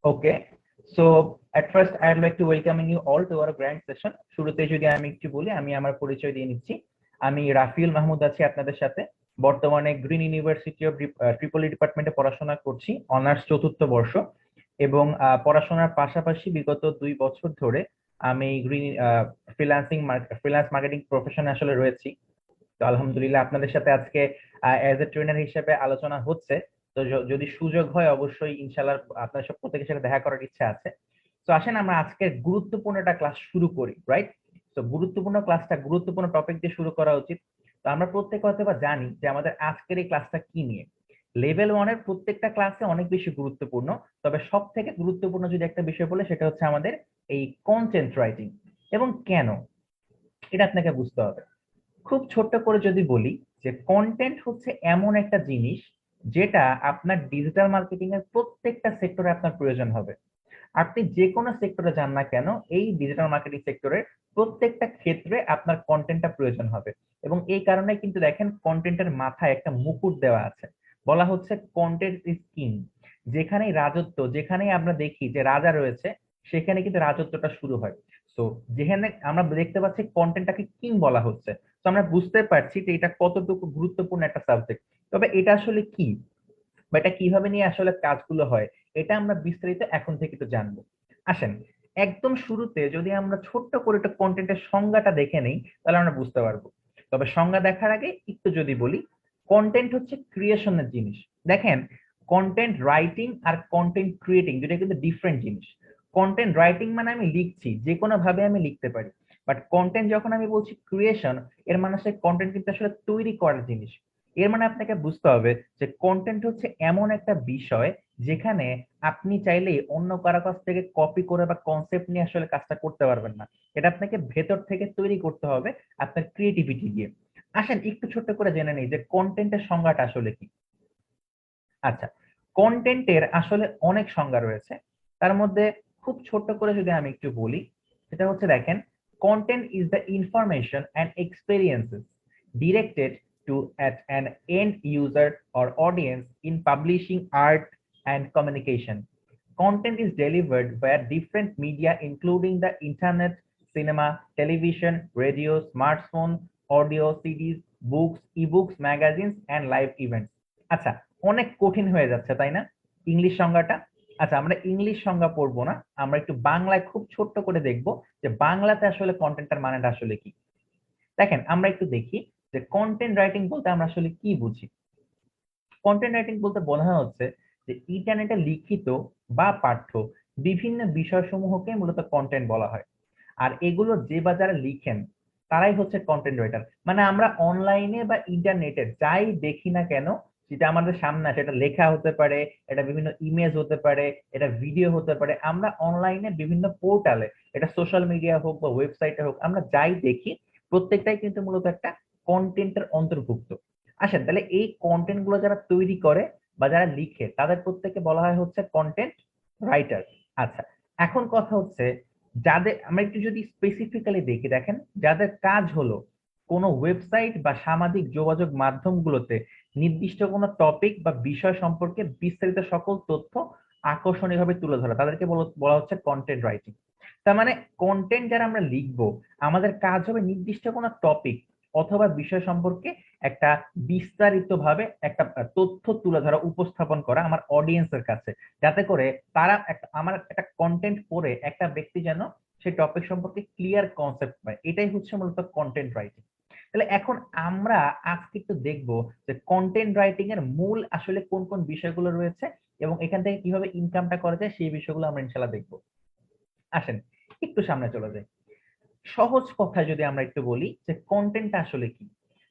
Okay, so at first I'd like to welcoming you all to our grand session. শুরুতে যদি আমি একটু বলি, আমি আমার পরিচয় দিয়ে নিচ্ছি। আমি রাফিউল মাহমুদ আছি আপনাদের সাথে। বর্তমানে গ্রিন ইউনিভার্সিটি অফ ট্রিপলি ডিপার্টমেন্টে পড়াশোনা করছি, অনার্স চতুর্থ বর্ষ। এবং পড়াশোনার পাশাপাশি বিগত 2 বছর ধরে আমি গ্রিন ফ্রিল্যান্স মার্কেটিং প্রফেশনে আসলে রয়েছি। তো আলহামদুলিল্লাহ আপনাদের সাথে আজকে অ্যাজ এ ট্রেনার হিসেবে আলোচনা হচ্ছে। তো যদি সুযোগ হয় অবশ্যই ইনশাআল্লাহ আপনাদের সব প্রত্যেকের সাথে দেখা করার ইচ্ছা আছে। তো আসেন আমরা আজকে গুরুত্বপূর্ণ একটা ক্লাস শুরু করি, রাইট? তো গুরুত্বপূর্ণ টপিক দিয়ে শুরু করা উচিত। তো আমরা প্রত্যেকে হয়তো বা জানি যে আমাদের আজকের এই ক্লাসটা কি নিয়ে। লেভেল 1 এর প্রত্যেকটা ক্লাসে অনেক বেশি গুরুত্বপূর্ণ, তবে সব থেকে গুরুত্বপূর্ণ যদি একটা বিষয় বলে সেটা হচ্ছে আমাদের এই কন্টেন্ট রাইটিং। এবং কেন, এটা আপনাকে বুঝতে হবে। খুব ছোট্ট করে যদি বলি যে কন্টেন্ট হচ্ছে এমন একটা জিনিস যেটা আপনার ডিজিটাল মার্কেটিং এর প্রত্যেকটা সেক্টরে আপনার প্রয়োজন হবে। আপনি যে কোনো সেক্টরে যান না কেন, এই ডিজিটাল মার্কেটিং সেক্টরের প্রত্যেকটা ক্ষেত্রে আপনার কন্টেন্টটা প্রয়োজন হবে। এবং এই কারণে কিন্তু দেখেন কন্টেন্টের মাথায় একটা মুকুট দেওয়া আছে, বলা হচ্ছে কন্টেন্ট ইজ কিং। যেখানেই রাজত্ব, যেখানেই আমরা দেখি যে রাজা রয়েছে, সেখানে কিন্তু রাজত্বটা শুরু হয়। তো যেখানে আমরা দেখতে পাচ্ছি কন্টেন্টটাকে কিং বলা হচ্ছে, তো আমরা বুঝতে পারছি যে এটা কতটুকু গুরুত্বপূর্ণ একটা সাবজেক্ট। তবে এটা আসলে কি বা এটা কিভাবে নিয়ে আসলে কাজগুলো হয়, এটা আমরা বিস্তারিত এখন থেকে একটু জানবো। আসেন একদম শুরুতে যদি আমরা ছোট্ট করে একটু কন্টেন্টের সংজ্ঞাটা দেখে নেই, তাহলে আমরা বুঝতে পারবো। তবে সংজ্ঞা দেখার আগে একটু যদি বলি, কন্টেন্ট হচ্ছে ক্রিয়েশনের জিনিস। দেখেন, কন্টেন্ট রাইটিং আর কন্টেন্ট ক্রিয়েটিং দুটো কিন্তু ডিফারেন্ট জিনিস। কন্টেন্ট রাইটিং মানে আমি লিখছি, যে কোনো ভাবে আমি লিখতে পারি। বাট কন্টেন্ট যখন আমি বলছি ক্রিয়েশন, এর মানে সে কন্টেন্ট কিন্তু আসলে তৈরি করার জিনিস। এর মানে আপনাকে বুঝতে হবে যে কন্টেন্ট হচ্ছে এমন একটা বিষয় যেখানে আপনি চাইলেই অন্য কারো কাছ থেকে কপি করে বা কনসেপ্ট নিয়ে আসলে কাজটা করতে পারবেন না। এটা আপনাকে ভেতর থেকে তৈরি করতে হবে আপনার ক্রিয়েটিভিটি দিয়ে। আসেন একটু ছোট্ট করে জেনে নিই যে কন্টেন্টের সংজ্ঞাটা আসলে কি। আচ্ছা, কন্টেন্টের আসলে অনেক সংজ্ঞা রয়েছে। তার মধ্যে খুব ছোট্ট করে যদি আমি একটু বলি, সেটা হচ্ছে দেখেন, content is the information and experiences directed to at an end user or audience in publishing art and communication. Content is delivered via different media including the internet, cinema, television, radio, smartphone, audio, CDs, books, ebooks, magazines and live events. আচ্ছা, অনেক কঠিন হয়ে যাচ্ছে তাই না English সংজ্ঞাটা? আচ্ছা, আমরা ইংলিশ সংজ্ঞা পড়বো না, আমরা একটু বাংলায় খুব ছোট্ট করে দেখবো যে বাংলাতে আসলে কন্টেন্টের মানেটা আসলে কি। দেখেন আমরা একটু দেখি যে কন্টেন্ট রাইটিং বলতে আমরা আসলে কি বুঝি। কন্টেন্ট রাইটিং বলতে বোঝানো হচ্ছে যে ইন্টারনেটে লিখিত বা পাঠ্য বিভিন্ন বিষয়সমূহকে মূলত কন্টেন্ট বলা হয়। আর এগুলো যে বা যারা লিখেন তারাই হচ্ছে কন্টেন্ট রাইটার। মানে আমরা অনলাইনে বা ইন্টারনেটে যাই দেখি না কেন, যেটা আমাদের সামনে আসে, এটা লেখা হতে পারে, এটা বিভিন্ন ইমেজ হতে পারে, এটা ভিডিও হতে পারে, আমরা অনলাইনে বিভিন্ন পোর্টালে, এটা সোশ্যাল মিডিয়া হোক বা ওয়েবসাইটে হোক, আমরা যাই দেখি প্রত্যেকটাই কিন্তু মূলত একটা কন্টেন্টের অন্তর্ভুক্ত। আসেন তাহলে এই কন্টেন্ট গুলো যারা তৈরি করে বা যারা লিখে তাদের প্রত্যেককে বলা হয় হচ্ছে কন্টেন্ট রাইটার। আচ্ছা, এখন কথা হচ্ছে যাদের আমরা একটু যদি স্পেসিফিক্যালি দেখি, দেখেন যাদের কাজ হলো কোনো ওয়েবসাইট বা সামাজিক যোগাযোগ মাধ্যমগুলোতে নির্দিষ্ট কোনো টপিক বা বিষয় সম্পর্কে বিস্তারিত সকল তথ্য আকর্ষণীয়ভাবে তুলে ধরা, তাদেরকে বলা হচ্ছে কন্টেন্ট রাইটিং। তার মানে কন্টেন্ট যারা আমরা লিখবো, আমাদের কাজ হবে নির্দিষ্ট কোনো টপিক অথবা বিষয় সম্পর্কে একটা বিস্তারিত ভাবে একটা তথ্য তুলে ধরা, উপস্থাপন করা আমার অডিয়েন্সের কাছে, যাতে করে তারা আমার একটা কন্টেন্ট পড়ে একটা ব্যক্তি যেন সেই টপিক সম্পর্কে ক্লিয়ার কনসেপ্ট পায়। এটাই হচ্ছে মূলত কন্টেন্ট রাইটিং। তাহলে এখন আমরা আজকে একটু দেখবো যে কন্টেন্ট রাইটিং এর মূল আসলে কোন কোন বিষয়গুলো রয়েছে এবং এখান থেকে কিভাবে ইনকামটা করা যায় সেই বিষয়গুলো আমরা ইনশাল্লাহ দেখবো। আসেন একটু সামনে চলে যাই। সহজ কথায় যদি আমরা একটু বলি যে কন্টেন্ট আসলে কি।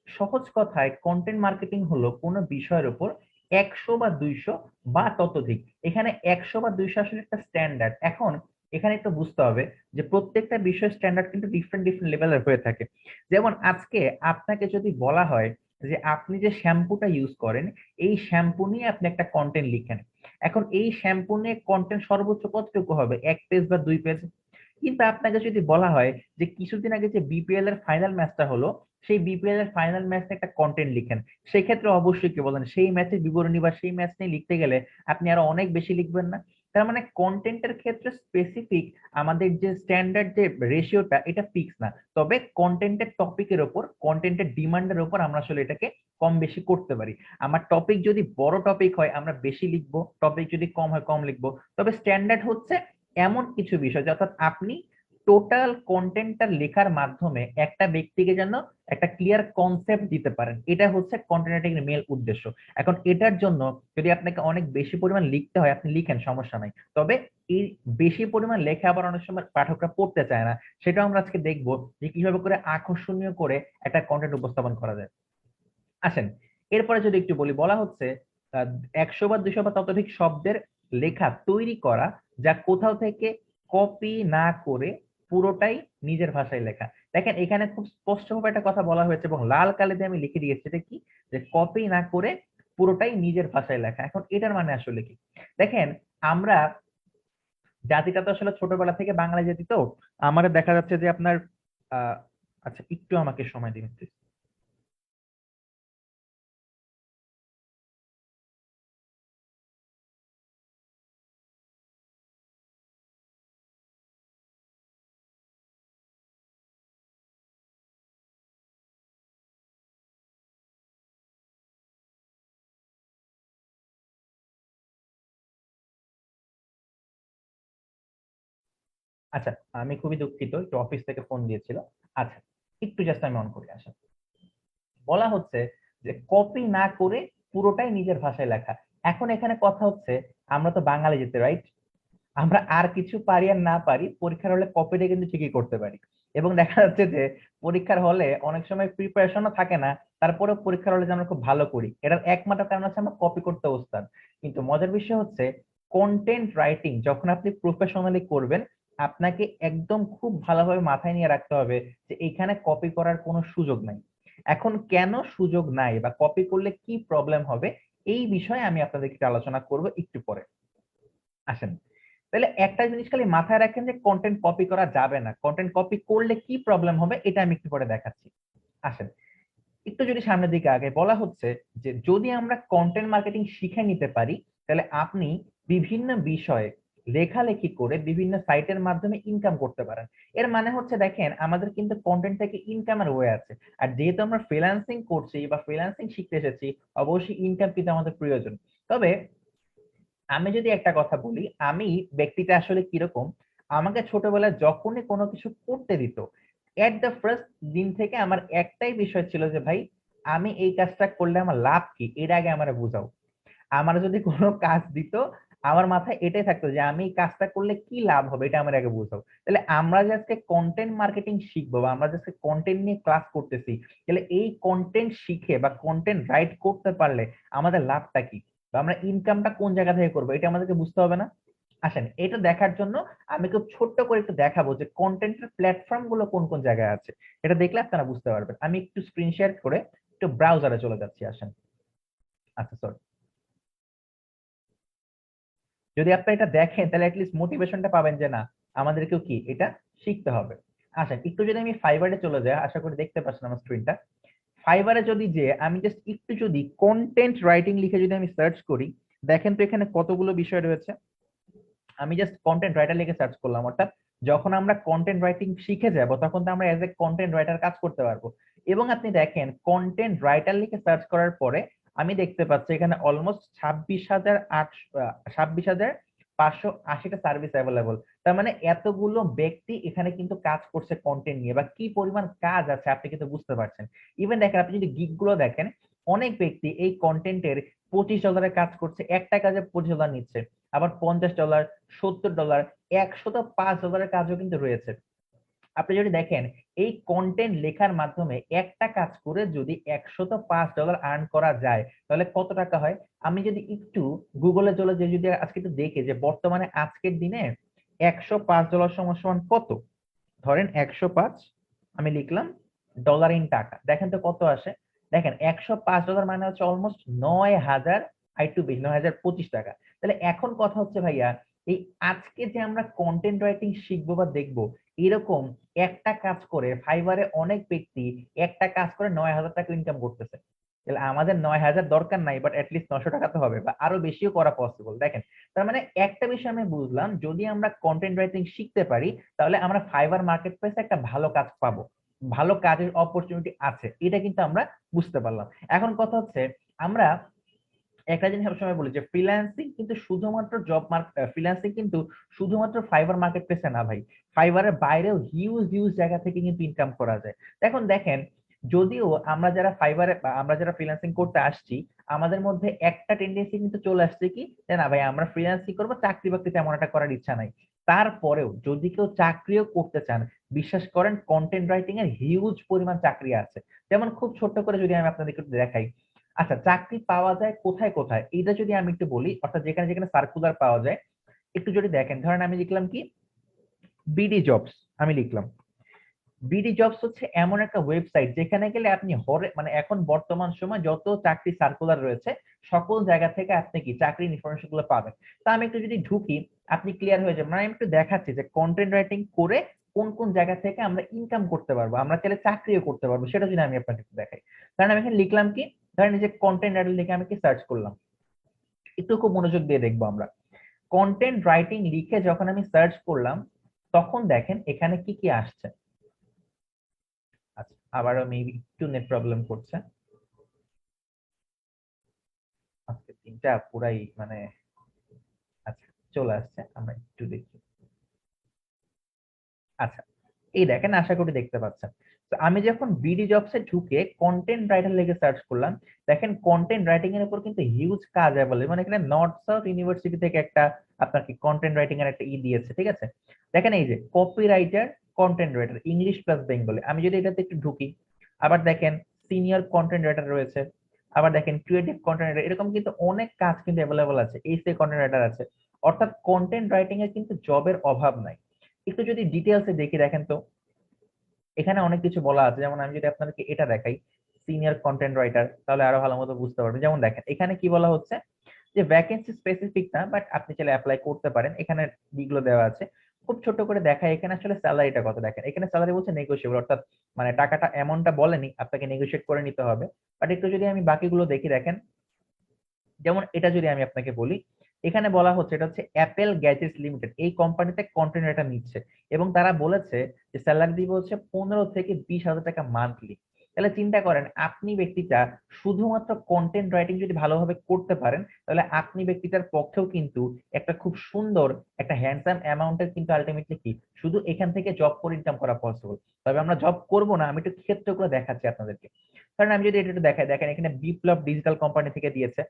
সহজ কথায় কন্টেন্ট মার্কেটিং হলো কোনো বিষয়ের উপর 100 বা 200 বা ততোধিক, এখানে 100 বা 200 আসলে একটা স্ট্যান্ডার্ড। এখন এখানে একটু বুঝতে হবে যে প্রত্যেকটা বিষয়ের স্ট্যান্ডার্ড কিন্তু ডিফারেন্ট ডিফারেন্ট লেভেলের হয়ে থাকে। যেমন আজকে আপনাকে যদি বলা হয় যে আপনি যে শ্যাম্পুটা ইউজ করেন, এই শ্যাম্পু নিয়ে আপনি একটা কন্টেন্ট লিখেন। এখন এই শ্যাম্পু নিয়ে কন্টেন্ট সর্বোচ্চ কতটুকু হবে, 1 পেজ বা 2 পেজ। কিন্তু আপনাকে যদি বলা হয় যে কিছুদিন আগে যে বিপিএল এর ফাইনাল ম্যাচটা হলো, সেই বিপিএল এর ফাইনাল ম্যাচে একটা কন্টেন্ট লিখেন, সেই ক্ষেত্রে অবশ্যই কি বলেন, সেই ম্যাচের বিবরণী বা সেই ম্যাচ নিয়ে লিখতে গেলে আপনি আরো অনেক বেশি লিখবেন না? তার মানে কন্টেন্টের ক্ষেত্রে স্পেসিফিক আমাদের যে স্ট্যান্ডার্ড যে রেশিওটা এটা ফিক্স না, তবে কন্টেন্টের টপিকের ওপর, কন্টেন্টের ডিমান্ডের ওপর আমরা আসলে এটাকে কম বেশি করতে পারি। আমার টপিক যদি বড় টপিক হয় আমরা বেশি লিখবো, টপিক যদি কম হয় কম লিখবো। তবে স্ট্যান্ডার্ড হচ্ছে এমন কিছু বিষয় অর্থাৎ আপনি টোটাল কন্টেন্টটা লেখার মাধ্যমে একটা ব্যক্তিকে যেন একটা ক্লিয়ার কনসেপ্ট দিতে পারেন, এটা হচ্ছে কন্টেন্ট রাইটিং এর মেল উদ্দেশ্য। এখন এটার জন্য যদি আপনাকে অনেক বেশি পরিমাণ লিখতে হয় আপনি লিখেন, সমস্যা নাই। তবে এই বেশি পরিমাণ লেখা আবার অনেক সময় পাঠকরা পড়তে চায় না, সেটাও আমরা আজকে দেখবো যে কিভাবে করে আকর্ষণীয় করে একটা কন্টেন্ট উপস্থাপন করা যায়। আসেন, এরপরে যদি একটু বলি, বলা হচ্ছে 100 বা 200 বা ততোধিক শব্দের লেখা তৈরি করা যা কোথাও থেকে কপি না করে পুরোটাই নিজের ভাষায় লেখা। দেখেন এখানে খুব স্পষ্টভাবে একটা কথা বলা হয়েছে এবং লাল কালি দিয়ে আমি লিখে দিয়েছি, এটা কি, যে কপি না করে পুরোটাই নিজের ভাষায় লেখা। এখন এটার মানে আসলে কি? দেখেন আমরা জাতিটা তো আসলে ছোটবেলা থেকে বাঙালি জাতি, তো আমার দেখা যাচ্ছে যে আপনার আহ আচ্ছা একটু আমাকে সময় দিন please। আচ্ছা, আমি খুবই দুঃখিত, একটু অফিস থেকে ফোন দিয়েছিল। আচ্ছা, একটু জাস্ট আমি অন করে আসি। বলা হচ্ছে যে কপি না করে পুরোটাই নিজের ভাষায় লেখা। এখন এখানে কথা হচ্ছে আমরা তো বাঙালি যেতে, রাইট? আমরা আর কিছু পারি আর না পারি, পরীক্ষার হলে কপিটা কিন্তু ঠিকই করতে পারি। এবং দেখা যাচ্ছে যে পরীক্ষার হলে অনেক সময় প্রিপারেশনও থাকে না, তারপরেও পরীক্ষার হলে যে আমরা খুব ভালো করি, এটার একমাত্র কারণ হচ্ছে আমরা কপি করতে ওস্তাদ। কিন্তু মজার বিষয় হচ্ছে কন্টেন্ট রাইটিং যখন আপনি প্রফেশনালি করবেন, আপনাকে একদম খুব ভালোভাবে মাথায় নিয়ে রাখতে হবে যে এখানে কপি করার কোনো সুযোগ নাই। এখন কেন সুযোগ নাই বা কপি করলে কি প্রবলেম হবে, এই বিষয়ে আমি আপনাদেরকে একটু আলোচনা করব একটু পরে। আসেন, তাহলে একটা জিনিস খালি মাথায় রাখেন যে কন্টেন্ট কপি করা যাবে না, কন্টেন্ট কপি করলে কি প্রবলেম হবে এটা আমি একটু পরে দেখাচ্ছি। আসেন, একটু যদি সামনের দিকে আগে, বলা হচ্ছে যে যদি আমরা কন্টেন্ট মার্কেটিং শিখে নিতে পারি তাহলে আপনি বিভিন্ন বিষয়ে লেখালেখি করে বিভিন্ন সাইটের মাধ্যমে ইনকাম করতে পারেন। এর মানে হচ্ছে দেখেন আমাদের কিন্তু কন্টেন্ট থেকে ইনকামের ওয়ে আছে। আর যেহেতু আমরা ফ্রিল্যান্সিং করছি বা ফ্রিল্যান্সিং শিখতে এসেছি, অবশ্যই ইনকাম কিন্তু আমাদের প্রয়োজন। তবে আমি যদি একটা কথা বলি, আমি ব্যক্তিটা আসলে কিরকম, আমাকে ছোটবেলায় যখনই কোনো কিছু করতে দিত, এট দ্য ফার্স্ট দিন থেকে আমার একটাই বিষয় ছিল যে ভাই আমি এই কাজটা করলে আমার লাভ কি, এর আগে আমার বুঝাও। আমার যদি কোনো কাজ দিত, আমার মাথায় এটাই থাকতো যে আমি এই কাজটা করলে কি লাভ হবে এটা আমার আগে বুঝাও। তাহলে আমরা যে আজকে কন্টেন্ট মার্কেটিং শিখবো বা আমরা যে আজকে কন্টেন্ট নিয়ে ক্লাস করতেছি, তাহলে এই কন্টেন্ট শিখে বা কন্টেন্ট রাইট করতে পারলে আমাদের লাভটা কি, বা আমরা ইনকামটা কোন জায়গা থেকে করবো এটা আমাদেরকে বুঝতে হবে না? আসেন, এটা দেখার জন্য আমি খুব ছোট্ট করে একটু দেখাবো যে কন্টেন্টের প্ল্যাটফর্ম গুলো কোন কোন জায়গায় আছে। এটা দেখলে আপনারা বুঝতে পারবেন। আমি একটু স্ক্রিন শেয়ার করে একটু ব্রাউজারে চলে যাচ্ছি, আসেন। আচ্ছা সরি, যদি আপনি এটা দেখেন তাহলে অ্যাটলিস্ট মোটিভেশনটা পাবেন যে না আমাদেরকেও কি এটা শিখতে হবে। আচ্ছা, একটু যদি আমি ফাইবারে চলে যাই, আশা করি দেখতে পাচ্ছেন আমার স্ক্রিনটা। ফাইবারে যদি যে আমি জাস্ট একটু যদি কন্টেন্ট রাইটিং লিখে যদি আমি সার্চ করি, দেখেন তো এখানে কতগুলো বিষয় রয়েছে। আমি জাস্ট কন্টেন্ট রাইটার লিখে সার্চ করলাম, অর্থাৎ যখন আমরা কন্টেন্ট রাইটিং শিখে যাব তখন তো আমরা এজ এ কন্টেন্ট রাইটার কাজ করতে পারবো। এবং আপনি দেখেন কন্টেন্ট রাইটার লিখে সার্চ করার পরে আমি দেখতে পাচ্ছি এখানে অলমোস্ট 26,580টা সার্ভিস অ্যাভেলেবল। তার মানে এতগুলো ব্যক্তি এখানে কিন্তু কাজ করছে কন্টেন্ট নিয়ে, বা কি পরিমাণ কাজ আছে আপনি কিন্তু বুঝতে পারছেন। ইভেন দেখেন আপনি যদি গিগ গুলো দেখেন, অনেক ব্যক্তি এই কন্টেন্টের $25 কাজ করছে, একটা কাজে $25 নিচ্ছে। আবার $50, $70, $105 কাজও কিন্তু রয়েছে। আপনি যদি দেখেন এই কন্টেন্ট লেখার মাধ্যমে একটা কাজ করে যদি $105 আর্ন করা যায় তাহলে কত টাকা হয়? আমি যদি একটু গুগলে চলে যে যদি আজকে একটু দেখি যে বর্তমানে আজকের দিনে $105 সমান সমান কত, ধরেন 105 আমি লিখলাম ডলার ইন টাকা, দেখেন তো কত আসে। দেখেন $105 মানে হচ্ছে অলমোস্ট 9,000, একটু বেশি, 9,025 টাকা। তাহলে এখন কথা হচ্ছে ভাইয়া, এই আজকে যে আমরা কন্টেন্ট রাইটিং শিখবো বা দেখবো, এরকম একটা কাজ করে ফাইবারে অনেক ব্যক্তি একটা কাজ করে 9,000 টাকা ইনকাম করতেছে। তাহলে আমাদের 9,000 দরকার নাই, বাট অ্যাটলিস্ট 900 টাকা তো হবে, বা আরো বেশিও করা পসিবল। দেখেন, তার মানে একটা বিষয় আমি বুঝলাম, যদি আমরা কন্টেন্ট রাইটিং শিখতে পারি তাহলে আমরা ফাইবার মার্কেট প্লেসে একটা ভালো কাজ পাবো, ভালো কাজের অপরচুনিটি আছে, এটা কিন্তু আমরা বুঝতে পারলাম। এখন কথা হচ্ছে, আমরা একটা জিনিস সবসময় বলি যে ফ্রিল্যান্সিং কিন্তু শুধুমাত্র ফ্রিল্যান্সিং কিন্তু শুধুমাত্র ফাইবার মার্কেট প্লেসে না ভাই, ফাইবারের বাইরেও হিউজ হিউজ জায়গা থেকে কিন্তু ইনকাম করা যায়। এখন দেখেন, যদিও আমরা যারা ফাইবারে বা আমরা যারা ফ্রিল্যান্সিং করতে আসছি, আমাদের মধ্যে একটা টেন্ডেন্সি কিন্তু চলে আসছে কি, যে না ভাই আমরা ফ্রিল্যান্সিং করবো, চাকরি বাকরি তেমন একটা করার ইচ্ছা নাই। তারপরেও যদি কেউ চাকরিও করতে চান, বিশ্বাস করেন কন্টেন্ট রাইটিং এর হিউজ পরিমাণ চাকরি আছে। যেমন খুব ছোট্ট করে যদি আমি আপনাদেরকে একটু দেখাই, আচ্ছা চাকরি পাওয়া যায় কোথায় কোথায়, এটা যদি আমি একটু বলি, অর্থাৎ যেখানে যেখানে সার্কুলার পাওয়া যায়, একটু যদি দেখেন, ধরেন আমি লিখলাম কি বিডি জবস, আমি লিখলাম বিডি জবস হচ্ছে এমন একটা ওয়েবসাইট যেখানে গেলে আপনি মানে এখন বর্তমান সময় যত চাকরি সার্কুলার রয়েছে সকল জায়গা থেকে আপনি কি চাকরির ইনফরমেশন গুলো পাবেন। তা আমি একটু যদি ঢুকি, আপনি ক্লিয়ার হয়ে যাবেন। মানে আমি একটু দেখাচ্ছি যে কন্টেন্ট রাইটিং করে কোন কোন জায়গা থেকে আমরা ইনকাম করতে পারবো, আমরা চাইলে চাকরিও করতে পারবো, সেটা যদি আমি আপনাকে একটু দেখাই। কারণ আমি এখানে লিখলাম কি, ধরেন এই যে কন্টেন্ট রাইটিং লিখে আমি কি সার্চ করলাম, একটু খুব মনোযোগ দিয়ে দেখবো আমরা। কন্টেন্ট রাইটিং লিখে যখন আমি সার্চ করলাম, তখন দেখেন এখানে কি কি আসছে। আচ্ছা, আবারও মেবি একটু নেট প্রবলেম করছে, আজকে তিনটা পুরাই মানে, আচ্ছা চলে আসছে, আমরা একটু দেখি। আচ্ছা, এই দেখেন, আশা করি দেখতে পাচ্ছেন। তো আমি যখন বিডি জবসে ঢুকে কন্টেন্ট রাইটার লিখে সার্চ করলাম, দেখেন কন্টেন্ট রাইটিং এর উপর কিন্তু হিউজ কাজ অ্যাভেলেবল। মানে এখানে নর্থ সাউথ ইউনিভার্সিটি থেকে একটা আপনাকে কন্টেন্ট রাইটিং এর একটা দিয়েছে, ঠিক আছে। দেখেন এই যে copy writer, content writer, English plus Bengali, আমি যদি এটাতে একটু ঢুকি, আবার দেখেন সিনিয়র কন্টেন্ট রাইটার রয়েছে, আবার দেখেন ক্রিয়েটিভ কন্টেন্ট রাইটার, এরকম কিন্তু অনেক কাজ কিন্তু অ্যাভেলেবল আছে, এসে কন্টেন্ট রাইটার আছে। অর্থাৎ কন্টেন্ট রাইটিং এর কিন্তু জবের অভাব নাই। একটু যদি ডিটেলসে দেখি, দেখেন তো এখানে অনেক কিছু বলা আছে। যেমন আমি যদি আপনাদেরকে এটা দেখাই, সিনিয়র কন্টেন্ট রাইটার, তাহলে আরো ভালো মতো বুঝতে পারবেন। যেমন দেখেন এখানে কি বলা হচ্ছে, যে ভ্যাকেন্সি স্পেসিফিক না, বাট আপনি চাইলে অ্যাপ্লাই করতে পারেন, এখানে দিকগুলো দেওয়া আছে। খুব ছোট করে দেখায় এখানে আসলে স্যালারিটা কত, দেখেন এখানে স্যালারি বলছে নেগোশিয়েবল, অর্থাৎ মানে টাকাটা এমনটা বলেনি, আপনাকে নেগোশিয়েট করে নিতে হবে। বাট একটু যদি আমি বাকিগুলো দেখি, দেখেন যেমন এটা যদি আমি আপনাকে বলি, এখানে বলা হচ্ছে এটা হচ্ছে অ্যাপেল গ্যাজেটস লিমিটেড, এই কোম্পানিতে কন্টেন্ট রাইটার নিচ্ছে, এবং তারা বলেছে যে স্যালারি দিবে হচ্ছে 15 থেকে 20 হাজার টাকা মান্থলি। তাহলে চিন্তা করেন, আপনি ব্যক্তিটা শুধুমাত্র কন্টেন্ট রাইটিং যদি ভালোভাবে করতে পারেন, তাহলে আপনি ব্যক্তিটার পক্ষেও কিন্তু একটা খুব সুন্দর একটা হ্যান্ডসাম অ্যামাউন্টের কিন্তু আলটিমেটলি কি শুধু এখান থেকে জব করে ইনকাম করা পসিবল। তবে আমরা জব করব না, আমি একটু ক্ষেত্রগুলো দেখাচ্ছি আপনাদেরকে। কারণ আমি যদি এটা একটু দেখাই, দেখেন এখানে বিপ্লব ডিজিটাল কোম্পানি থেকে দিয়েছে,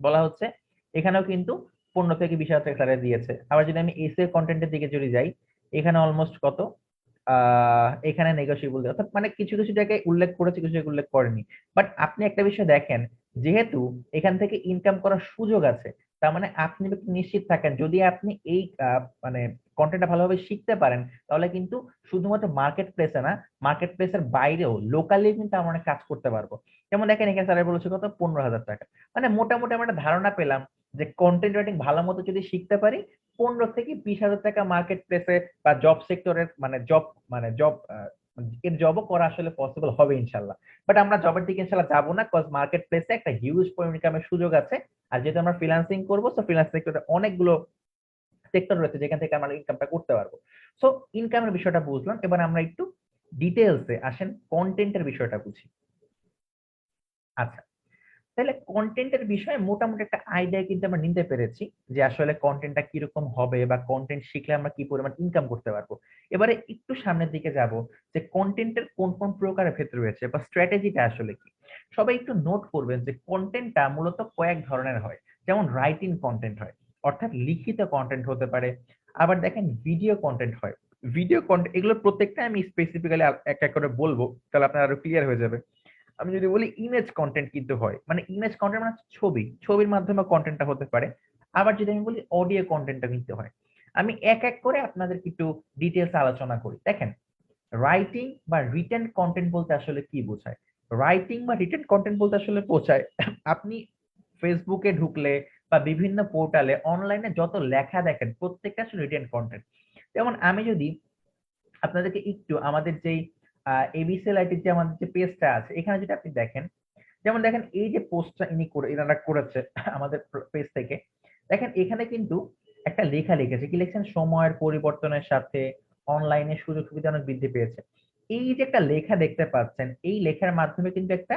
বলা হচ্ছে এখানেও কিন্তু 15 থেকে 20 হাজার টাকা স্যালারি দিয়েছে। আবার যদি আমি এসে কন্টেন্টের দিকে যদি যাই, এখানে অলমোস্ট কত, এখানে নেগোশিয়েবল, অর্থাৎ মানে কিছু কিছু জায়গায় উল্লেখ করেছে, কিছু জায়গায় উল্লেখ করেনি। বাট আপনি একটা বিষয় দেখেন, যেহেতু এখান থেকে ইনকাম করার সুযোগ আছে, তার মানে আপনি নিশ্চিত থাকেন যদি আপনি এই মানে কন্টেন্টটা ভালোভাবে শিখতে পারেন, তাহলে কিন্তু শুধুমাত্র মার্কেট প্লেসে না, মার্কেট প্লেসের বাইরেও লোকালি কিন্তু আমরা অনেক কাজ করতে পারবো। যেমন দেখেন এখানে স্যালারি বলেছে কত, 15,000 টাকা। মানে মোটামুটি আমরা একটা ধারণা পেলাম যে কন্টেন্ট রাইটিং ভালো মতো যদি শিখতে পারি, 15 থেকে 20 হাজার টাকা মার্কেট প্লেসে বা জব সেক্টরের মানে জব এর জবও করা আসলে পসিবল হবে ইনশাল্লাহ। বাট আমরা জবের দিকে ইনশাল্লাহ যাবো না, কজ মার্কেট প্লেসে একটা হিউজ ইনকামের সুযোগ আছে। আর যেহেতু আমরা ফ্রিল্যান্সিং করবো, তো ফ্রিল্যান্স সেক্টরে অনেকগুলো সেক্টর রয়েছে যেখান থেকে আমরা ইনকামটা করতে পারবো। সো ইনকামের বিষয়টা বুঝলাম, এবার আমরা একটু ডিটেলসে আসেন কন্টেন্টের বিষয়টা বুঝি। আচ্ছা, তাহলে কন্টেন্টের বিষয়ে মোটামুটি একটা আইডিয়া কিন্তু আমরা নিতে পেরেছি যে আসলে কন্টেন্টটা কিরকম হবে বা কন্টেন্ট শিখলে আমরা কি পরিমাণ ইনকাম করতে পারবো। এবারে একটু সামনের দিকে যাব, যে কন্টেন্টের কোন কোন প্রকারের ক্ষেত্রে রয়েছে বা স্ট্র্যাটেজিটা আসলে কি। সবাই একটু নোট করবেন যে কন্টেন্টটা মূলত কয়েক ধরনের হয়। যেমন রাইটিং কন্টেন্ট হয়, অর্থাৎ লিখিত কন্টেন্ট হতে পারে। আবার দেখেন ভিডিও কন্টেন্ট হয়, ভিডিও কন্টেন্ট, এগুলো প্রত্যেকটা আমি স্পেসিফিক্যালি এক এক করে বলবো, তাহলে আপনার আরো ক্লিয়ার হয়ে যাবে। আমি যদি বলি ইমেজ কন্টেন্ট কিন্তু হয়, মানে ইমেজ কন্টেন্ট মানে ছবির মাধ্যমে কন্টেন্টটা হতে পারে। আবার যদি আমি বলি অডিও কন্টেন্টটা কিন্তু হয়। আমি এক এক করে আপনাদের একটু ডিটেলস আলোচনা করি। দেখেন, রাইটিং বা রিটেন কন্টেন্ট বলতে আসলে কি বোঝায়। রাইটিং বা রিটেন কন্টেন্ট বলতে আসলে বোঝায় আপনি ফেসবুকে ঢুকলে বা বিভিন্ন পোর্টালে অনলাইনে যত লেখা দেখেন প্রত্যেকটা আসলে রিটেন কন্টেন্ট। যেমন আমি যদি আপনাদেরকে একটু আমাদের যেই এবিসি লাইটের যে আমাদের যে পেজটা আছে, এখানে যদি আপনি দেখেন, যেমন দেখেন এই যে পোস্টটা ইনারা করেছে আমাদের পেজ থেকে, দেখেন এখানে কিন্তু একটা লেখা লিখেছে, কি লিখছেন, সময়ের পরিবর্তনের সাথে অনলাইনে সুযোগ সুবিধা অনেক বৃদ্ধি পেয়েছে। এই যে একটা লেখা দেখতে পাচ্ছেন, এই লেখার মাধ্যমে কিন্তু একটা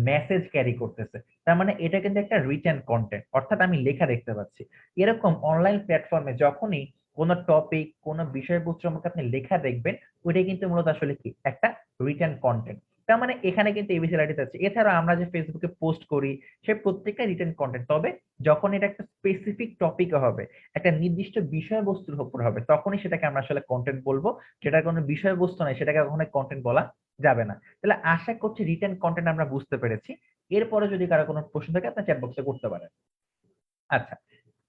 মেসেজ ক্যারি করতেছে। তার মানে এটা কিন্তু একটা রিটেন কন্টেন্ট, অর্থাৎ আমি লেখা দেখতে পাচ্ছি। এরকম অনলাইন প্ল্যাটফর্মে যখনই কোনো টপিক, কোনো বিষয়বস্তু সম্পর্কে আপনি লেখা দেখবেন, ওইটাই কিন্তু মূলত আসলে কি একটা রিটেন কন্টেন্ট। তার মানে এখানে কিন্তু এবিসি লাইট আছে। এছাড়া আমরা যে ফেসবুকে পোস্ট করি, সে প্রত্যেকটা রিটেন কন্টেন্ট। তবে যখন এটা একটা স্পেসিফিক টপিকে হবে, একটা নির্দিষ্ট বিষয়বস্তুর উপর হবে, তখনই সেটাকে আমরা আসলে কন্টেন্ট বলবো। যেটার কোনো বিষয়বস্তু নাই সেটাকে কখনো কন্টেন্ট বলা যাবে না। তাহলে আশা করছি রিটেন কন্টেন্ট আমরা বুঝতে পেরেছি। এরপরে যদি কারো কোনো প্রশ্ন থাকে আপনার চ্যাট বক্সে করতে পারেন। আচ্ছা,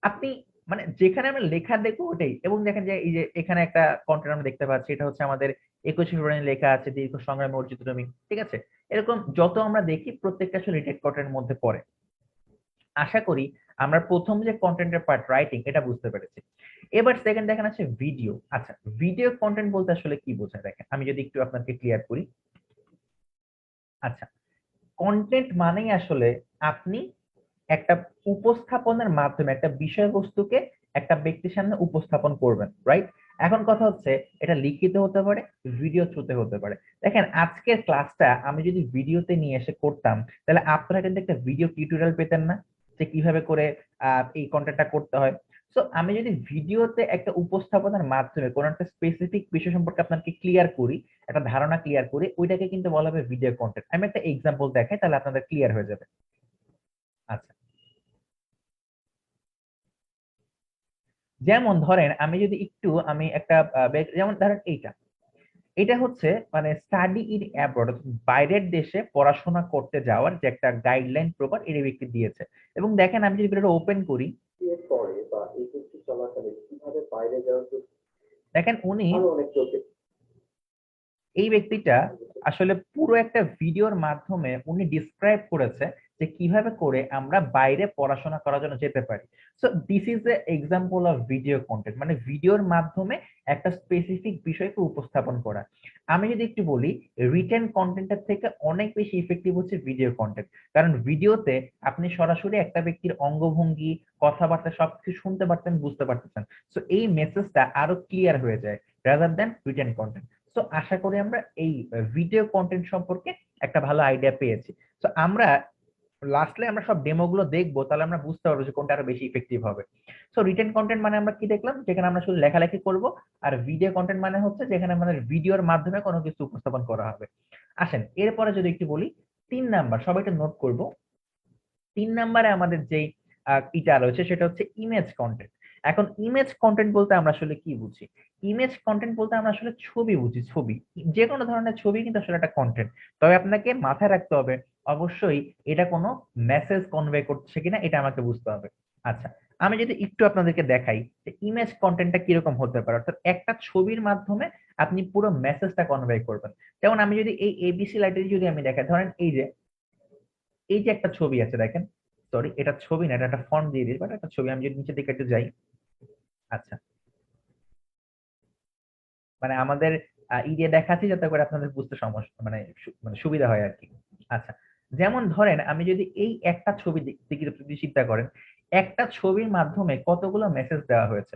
আপনি মানে যেখানে আমরা লেখা দেখবো ওটাই, এবং দেখেন যে এই যে এখানে একটা কন্টেন্ট আমরা দেখতে পাচ্ছি, এটা হচ্ছে আমাদের 21শে ফেব্রুয়ারি লেখা আছে, দীর্ঘ সংগ্রামে অর্জিত জমি। ঠিক আছে, এরকম যত আমরা দেখি প্রত্যেকটা আসলে রিটেন কন্টেন্টের মধ্যে পড়ে। আশা করি আমরা প্রথম যে কন্টেন্টের পার্ট রাইটিং এটা বুঝতে পেরেছি। এবার সেকেন্ড দেখেন আছে ভিডিও। আচ্ছা, ভিডিও কন্টেন্ট বলতে আসলে কি বোঝায় দেখেন, আমি যদি একটু আপনাকে ক্লিয়ার করি। আচ্ছা, কন্টেন্ট মানেই আসলে আপনি একটা উপস্থাপনের মাধ্যমে একটা বিষয়বস্তুকে একটা ব্যক্তির সামনে উপস্থাপন করবেন, রাইট? এখন কথা হচ্ছে এটা লিখিত হতে পারে, ভিডিও থ্রুতে হতে পারে। দেখেন আজকের ক্লাসটা আমি যদি ভিডিওতে নিয়ে এসে করতাম, তাহলে আপনারা কিন্তু একটা ভিডিও টিউটোরিয়াল পেতেন না, যে কিভাবে করে এই কন্টেন্টটা করতে হয়। সো আমি যদি ভিডিওতে একটা উপস্থাপনার মাধ্যমে কোনো একটা স্পেসিফিক বিষয় সম্পর্কে আপনাকে ক্লিয়ার করি, একটা ধারণা ক্লিয়ার করি, ওইটাকে কিন্তু বলা হবে ভিডিও কন্টেন্ট। আমি একটা এক্সাম্পল দেখাই, তাহলে আপনাদের ক্লিয়ার হয়ে যাবে। আচ্ছা, যেমন ধরেন আমি যদি একটু আমি একটা যেমন ধরেন এইটা, এটা হচ্ছে মানে স্টাডি ইন অ্যাব্রড, বাইরের দেশে পড়াশোনা করতে যাওয়ার যে একটা গাইডলাইন প্রপার এই ব্যক্তি দিয়েছে। এবং দেখেন আমি যদি ভিডিওটা ওপেন করি, এর পরে বা এই কোর্সটি চলাকালীন কিভাবে বাইরে যাওয়ার দেখেন উনি অনেক চোখে এই ব্যক্তিটা আসলে পুরো একটা ভিডিওর মাধ্যমে উনি ডিসক্রাইব করেছে যে কিভাবে করে আমরা বাইরে পড়াশোনা করার জন্য যেতে পারি। So this is a example of video content, মানে ভিডিওর মাধ্যমে একটা স্পেসিফিক বিষয়কে উপস্থাপন করা। আমি যদি একটু বলি, রিটেন কন্টেন্টের থেকে অনেক বেশি ইফেক্টিভ হচ্ছে ভিডিও কন্টেন্ট। কারণ ভিডিওতে আপনি সরাসরি একটা ব্যক্তির অঙ্গভঙ্গি, কথাবার্তা সবকিছু শুনতে পারতেন, বুঝতে পারতেছেন। সো এই মেসেজটা আরো ক্লিয়ার হয়ে যায় রাদার দ্যান রিটেন কন্টেন্ট। তো আশা করি আমরা এই ভিডিও কন্টেন্ট সম্পর্কে একটা ভালো আইডিয়া পেয়েছি। তো আমরা লাস্টলি আমরা সব ডেমো গুলো দেখবো, তাহলে আমরা বুঝতে পারবো যে কোনটা আরো বেশি ইফেক্টিভ হবে। সো রিটেন কন্টেন্ট মানে আমরা কি দেখলাম, যেখানে আমরা শুধু লেখালেখি করব। আর ভিডিও কন্টেন্ট মানে হচ্ছে যেখানে আমাদের ভিডিওর মাধ্যমে কোনো কিছু উপস্থাপন করা হবে। আসেন এরপরে যদি একটু বলি, 3 নাম্বার সবাই একটু নোট করব। 3 নাম্বারে আমাদের যেই ইটা রয়েছে সেটা হচ্ছে ইমেজ কন্টেন্ট। এখন ইমেজ কন্টেন্ট বলতে আমরা আসলে কি বুঝি? ইমেজ কন্টেন্ট বলতে আমরা আসলে ছবি বুঝি, ছবি। যে কোনো ধরনের ছবি কিন্তু আসলে একটা কন্টেন্ট। তবে আপনাকে মাথায় রাখতে হবে অবশ্যই এটা কোনো মেসেজ কনভে করছে কিনা, এটা আমাকে বুঝতে হবে। আচ্ছা, আমি যদি একটু আপনাদেরকে দেখাই যে ইমেজ কন্টেন্টটা কিরকম হতে পারে, অর্থাৎ একটা ছবির মাধ্যমে আপনি পুরো মেসেজটা কনভে করবেন। যেমন আমি যদি এই এবিসি লাইটে যদি আমি দেখাই, ধরেন এই যে একটা ছবি আছে দেখেন, সরি এটা ছবি না, এটা একটা ফর্ম দিয়ে দিই, বাট একটা ছবি। আমি যদি নিচের দিকে একটু যাই, আচ্ছা, মানে আমাদের ই দিয়ে দেখাচ্ছি যাতে করে আপনাদের বুঝতে সমস্যা মানে মানে সুবিধা হয় আর কি। আচ্ছা, যেমন ধরেন আমি যদি এই একটা ছবি দিকে যদি চিন্তা করেন, একটা ছবির মাধ্যমে কতগুলো মেসেজ দেওয়া হয়েছে।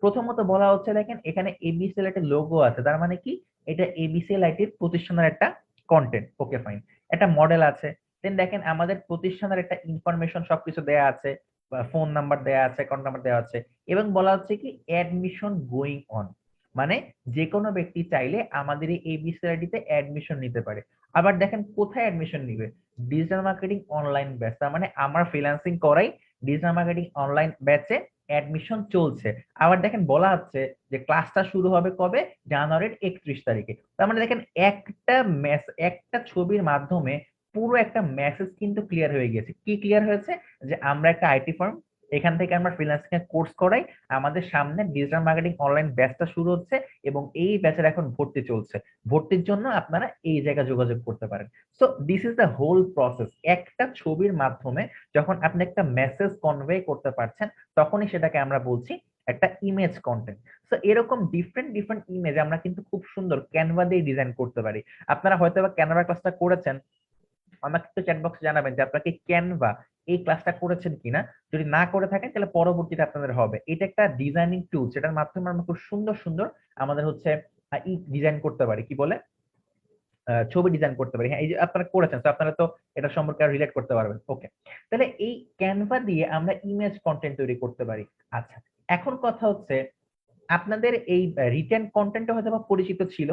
প্রথমত বলা হচ্ছে দেখেন এখানে এবিসি লাইটের লোগো আছে, তার মানে কি এটা এবিসি লাইটের প্রতিষ্ঠানের একটা কন্টেন্ট। ওকে ফাইন, একটা মডেল আছে। দেন দেখেন আমাদের প্রতিষ্ঠানের একটা ইনফরমেশন সবকিছু দেয়া আছে, ফোন নাম্বার দেয়া আছে, অ্যাকাউন্ট নাম্বার দেওয়া আছে। এবং বলা হচ্ছে কি অ্যাডমিশন গোয়িং অন, মানে যে কোনো ব্যক্তি চাইলে আমাদের এই এবিসিআইডি তে অ্যাডমিশন নিতে পারে। আবার দেখেন কোথায় অ্যাডমিশন নিবে, ডিজিটাল মার্কেটিং অনলাইন ব্যাচ, তার মানে আমরা ফ্রিল্যান্সিং করাই, ডিজিটাল মার্কেটিং অনলাইন ব্যাচে অ্যাডমিশন চলছে। আবার দেখেন বলা হচ্ছে যে ক্লাসটা শুরু হবে কবে, জানুয়ারির 31 তারিখে। তার মানে দেখেন একটা ছবির মাধ্যমে পুরো একটা মেসেজ কিন্তু ক্লিয়ার হয়ে গেছে। কি ক্লিয়ার হয়েছে, যে আমরা একটা আইটি ফার্ম, এখান থেকে আমরা ফ্রিল্যান্সিং এর কোর্স করাই, আমাদের সামনে ডিজিটাল মার্কেটিং অনলাইন ব্যাচটা শুরু হচ্ছে, এবং এই ব্যাচের এখন ভর্তি চলছে। ভর্তির জন্য আপনারা এই জায়গায় যোগাযোগ করতে পারেন। So this is the whole process. একটা ছবির মাধ্যমে যখন আপনি একটা মেসেজ কনভে করতে পারছেন, তখনই সেটাকে আমরা বলছি একটা ইমেজ কন্টেন্ট। সো এরকম ডিফারেন্ট ডিফারেন্ট ইমেজ আমরা কিন্তু খুব সুন্দর ক্যানভা দিয়ে ডিজাইন করতে পারি। আপনারা হয়তো বা ক্যানভা ক্লাসটা করেছেন, আমাকে একটু চ্যাট বক্সে জানাবেন যে আপনাকে ক্যানভা এই ক্লাসটা করেছেন কিনা। যদি না করে থাকেন তাহলে পরবর্তীতে আপনাদের হবে। এটা একটা ডিজাইনিং টুল, যেটার মাধ্যমে আমরা খুব সুন্দর সুন্দর আমাদের হচ্ছে ই ডিজাইন করতে পারি, কি বলে ছবি ডিজাইন করতে পারি। হ্যাঁ, এই যে আপনারা করেছেন, তো আপনারা তো এটা সম্পর্কে রিলেট করতে পারবেন। ওকে, তাহলে এই ক্যানভা দিয়ে আমরা ইমেজ কন্টেন্ট তৈরি করতে পারি। আচ্ছা, এখন কথা হচ্ছে আপনাদের এই রিটেন কন্টেন্ট হয়তো বা পরিচিত ছিল,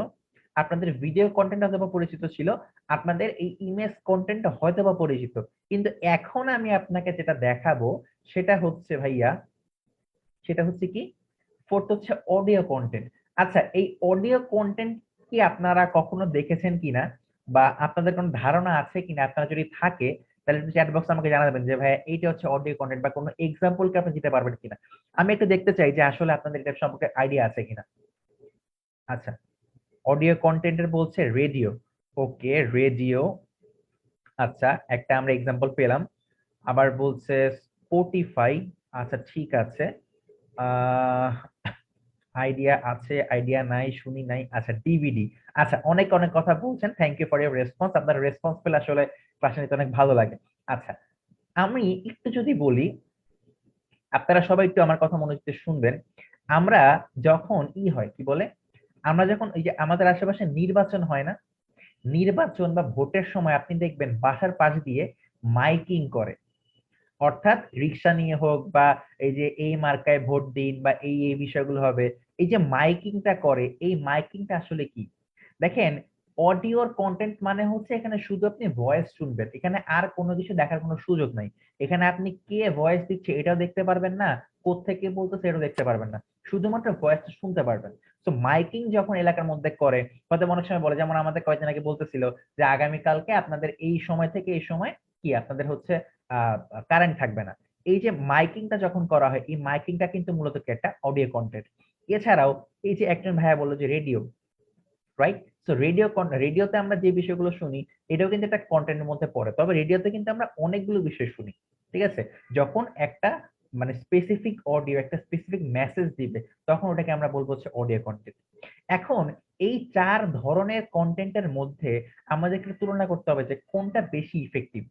আপনাদের ভিডিও কন্টেন্ট হয়তো বা পরিচিত ছিল, আপনাদের এই ইমেজ কন্টেন্ট হয়তো বা পরিচিত, কিন্তু এখন আমি আপনাকে যেটা দেখাবো সেটা হচ্ছে ভাইয়া, সেটা হচ্ছে কি, ফোর্থ হচ্ছে অডিও কন্টেন্ট। আচ্ছা, এই অডিও কন্টেন্ট কি আপনারা কখনো দেখেছেন কিনা, বা আপনাদের কোনো ধারণা আছে কিনা? আপনারা যদি থাকে তাহলে একটু চ্যাট বক্সে আমাকে জানাবেন যে ভাইয়া এইটা হচ্ছে অডিও কন্টেন্ট, বা কোনো এক্সাম্পল কি আপনি দিতে পারবেন কিনা। আমি একটু দেখতে চাই যে আসলে আপনাদের এটা সম্পর্কে আইডিয়া আছে কিনা। আচ্ছা, অডিও কন্টেন্টের বলছে রেডিও। ওকে, রেডিও। আচ্ছা, একটা আমরা এক্সাম্পল পেলাম। আবার বলছে স্পটিফাই। আচ্ছা, ঠিক আছে। আহ আইডিয়া আছে, আইডিয়া নাই, শুনি নাই। আচ্ছা, ডিভিডি। আচ্ছা, অনেক অনেক কথা বলছেন, thank you for your response. আপনার রেসপন্স পেলে আসলে ক্লাসে নিতে অনেক ভালো লাগে। আচ্ছা, আমি একটু যদি বলি, আপনারা সবাই একটু আমার কথা মনোযোগ দিয়ে শুনবেন। আমরা যখন হয় কি বলে, আমরা যখন এই যে আমাদের আশেপাশে নির্বাচন হয় না, নির্বাচন বা ভোটের সময় আপনি দেখবেন বাসার পাশ দিয়ে মাইকিং করে। অর্থাৎ রিক্সা নিয়ে হোক, বা এই যে এই মার্কায় ভোট দিন, বা এই এই বিষয়গুলো হবে, এই যে মাইকিংটা করে, এই মাইকিংটা আসলে কি? দেখেন, অডিওর কন্টেন্ট মানে হচ্ছে এখানে শুধু আপনি ভয়েস শুনবেন, এখানে আর কোনো কিছু দেখার কোনো সুযোগ নাই। এখানে আপনি কে ভয়েস দিচ্ছে এটাও দেখতে পারবেন না, কোত্থেকে বলতেছে এটাও দেখতে পারবেন না, শুধুমাত্র ভয়েস শুনতে পারবেন। তো মাইকিং যখন এলাকার মধ্যে করে, হয়তো অনেক সময় বলে, যেমন আমাদের কয়েকদিন আগে বলতেছিল যে আগামীকালকে আপনাদের এই সময় থেকে এই সময় কি আপনাদের হচ্ছে কারেন্ট থাকবে না। এই যে মাইকিংটা যখন করা হয়, এই মাইকিংটা কিন্তু মূলত কি একটা অডিও কন্টেন্ট। এছাড়াও এই যে একজন ভাইয়া বললো যে রেডিও, রাইট? তো রেডিওতে আমরা যে বিষয়গুলো শুনি এটাও কিন্তু একটা কন্টেন্টের মধ্যে পড়ে, তবে রেডিওতে কিন্তু আমরা অনেকগুলো বিষয় শুনি। ঠিক আছে, যখন একটা মানে স্পেসিফিক অডিও একটা স্পেসিফিক মেসেজ দিবে, তখন ওটাকে আমরা বলবো হচ্ছে অডিও কন্টেন্ট। এখন এই চার ধরনের কন্টেন্টের মধ্যে আমাদেরকে তুলনা করতে হবে যে কোনটা বেশি ইফেক্টিভ।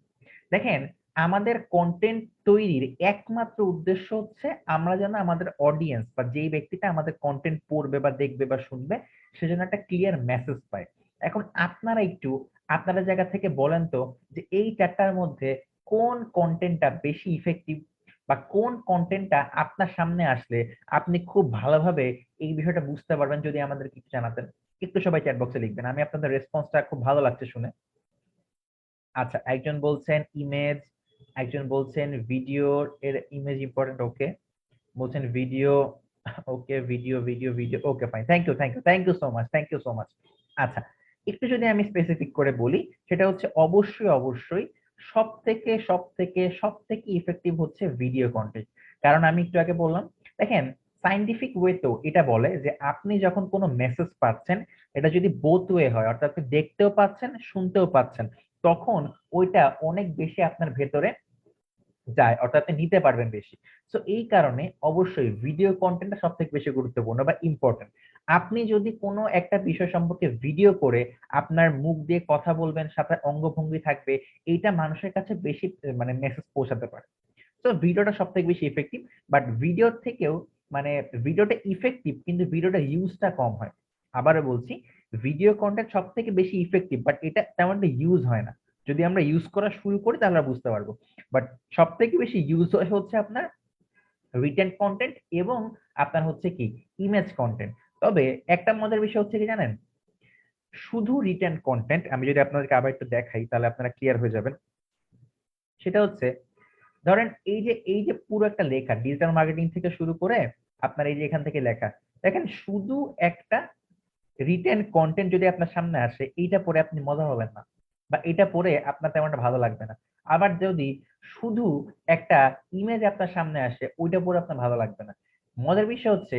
দেখেন, আমাদের কন্টেন্ট তৈরির একমাত্র উদ্দেশ্য হচ্ছে আমরা যেন আমাদের অডিয়েন্স বা যেই ব্যক্তিটা আমাদের কন্টেন্ট পড়বে বা দেখবে বা শুনবে, সেজন্য একটা ক্লিয়ার মেসেজ পায়। এখন আপনারা একটু আপনাদের জায়গা থেকে বলেন তো যে এই চারটার মধ্যে কোন কন্টেন্টটা বেশি ইফেক্টিভ, বা কোন কন্টেন্টটা আপনার সামনে আসলে আপনি খুব ভালোভাবে এই বিষয়টা বুঝতে পারবেন, যদি আমাদের কিছু জানাতেন। একটু সবাই চ্যাট বক্সে লিখবেন, আমি আপনাদের রেসপন্সটা খুব ভালো লাগছে শুনে। আচ্ছা, একজন বলছেন ইমেজ, একজন বলছেন ভিডিওর এর ইমেজ ইম্পর্টেন্ট। ওকে, বলছেন video. Okay, video video video. Okay, fine, thank you thank you thank you so much, thank you so much. আচ্ছা, একটু যদি আমি স্পেসিফিক করে বলি, সেটা হচ্ছে অবশ্যই অবশ্যই সব থেকে ইফেক্টিভ হচ্ছে ভিডিও কন্টেন্ট। কারণ আমি একটু আগে বললাম, দেখেন, সাইন্টিফিক ওয়েতেও এটা বলে যে আপনি যখন কোনো মেসেজ পাচ্ছেন, এটা যদি বোথ ওয়ে হয়, অর্থাৎ আপনি দেখতেও পাচ্ছেন শুনতেও পাচ্ছেন, তখন ওইটা অনেক বেশি আপনার ভেতরে যায়, অর্থাৎ আপনি নিতে পারবেন বেশি। সো এই কারণে অবশ্যই ভিডিও কন্টেন্টটা সব থেকে বেশি গুরুত্বপূর্ণ বা ইম্পর্টেন্ট। আপনি যদি কোনো একটা বিষয় সম্পর্কে ভিডিও করে আপনার মুখ দিয়ে কথা বলবেন, সাথে অঙ্গভঙ্গি থাকবে, এইটা মানুষের কাছে বেশি মানে মেসেজ পৌঁছাতে পারে। তো ভিডিওটা সব থেকে বেশি ইফেক্টিভ। বাট ভিডিওর থেকেও মানে ভিডিওটা ইফেক্টিভ, কিন্তু ভিডিওটা ইউজটা কম হয়। আবারও বলছি, ভিডিও কন্টেন্ট সব থেকে বেশি ইফেক্টিভ, বাট এটা তেমন একটা ইউজ হয় না। যদি আমরা ইউজ করা শুরু করি তাহলে আমরা বুঝতে পারবো। বাট সব থেকে বেশি ইউজ হচ্ছে আপনার রিটেন কন্টেন্ট, এবং আপনার হচ্ছে কি ইমেজ কন্টেন্ট। তবে একটা মজার বিষয় হচ্ছে কি জানেন, শুধু রিটেন কন্টেন্ট আমি যদি আপনাদেরকে আবার একটু দেখাই তাহলে আপনারা ক্লিয়ার হয়ে যাবেন। সেটা হচ্ছে, ধরেন এই যে পুরো একটা লেখা ডিজিটাল মার্কেটিং থেকে শুরু করে আপনার এই যে এখান থেকে লেখা, দেখেন শুধু একটা রিটেন কন্টেন্ট যদি আপনার সামনে আসে, এইটা পড়ে আপনি মজা হবেন না, বা এটা পড়ে আপনার তেমন একটা ভালো লাগবে না। আবার যদি শুধু একটা ইমেজ আপনার সামনে আসে, ওইটা পড়ে আপনার ভালো লাগবে না। মজার বিষয় হচ্ছে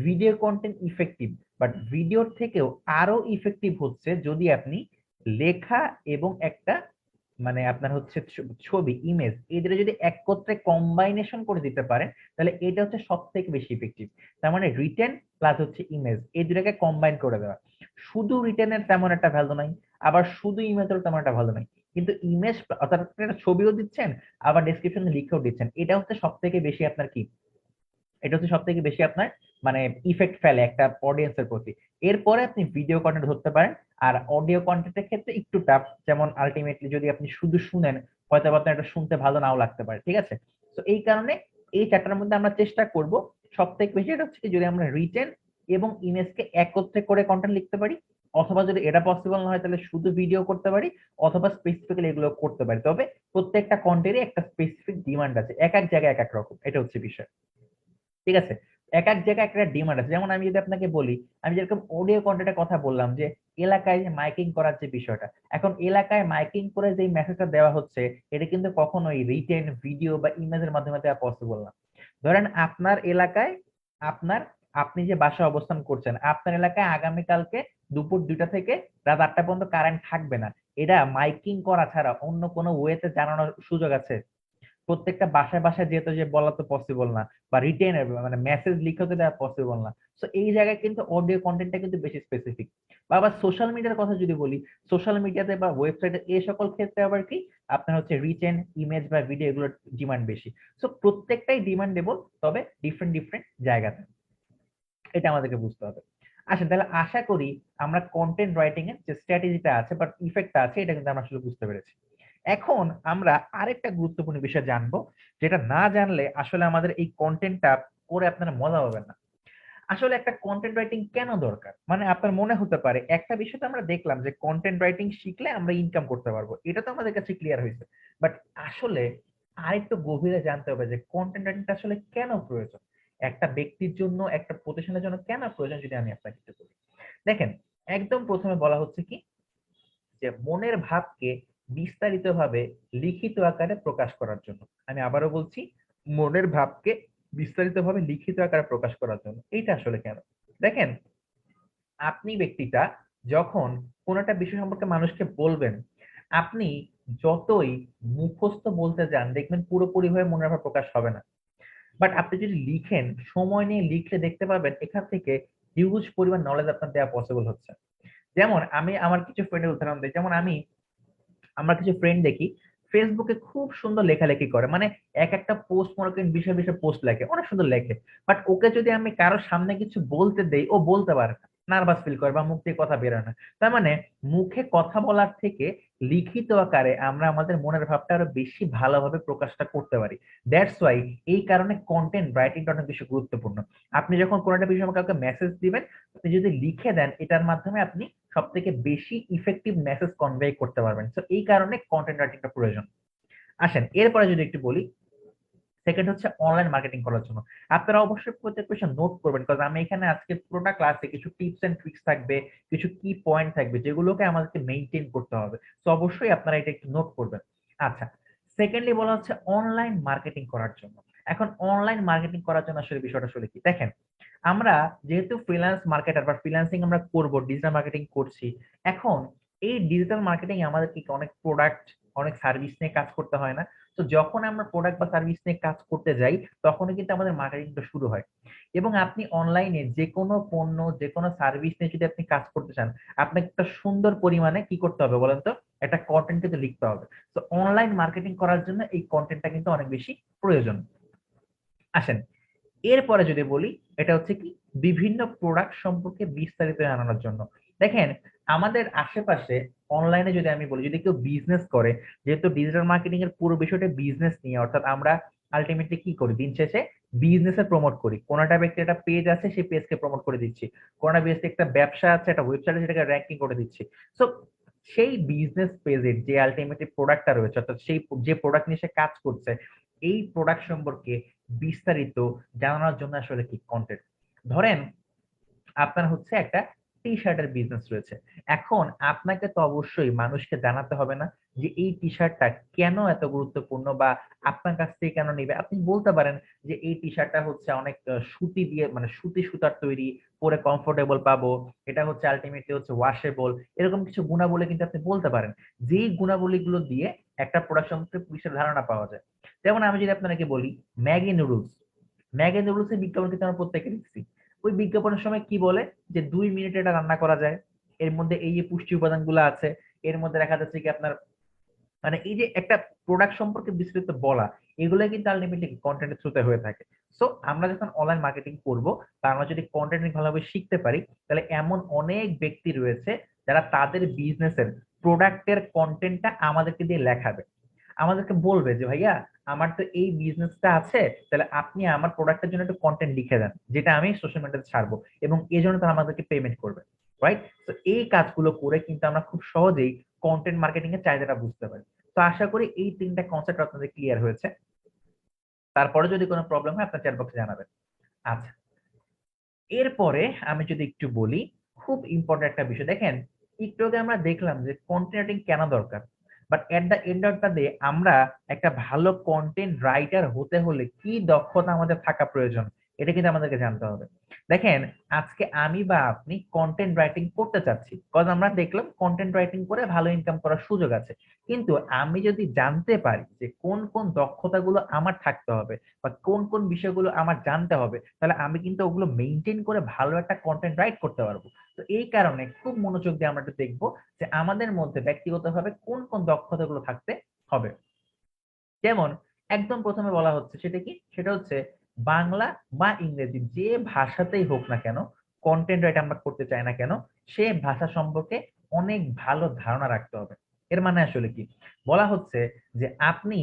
ভিডিও কন্টেন্ট ইফেক্টিভ, বাট ভিডিওর থেকেও আরো ইফেক্টিভ হচ্ছে যদি আপনি লেখা এবং একটা মানে আপনার হচ্ছে ছবি ইমেজ, এদের যদি একত্রে কম্বাইনেশন করে দিতে পারেন, তাহলে এটা হচ্ছে সব থেকে বেশি ইফেক্টিভ। তার মানে রিটেন প্লাস হচ্ছে ইমেজ, এই দুটাকে কম্বাইন করে দেওয়া। শুধু রিটেনের তেমন একটা ভ্যালু নাই, আবার শুধু ইমেজের তেমন একটা ভালো নাই। কিন্তু ইমেজ অর্থাৎ একটা ছবিও দিচ্ছেন, আবার ডেসক্রিপশনে লিখেও দিচ্ছেন। এটা হচ্ছে সব থেকে বেশি আপনার কি, এটা হচ্ছে সব থেকে বেশি আপনার মানে ইফেক্ট ফেলে একটা অডিয়েন্সের প্রতি। এরপরে আপনি ভিডিও কন্টেন্ট ধরতে পারেন। আর অডিও কন্টেন্টের ক্ষেত্রে একটু টাফ, যেমন আলটিমেটলি যদি আপনি শুধু শুনেন, হয়তো আপনার এটা শুনতে ভালো নাও লাগতে পারে, ঠিক আছে? তো এই কারণে এই চারটার মধ্যে আমরা চেষ্টা করব সব থেকে বেশি, এটা হচ্ছে কি, যদি আমরা রিটেন এবং ইমেজকে একত্রে করে কন্টেন্ট লিখতে পারি, অথবা যদি এটা পসিবল না হয় তাহলে শুধু ভিডিও করতে পারি, অথবা স্পেসিফিক্যালি এগুলো করতে পারি। তবে প্রত্যেকটা কন্টেন্টে একটা স্পেসিফিক ডিমান্ড আছে, এক এক জায়গায় এক এক রকম, এটা হচ্ছে বিষয়, ঠিক আছে? এক এক জায়গায় একটা ডিমান্ড আছে। যেমন আমি যদি আপনাকে বলি, আমি যেরকম অডিও কন্টেন্টের কথা বললাম যে এলাকায় মাইকিং করার যে বিষয়টা, এখন এলাকায় মাইকিং করে যে মেসেজটা দেওয়া হচ্ছে, এটা কিন্তু কখনোই রিটেন ভিডিও বা ইমেজের মাধ্যমে দেওয়া পসিবল না। ধরেন আপনার এলাকায়, আপনার, আপনি যে বাসায় অবস্থান করছেন, আপনার এলাকায় আগামীকালকে দুপুর 2টা থেকে রাত 8টা পর্যন্ত কারেন্ট থাকবে না, এটা মাইকিং করা ছাড়া অন্য কোনো ওয়েতে জানানোর সুযোগ আছে? প্রত্যেকটা বাসায় বাসায় যেহেতু যে বলা তো পসিবল না, বা রিটেন মানে মেসেজ লিখে তো দেওয়া পসিবল না। তো এই জায়গায় কিন্তু অডিও কন্টেন্টটা কিন্তু বেশি স্পেসিফিক। বা আবার সোশ্যাল মিডিয়ার কথা যদি বলি, সোশ্যাল মিডিয়াতে বা ওয়েবসাইটে এই সকল ক্ষেত্রে আবার কি, আপনার হচ্ছে রিটেন ইমেজ বা ভিডিও এগুলোর ডিমান্ড বেশি। সো প্রত্যেকটাই ডিমান্ডেবল, তবে ডিফারেন্ট ডিফারেন্ট জায়গাতে, এটা আমাদেরকে বুঝতে হবে। আচ্ছা, তাহলে আশা করি আমরা কন্টেন্ট রাইটিং এর যে স্ট্র্যাটেজিটা আছে বা ইফেক্টটা আছে, এটা কিন্তু আমরা আসলে বুঝতে পেরেছি। এখন আমরা আরেকটা গুরুত্বপূর্ণ বিষয় জানবো, যেটা না জানলে আসলে আমাদের এই কন্টেন্টটা করে আপনারা মজা পাবেন না। আসলে একটা কন্টেন্ট রাইটিং কেন দরকার? মানে আপনার মনে হতে পারে একটা বিষয় তো আমরা দেখলাম যে কন্টেন্ট রাইটিং শিখলে আমরা ইনকাম করতে পারবো, এটা তো আমাদের কাছে ক্লিয়ার হয়েছে। বাট আসলে আরেকটু গভীরে জানতে হবে যে কন্টেন্ট রাইটিংটা আসলে কেন প্রয়োজন, একটা ব্যক্তির জন্য, একটা প্রতিষ্ঠানের জন্য কেন প্রয়োজন, যদি আমি আপনাকে একটু বলি। দেখেন, একদম প্রথমে বলা হচ্ছে কি, যে মনের ভাবকে বিস্তারিতভাবে লিখিত আকারে প্রকাশ করার জন্য। আমি আবারও বলছি, মনের ভাবকে বিস্তারিতভাবে লিখিত আকারে প্রকাশ করার জন্য। এইটা আসলে কেন? দেখেন, আপনি ব্যক্তিটা যখন কোন একটা বিষয় সম্পর্কে মানুষকে বলবেন, আপনি যতই মুখস্থ বলতে যান, দেখবেন পুরোপুরি ভাবে মনের ভাব প্রকাশ হবে না। বাট আপনি যদি লিখেন, সময় নিয়ে লিখলে দেখতে পাবেন এখান থেকে হিউজ পরিমাণ নলেজ আপনার দেওয়া পসিবল হচ্ছে। যেমন আমি আমার কিছু ফ্রেন্ডের উদাহরণ দিই। যেমন আমি আমার কিছু ফ্রেন্ড দেখি ফেসবুকে খুব সুন্দর লেখালেখি করে, মানে এক একটা পোস্ট মনে করেন বিষয় বিষয় পোস্ট লেখে, অনেক সুন্দর লেখে। বাট ওকে যদি আমি কারোর সামনে কিছু বলতে দেই, ও বলতে পারে না, নার্ভাস ফিল করে বা মুখ দিয়ে কথা বেরোয় না। তার মানে মুখে কথা বলার থেকে লিখিত আকারে আমরা আমাদের মনের ভাবটা আরো বেশি ভালোভাবে প্রকাশটা করতে পারি। দ্যাটস ওয়াই, এই কারণে কন্টেন্ট রাইটিংটা অনেক বেশি গুরুত্বপূর্ণ। আপনি যখন কোনো একটা বিষয়ে কাউকে মেসেজ দিবেন, আপনি যদি লিখে দেন, এটার মাধ্যমে আপনি সব থেকে বেশি ইফেক্টিভ মেসেজ কনভে করতে পারবেন। তো এই কারণে কন্টেন্ট রাইটিংটা প্রয়োজন। আসেন এরপরে যদি একটু বলি, সেকেন্ড হচ্ছে অনলাইন মার্কেটিং করার জন্য। আপনারা অবশ্যই প্রত্যেক বিষয় নোট করবেন, কারণ আমি এখানে আজকে পুরোটা ক্লাসে কিছু টিপস এন্ড ট্রিক্স থাকবে, কিছু কি পয়েন্ট থাকবে যেগুলোকে আমাদেরকে মেইনটেইন করতে হবে। তো অবশ্যই আপনারা এটা একটু নোট করবেন। আচ্ছা, সেকেন্ডলি বলা হচ্ছে অনলাইন মার্কেটিং করার জন্য। এখন অনলাইন মার্কেটিং করার জন্য আসলে বিষয়টা আসলে কি, দেখেন, আমরা যেহেতু ফ্রিল্যান্স মার্কেটার বা ফ্রিল্যান্সিং আমরা করব, ডিজিটাল মার্কেটিং করছি, এখন এই ডিজিটাল মার্কেটিং আমাদের কি অনেক প্রোডাক্ট, অনেক সার্ভিস নিয়ে কাজ করতে হয় না? তো যখন আমরা প্রোডাক্ট বা সার্ভিস নিয়ে কাজ করতে যাই, তখনই কিন্তু আমাদের মার্কেটিংটা শুরু হয়। এবং আপনি অনলাইনে যে কোনো পণ্য, যে কোনো সার্ভিস নিয়ে যদি আপনি কাজ করতে চান, আপনাকে একটা সুন্দর পরিমাণে কি করতে হবে বলেন তো, একটা কন্টেন্ট কিন্তু লিখতে হবে। তো অনলাইন মার্কেটিং করার জন্য এই কন্টেন্টটা কিন্তু অনেক বেশি প্রয়োজন। আসেন এরপরে যদি বলি, এটা হচ্ছে কি, বিভিন্ন প্রোডাক্ট সম্পর্কে বিস্তারিত জানানোর জন্য। দেখেন, আমাদের আশেপাশে অনলাইনে যদি আমি বলি, যদি কেউ বিজনেস করে, যেহেতু ডিজিটাল মার্কেটিং এর পুরো বিষয়টা বিজনেস নিয়ে, অর্থাৎ আমরা আলটিমেটলি কি করি, দিন শেষে বিজনেস এর প্রমোট করি। কোনটা ব্যক্তির একটা পেজ আছে, সেই পেজকে প্রমোট করে দিচ্ছি। কোনটা ব্যক্তির একটা ব্যবসা আছে, একটা ওয়েবসাইট আছে, সেটাকে র্যাঙ্কিং করে দিচ্ছি। সো সেই বিজনেস পেজের যে আলটিমেটলি প্রোডাক্টটা রয়েছে, অর্থাৎ সেই যে প্রোডাক্ট নিয়ে সে কাজ করছে, এই প্রোডাক্ট সম্পর্কে বিস্তারিত জানানোর জন্য আসলে কি কন্টেন্ট। ধরেন আপনার হচ্ছে একটা টি শার্টের বিজনেস রয়েছে। এখন আপনাকে তো অবশ্যই মানুষকে জানাতে হবে না যে এই টি শার্টটা কেন এত গুরুত্বপূর্ণ, বা আপনার কাছ থেকে কেন নিবে। আপনি বলতে পারেন যে এই টি শার্টটা হচ্ছে অনেক সুতি দিয়ে, মানে সুতি সুতার তৈরি, পরে কমফোর্টেবল পাবো, এটা হচ্ছে আলটিমেটলি হচ্ছে ওয়াশেবল, এরকম কিছু গুণাবলী কিন্তু আপনি বলতে পারেন, যেই গুণাবলীগুলো দিয়ে একটা প্রোডাক্ট সম্পর্কে বিশেষ ধারণা পাওয়া যায়। যেমন আমি যদি আপনাকে বলি, ম্যাগি নুডলস, ম্যাগি নুডলস এর বিজ্ঞাপন কিন্তু আমরা প্রত্যেকে দেখছি। ওই বিজ্ঞাপনের সময় কি বলে, যে 2 মিনিটে এটা রান্না করা যায়, এর মধ্যে এই পুষ্টি উপাদানগুলো আছে, এর মধ্যে দেখা যাচ্ছে কি আপনার মানে এই যে একটা প্রোডাক্ট সম্পর্কে বিস্তারিত বলা, এগুলো কিন্তু আলটিমেটলি কন্টেন্টের থ্রুতে হয়ে থাকে। সো আমরা যখন অনলাইন মার্কেটিং করব, তা আমরা যদি কন্টেন্ট ভালোভাবে শিখতে পারি, তাহলে এমন অনেক ব্যক্তি রয়েছে যারা তাদের বিজনেসের প্রোডাক্টের কন্টেন্টটা আমাদেরকে দিয়ে লেখাবে, আমাদেরকে বলবে যে ভাইয়া আমার তো এই বিজনেসটা আছে, তাহলে আপনি আমার প্রোডাক্টের জন্য একটু কন্টেন্ট লিখে দেন, যেটা আমি সোশ্যাল মিডিয়াতে ছাড়বো, এবং এই জন্য তারা আমাদেরকে পেমেন্ট করবে। রাইট? তো এই কাজগুলো করে কিন্তু আমরা খুব সহজেই কন্টেন্ট মার্কেটিং এর চাহিদাটা বুঝতে পারি। তো আশা করি এই তিনটা কনসেপ্ট আপনাদের ক্লিয়ার হয়েছে। তারপরে যদি কোনো প্রবলেম হয় আপনার চ্যাট বক্সে জানাবেন। আচ্ছা, এরপরে আমি যদি একটু বলি, খুব ইম্পর্টেন্ট একটা বিষয় দেখেন, একটু আগে আমরা দেখলাম যে কন্টেন্ট রাইটিং কেন দরকার, but at the end of the day আমরা একটা ভালো কন্টেন্ট রাইটার হতে হলে কি দক্ষতা আমাদের থাকা প্রয়োজন, এটা কিন্তু আমাদেরকে জানতে হবে। দেখেন, আজকে আমি বা আপনি কন্টেন্ট রাইটিং করতে চাচ্ছি, কজ আমরা দেখলাম কন্টেন্ট রাইটিং করে ভালো ইনকাম করার সুযোগ আছে। কিন্তু আমি যদি জানতে পারি যে কোন কোন দক্ষতাগুলো আমার থাকতে হবে বা কোন কোন বিষয়গুলো আমার জানতে হবে, তাহলে আমি কিন্তু ওগুলো মেইনটেইন করে ভালো একটা কন্টেন্ট রাইট করতে পারবো। তো এই কারণে খুব মনোযোগ দিয়ে আমরা একটু দেখবো যে আমাদের মধ্যে ব্যক্তিগতভাবে কোন কোন দক্ষতাগুলো থাকতে হবে। যেমন একদম প্রথমে বলা হচ্ছে সেটা কি, সেটা হচ্ছে বাংলা বা ইংরেজি যে ভাষাতেই হোক না কেন, কন্টেন্ট রাইট আমরা করতে চাই না কেন, সে ভাষা সম্পর্কে অনেক ভালো ধারণা রাখতে হবে। এর মানে আসলে কি, বলা হচ্ছে যে আপনি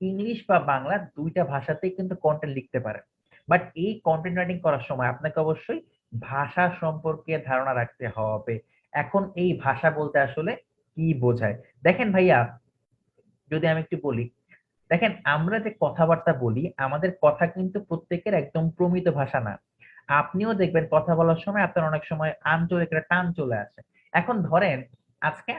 ইংলিশ বা বাংলা দুইটা ভাষাতেই কিন্তু কন্টেন্ট লিখতে পারেন, বাট এই কন্টেন্ট রাইটিং করার সময় আপনাকে অবশ্যই ভাষা সম্পর্কে ধারণা রাখতে হবে। এখন এই ভাষা বলতে আসলে কি বোঝায়, দেখেন ভাইয়া, যদি আমি একটু বলি, দেখেন আমরা যে কথাবার্তা বলি, আমাদের কথা কিন্তু প্রত্যেকের একদম প্রমিত ভাষা না। আপনিও দেখবেন কথা বলার সময় আপনার অনেক সময় আঞ্চলিক একটা টান চলে আসে। এখন ধরেন, আজকে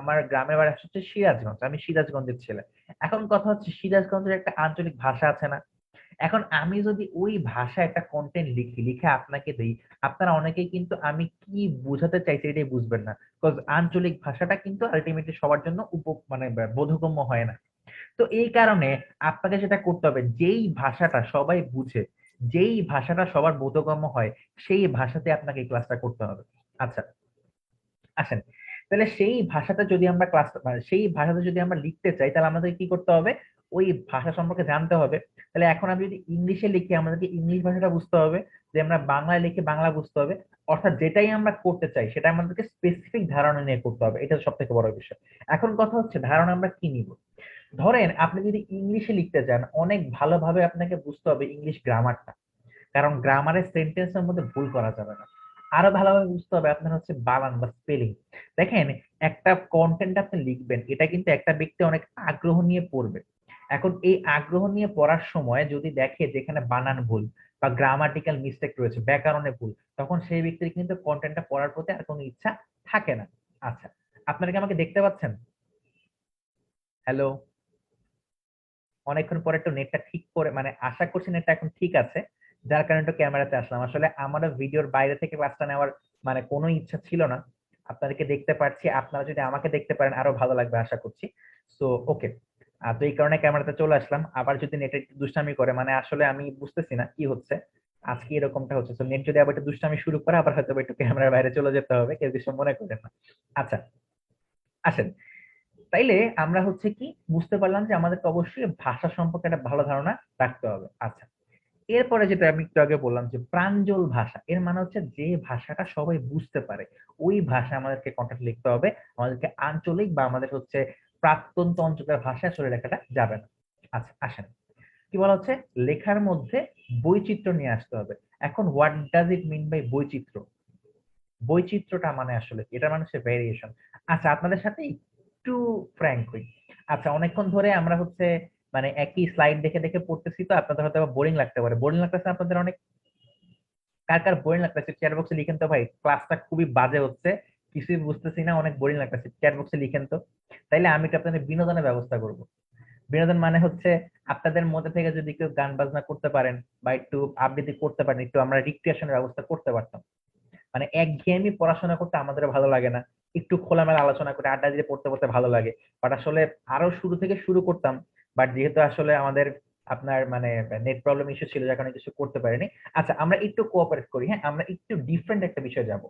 আমার গ্রামের বাড়ি হচ্ছে সিরাজগঞ্জ, আমি সিরাজগঞ্জের ছেলে। এখন কথা হচ্ছে সিরাজগঞ্জের একটা আঞ্চলিক ভাষা আছে না? এখন আমি যদি ওই ভাষায় একটা কন্টেন্ট লিখি, লিখে আপনাকে দেই, আপনারা অনেকেই কিন্তু আমি কি বোঝাতে চাইছি এটাই বুঝবেন না, বিকজ আঞ্চলিক ভাষাটা কিন্তু আলটিমেটলি সবার জন্য মানে বোধগম্য হয় না। তো এই কারণে আপনাকে যেটা করতে হবে, যেই ভাষাটা সবাই বুঝে, যেই ভাষাটা সবার বোধগম্য হয়, সেই ভাষাতে আপনাকে এই ক্লাসটা করতে হবে। আচ্ছা, আসেন, তাহলে সেই ভাষাটা যদি আমরা সেই ভাষাতে যদি আমরা লিখতে চাই, তাহলে আমাদের কি করতে হবে, ওই ভাষা সম্পর্কে জানতে হবে। তাহলে এখন আমি যদি ইংলিশে লিখি, আমাদেরকে ইংলিশ ভাষাটা বুঝতে হবে, যে আমরা বাংলায় লিখে বাংলা বুঝতে হবে। অর্থাৎ যেটাই আমরা করতে চাই সেটা আমাদেরকে স্পেসিফিক ধারণা নিয়ে করতে হবে, এটা সব থেকে বড় বিষয়। এখন কথা হচ্ছে ধারণা আমরা কি নিব। ধরেন আপনি যদি ইংলিশে লিখতে চান, অনেক ভালোভাবে আপনাকে বুঝতে হবে ইংলিশ গ্রামারটা, কারণ গ্রামারের সেন্টেন্সের মধ্যে ভুল করা যাবে না। আরো ভালোভাবে বুঝতে হবে আপনার হচ্ছে বানান বা স্পেলিং। দেখেন, একটা কন্টেন্ট আপনি লিখবেন, এটা কিন্তু একটা ব্যক্তি অনেক আগ্রহ নিয়ে পড়বে। এখন এই আগ্রহ নিয়ে পড়ার সময় যদি দেখে যেখানে বানান ভুল বা গ্রামাটিক্যাল মিস্টেক রয়েছে, ব্যাকরণে ভুল, তখন সেই ব্যক্তির কিন্তু কন্টেন্টটা পড়ার প্রতি আর কোনো ইচ্ছা থাকে না। আচ্ছা, আপনারা কি আমাকে দেখতে পাচ্ছেন? হ্যালো? অনেকক্ষণ পরে একটু নেটটা ঠিক করে, মানে আশা করছি নেটটা এখন ঠিক আছে, যার কারণে একটু ক্যামেরাতে আসলাম। আসলে আমারও ভিডিওর বাইরে থেকে ক্লাসটা নেওয়ার মানে কোনো ইচ্ছা ছিল না। আপনাদেরকে দেখতে পাচ্ছি, আপনারা যদি আমাকে দেখতে পারেন আরো ভালো লাগবে আশা করছি। সো ওকে, তো এই কারণে ক্যামেরাতে চলে আসলাম। আবার যদি নেটে একটু দুষ্টামি করে, মানে আসলে আমি বুঝতেছি না কি হচ্ছে, আজকে এরকমটা হচ্ছে। তো নেট যদি আবার একটু দুষ্টামি শুরু করে, আবার হয়তো একটু ক্যামেরার বাইরে চলে যেতে হবে, কেউ কিছু মনে করেন না। আচ্ছা, আসেন, তাইলে আমরা হচ্ছে কি বুঝতে পারলাম যে আমাদেরকে অবশ্যই ভাষা সম্পর্কে একটা ভালো ধারণা রাখতে হবে। আচ্ছা, এরপরে যেটা আমি একটু আগে বললাম যে প্রাঞ্জল ভাষা, এর মানে হচ্ছে যে ভাষাটা সবাই বুঝতে পারে, ওই ভাষা আমাদেরকে কন্টেন্ট লিখতে হবে। আমাদেরকে আঞ্চলিক বা আমাদের হচ্ছে প্রাত্যন্ত অঞ্চলের ভাষায় আসলে লেখাটা যাবে না। আচ্ছা, আসেন, কি বলা হচ্ছে, লেখার মধ্যে বৈচিত্র্য নিয়ে আসতে হবে। এখন what does it mean by বৈচিত্র্য? বৈচিত্র্যটা মানে আসলে কি? এটা মানে হচ্ছে ভেরিয়েশন। আচ্ছা, আপনাদের সাথে একটু ফ্র্যাঙ্ক হই। আচ্ছা, অনেকক্ষণ ধরে আমরা হচ্ছে মানে একই স্লাইড দেখে দেখে পড়তেছি, তো আপনাদের হয়তো বোরিং লাগতে পারে। বোরিং লাগতেছে আপনাদের অনেক? কার কার বোরিং লাগতেছে চ্যাট বক্সে লিখেন তো ভাই, ক্লাসটা খুবই বাজে হচ্ছে, কিছুই বুঝতেছি না, অনেক বোরিং লাগতেছে, চ্যাট বক্সে লিখেন তো। তাইলে আমি একটু আপনাদের বিনোদনের ব্যবস্থা করব। বিনোদন মানে হচ্ছে আপনাদের মধ্যে থেকে যদি কেউ গান বাজনা করতে পারেন বা একটু আবৃত্তি করতে পারেন, একটু আমরা রিক্রিয়েশনের ব্যবস্থা করতে পারতাম। মানে একঘেয়েমি পড়াশোনা করতে আমাদের ভালো লাগে না, একটু খোলামেলা আলোচনা করে আড্ডা দিয়ে পড়তে পড়তে ভালো লাগে। বাট আসলে আরো শুরু থেকে শুরু করতাম, বাট যেহেতু আসলে আমাদের আপনার মানে নেট প্রবলেম ইস্যু ছিল, যার কারণে কিছু করতে পারিনি। আচ্ছা, আমরা একটু কোঅপারেট করি, হ্যাঁ, আমরা একটু ডিফারেন্ট একটা বিষয় যাব।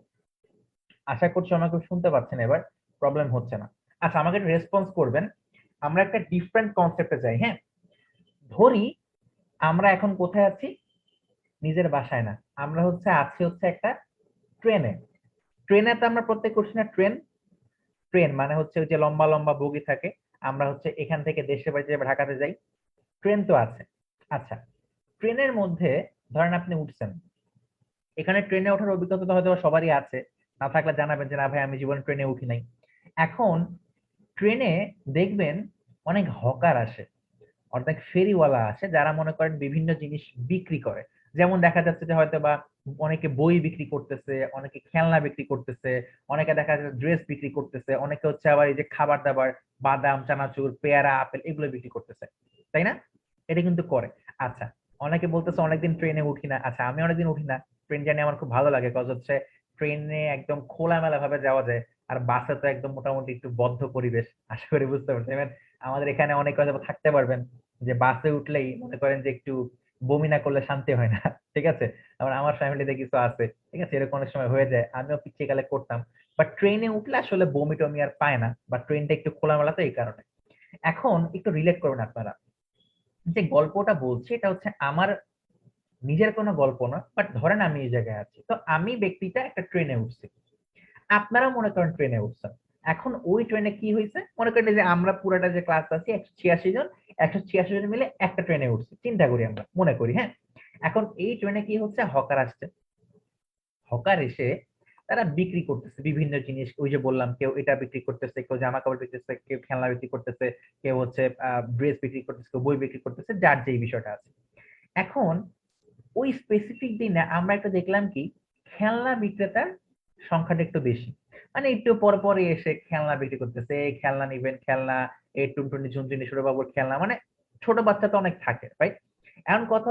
আশা করছি আমাকে শুনতে পাচ্ছেন এবার, প্রবলেম হচ্ছে না। আচ্ছা, আমাকে একটু রেসপন্স করবেন আমরা একটা ডিফারেন্ট কনসেপ্টে যাই। হ্যাঁ, ধরি আমরা এখন কোথায় আছি? নিজের বাসায় না, আমরা আছি একটা ট্রেনে। ট্রেনে তো আমরা প্রত্যেক করছি না ট্রেন। ট্রেন মানে ওই যে লম্বা লম্বা বগি থাকে। আমরা এখান থেকে দেশের বাড়িতে যাবো, ঢাকাতে যাই। ট্রেন তো আছে। আচ্ছা, ট্রেনের মধ্যে ধরেন আপনি উঠছেন। এখানে ট্রেনে ওঠার অভিজ্ঞতা তো হয়তো সবারই আছে, না থাকলে জানাবেন যে না ভাই আমি জীবনে ট্রেনে উঠি নাই। এখন ট্রেনে দেখবেন অনেক হকার আসে, অর্থাৎ ফেরিওয়ালা আসে, যারা মনে করেন বিভিন্ন জিনিস বিক্রি করে। যেমন দেখা যাচ্ছে যে হয়তো বা অনেকে বই বিক্রি করতেছে, অনেকে খেলনা বিক্রি করতেছে, অনেকে দেখা যাচ্ছে ড্রেস বিক্রি করতেছে, অনেকে আবার এই যে খাবার দাবার, বাদাম, চানাচুর, পেয়ারা, আপেল এগুলো বিক্রি করতেছে, তাই না? এটা কিন্তু করে। আচ্ছা, অনেকে বলতেছে অনেকদিন ট্রেনে উঠি না। আচ্ছা, আমি অনেকদিন উঠি না। ট্রেন জার্নি আমার খুব ভালো লাগে, কজ ট্রেনে একদম খোলামেলা ভাবে যাওয়া যায়। আর বাসে তো একদম মোটামুটি একটু বদ্ধ পরিবেশ, আশা করি বুঝতে পারছেন। আমাদের এখানে অনেকে হয়তো থাকতে পারবেন যে বাসে উঠলেই মনে করেন যে একটু বমি না করলে শান্তি হয় না। ঠিক আছে, আবার আমার ফ্যামিলিতে কিছু আছে, ঠিক আছে, এরকম অনেক সময় হয়ে যায়, আমিও পিছিয়ে গেলে করতাম। বাট ট্রেনে উঠলে আসলে বমি টমি আর পায় না, বা ট্রেনটা একটু খোলামেলা তো এই কারণে। এখন একটু রিলেট করবেন আপনারা, যে গল্পটা বলছি এটা আমার নিজের কোনো গল্প না, বাট ধরেন আমি এই জায়গায় আছি, তো আমি ব্যক্তিটা একটা ট্রেনে উঠছি, আপনারা মনে করেন ট্রেনে উঠছেন। এখন ওই ট্রেনে কি হয়েছে, মনে করেন এই যে আমরা পুরাটা যে ক্লাস আছি 186 জন, 186 জন মিলে একটা ট্রেনে উঠছি, চিন্তা করি, আমরা মনে করি। হ্যাঁ, এখন এই ট্রেনে কি হচ্ছে, হকার আসছে। হকার এসে তারা বিক্রি করতেছে বিভিন্ন জিনিস, ওই যে বললাম, কেউ এটা বিক্রি করতেছে, কেউ জামা কাপড় বিক্রি করতেছে, কেউ খেলনা বিক্রি করতেছে, কেউ ড্রেস বিক্রি করতেছে, কেউ বই বিক্রি করতেছে, যার যেই বিষয়টা আছে। এখন ওই স্পেসিফিক দিনে আমরা একটা দেখলাম কি, খেলনা বিক্রেতার সংখ্যাটা একটু বেশি। মানে একটু পর পরে এসে খেলনা বিক্রি করতেছে, এই খেলনা নিবেন, খেলনা, এই টুনটুনি ঝুনঝুনি ছোট বাবুর খেলনা, মানে ছোট বাচ্চা তো অনেক থাকে, রাইট? এখন কথা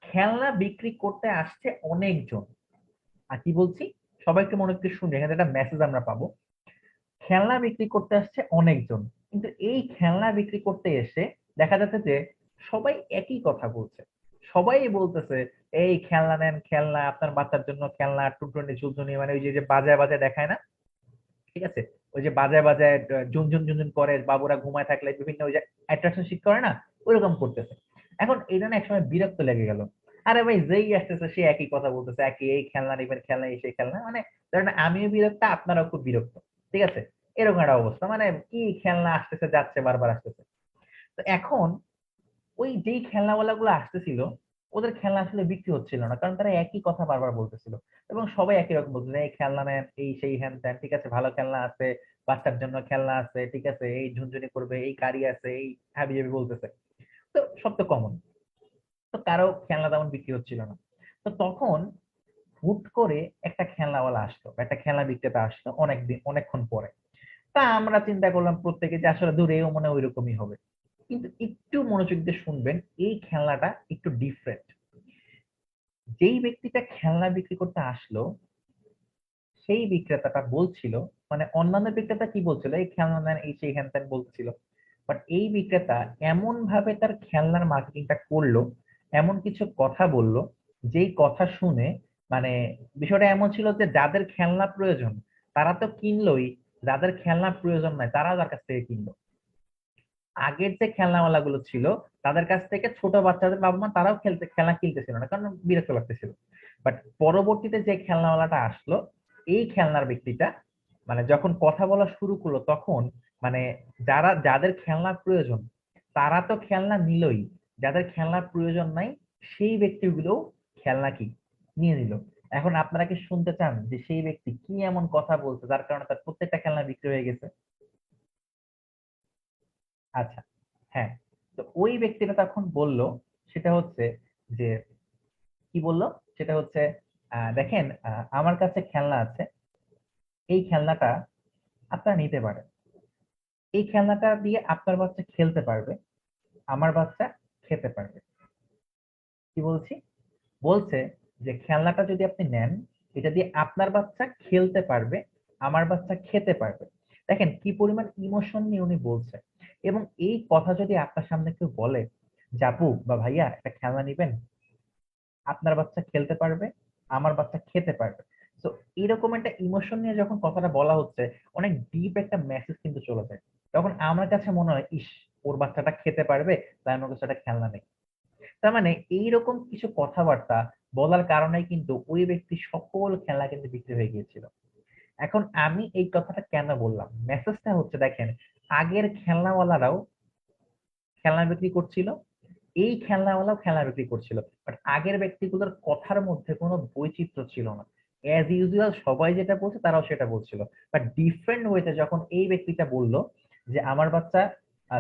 খেলনা বিক্রি করতে আসছে অনেকজন। আর কি বলছি, সবাইকে মনে একটু শুনে, এখানে একটা মেসেজ আমরা পাবো। খেলনা বিক্রি করতে আসছে অনেকজন, কিন্তু এই খেলনা বিক্রি করতে এসে দেখা যাচ্ছে যে সবাই একই কথা বলছে। সবাই বলতেছে এই খেলনা নেন, খেলনা, আপনার বাচ্চার জন্য খেলনা, টুনটুনি ঝুলঝুনি, মানে ওই যে যে বাজায় বাজায় দেখায় না, ঠিক আছে, ওই যে বাজায় বাজায় ঝুনঝুন ঝুনঝুন করে, বাবুরা ঘুমায় থাকলে বিভিন্ন ওই যে অ্যাট্রাকশন শিখ করে না, ওইরকম করতেছে। এখন এটা না একসময় বিরক্ত লেগে গেল। আরে ভাই, যেই আসতেছে সে একই কথা বলতেছে, একই, এই খেলনা নিবেন, খেলনা, এই সেই খেলনা, মানে ধরেন আমিও বিরক্ত, আপনারাও খুব বিরক্ত, ঠিক আছে, এরকম একটা অবস্থা। মানে কি, খেলনা আসতেছে যাচ্ছে, বারবার আসতেছে। তো এখন ওই যেই খেলনাওয়ালা গুলো আসতেছিল, ওদের খেলনা আসলে বিক্রি হচ্ছিল না, কারণ তারা একই কথা বারবার বলতেছিল। এবং সবাই একই রকম বলতেছে, এই খেলনা নেন, এই সেই হ্যান ত্যান, ঠিক আছে, ভালো খেলনা আছে, বাচ্চার জন্য খেলনা আছে, ঠিক আছে, এই ঝুনঝুনি করবে, এই গাড়ি আছে, এই হাবি জাবি বলতেছে। তো সব তো কমন। তো কারো খেলনা তেমন বিক্রি হচ্ছিল না। তো তখন হুট করে একটা খেলনাওয়ালা আসলো, বা একটা খেলনা বিক্রেতা আসলো অনেকদিন, অনেকক্ষণ পরে। তা আমরা চিন্তা করলাম প্রত্যেকে যে আসলে দূরে, এও মনে হয় ওইরকমই হবে। কিন্তু একটু মনোযোগ দিয়ে শুনবেন, এই খেলনাটা একটু ডিফারেন্ট। যেই ব্যক্তিটা খেলনা বিক্রি করতে আসলো, সেই বিক্রেতাটা বলছিল, মানে অন্যান্য বিক্রেতা কি বলছিল, এই খেলনা নেন, এই সেই হ্যান ত্যান বলছিল, বাট এই বিক্রেতা এমন ভাবে তার খেলনার মার্কেটিংটা করলো, এমন কিছু কথা বলল, যেই কথা শুনে মানে বিষয়টা এমন ছিল যে যাদের খেলনা প্রয়োজন তারা তো কিনলোই, যাদের খেলনা প্রয়োজন নাই তারাও তার কাছ থেকে কিনলো। আগের যে খেলনাওয়ালা গুলো ছিল, তাদের কাছ থেকে ছোট বাচ্চাদের বাবা মা তারাও খেলনা কিনতেছিল না, কারণ বিরক্ত লাগতেছিল। বাট পরবর্তীতে যে খেলনাওয়ালাটা আসলো, এই খেলনার ব্যক্তিটা মানে যখন কথা বলা শুরু করলো, তখন মানে যাদের খেলনা প্রয়োজন তারা তো খেলনা নিলই, যাদের খেলনা প্রয়োজন নাই সেই ব্যক্তিগুলো খেলনা কি নিয়ে নিল। এখন আপনারা কি শুনতে চান যে সেই ব্যক্তি কি এমন কথা বলছে যার কারণে তার প্রত্যেকটা খেলনা বিক্রি হয়ে গেছে? আচ্ছা, হ্যাঁ। তো ওই ব্যক্তিটা তখন বলল, সেটা যে কি বলল, সেটা দেখেন, আমার কাছে খেলনা আছে, এই খেলনাটা আপনারা নিতে পারেন, এই খেলনাটা দিয়ে আপনার বাচ্চা খেলতে পারবে, আমার বাচ্চা খেতে পারবে। কি বলছি, বলছে যে খেলনাটা যদি আপনি নেন, এটা দিয়ে আপনার বাচ্চা খেলতে পারবে, আমার বাচ্চা খেতে পারবে। দেখেন কি পরিমাণ ইমোশন নিয়ে উনি বলছে। এবং এই কথা যদি আপনার সামনে কেউ বলে, জাপু বা ভাইয়া একটা খেলনা নিবেন, আপনার বাচ্চা খেলতে পারবে, আমার বাচ্চা খেতে পারবে, তো এরকম একটা ইমোশন নিয়ে যখন কথাটা বলা হচ্ছে, অনেক ডিপ একটা মেসেজ কিন্তু চলে যায়। তখন আমার কাছে মনে হয় ইস, ওর বাচ্চাটা খেতে পারবে, তাই আমার কাছে একটা খেলনা নেই। তার মানে এইরকম কিছু কথাবার্তা বলার কারণে কিন্তু ওই ব্যক্তির সকল খেলনা কিন্তু বিক্রি হয়ে গিয়েছিল। এখন আমি এই কথাটা কেন বললাম, মেসেজটা হচ্ছে দেখেন, আগের খেলনাওয়ালারাও খেলনা বিক্রি করছিল, এই খেলনাওয়ালাও খেলনা বিক্রি করছিল, বাট আগের ব্যক্তিগুলোর কথার মধ্যে কোনো বৈচিত্র্য ছিল না। অ্যাজ ইউজুয়াল সবাই যেটা বলছে তারাও সেটা বলছিল, বাট ডিফারেন্ট ওয়েতে যখন এই ব্যক্তিটা বলল যে আমার বাচ্চা,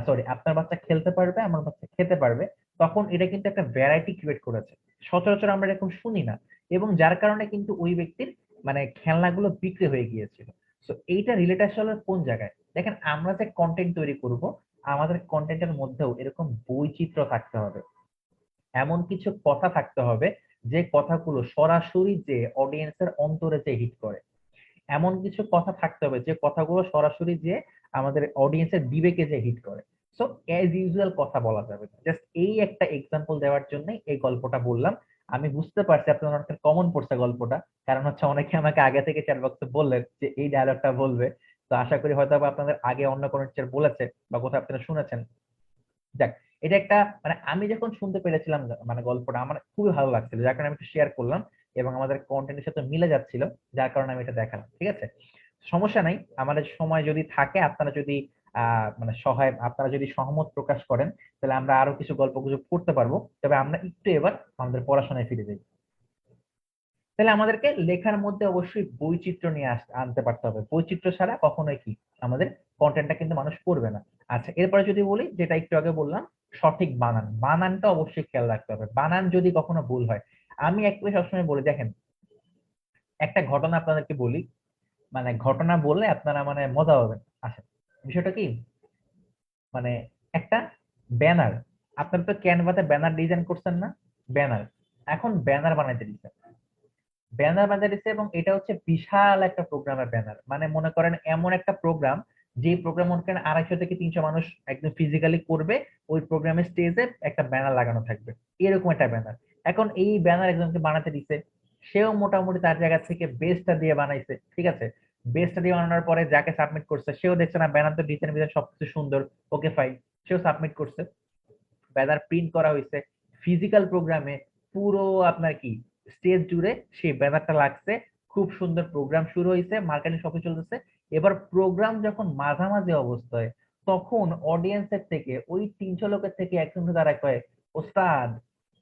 সরি, আপনার বাচ্চা খেলতে পারবে, আমার বাচ্চা খেতে পারবে, তখন এটা কিন্তু একটা ভ্যারাইটি ক্রিয়েট করেছে। সচরাচর আমরা এরকম শুনি না, এবং যার কারণে কিন্তু ওই ব্যক্তির মানে খেলনাগুলো বিক্রি হয়ে গিয়েছিল। তো এইটা রিলেট আসলে কোন জায়গায়, দেখেন আমরা যে কন্টেন্ট তৈরি করব, আমাদের কন্টেন্টের মধ্যেও এরকম বৈচিত্র্য থাকতে হবে। এমন কিছু কথা থাকতে হবে যে কথাগুলো সরাসরি যে অডিয়েন্সের অন্তরে যে হিট করে। এমন কিছু কথা থাকতে হবে যে কথাগুলো সরাসরি যে আমাদের অডিয়েন্সের বিবেকে যে হিট করে। সো অ্যাজ ইউজুয়াল কথা বলা যাবে না। জাস্ট এই একটা এক্সাম্পল দেওয়ার জন্যই এই গল্পটা বললাম। আমি বুঝতে পারছি আপনার অনেকটা কমন পড়ছে গল্পটা, কারণ হচ্ছে অনেকে আমাকে আগে থেকে চ্যাট বক্সে বললেন যে এই ডায়লগটা বলবে। তো আশা করি হয়তো বা আপনাদের আগে অন্য কোনো টিচার বলেছে বা কোথাও আপনারা শুনেছেন। যাক, এটা একটা মানে আমি যখন শুনতে পেরেছিলাম মানে গল্পটা আমার খুবই ভালো লাগছিল, যার কারণে আমি একটু শেয়ার করলাম, এবং আমাদের কন্টেন্টের সাথে মিলে যাচ্ছিল, যার কারণে আমি এটা দেখালাম। ঠিক আছে, সমস্যা নাই। আমাদের সময় যদি থাকে, আপনারা যদি মানে সহায়, আপনারা যদি সহমত প্রকাশ করেন, তাহলে আমরা আরো কিছু গল্প গুজব করতে পারবো। তবে আমরা একটু এবার আমাদের পড়াশোনায় ফিরে যাই। তাহলে আমাদেরকে লেখার মধ্যে অবশ্যই বৈচিত্র্য নিয়ে আনতে পারতে হবে। বৈচিত্র্য ছাড়া কখনোই কি আমাদের কন্টেন্টটা কিন্তু মানুষ পড়বে না। আচ্ছা, এরপরে যদি বলি, যেটা একটু আগে বললাম, সঠিক বানান, বানানটা অবশ্যই খেয়াল রাখতে হবে। বানান যদি কখনো ভুল হয়, আমি একটু সবসময় বলি, দেখেন একটা ঘটনা আপনাদেরকে বলি, মানে ঘটনা বললে আপনারা মানে মজা পাবেন। আচ্ছা, বিষয়টা কি, মানে একটা ব্যানার, আপনারা তো ক্যানভাতে ব্যানার ডিজাইন করছেন না, ব্যানার, এখন ব্যানার বানাইতে দিচ্ছেন, ব্যানার বানিয়ে দিচ্ছে, এবং এটা হচ্ছে বিশাল একটা প্রোগ্রামের ব্যানার। মানে মনে করেন এমন একটা প্রোগ্রাম, যে প্রোগ্রাম মনে করেন 250 থেকে 300 মানুষ একদম ফিজিক্যালি করবে, ওই প্রোগ্রামের স্টেজে একটা ব্যানার লাগানো থাকবে, এরকম একটা ব্যানার। এখন এই ব্যানার একজনকে বানাতে দিছে, সেও মোটামুটি তার জায়গা থেকে বেস্টটা দিয়ে বানাইছে। ঠিক আছে, বেস্টটা দিয়ে বানানোর পরে যাকে সাবমিট করছে, সেও দেখছে না ব্যানার তো ডিজাইন ডিজাইন সবকিছু সুন্দর, ওকে ফাইন, সেও সাবমিট করছে, ব্যানার প্রিন্ট করা হয়েছে ফিজিক্যাল প্রোগ্রামে, পুরো আপনার কি স্টেজ জুড়ে সেই ব্যানারটা লাগছে, খুব সুন্দর প্রোগ্রাম শুরু হয়েছে, মার্কেটিং সবকিছু চলতেছে। এবার প্রোগ্রাম যখন মাঝামাঝি অবস্থায়, তখন অডিয়েন্সের থেকে ওই 300 লোকের থেকে একজন তারা কয়, ওস্তাদ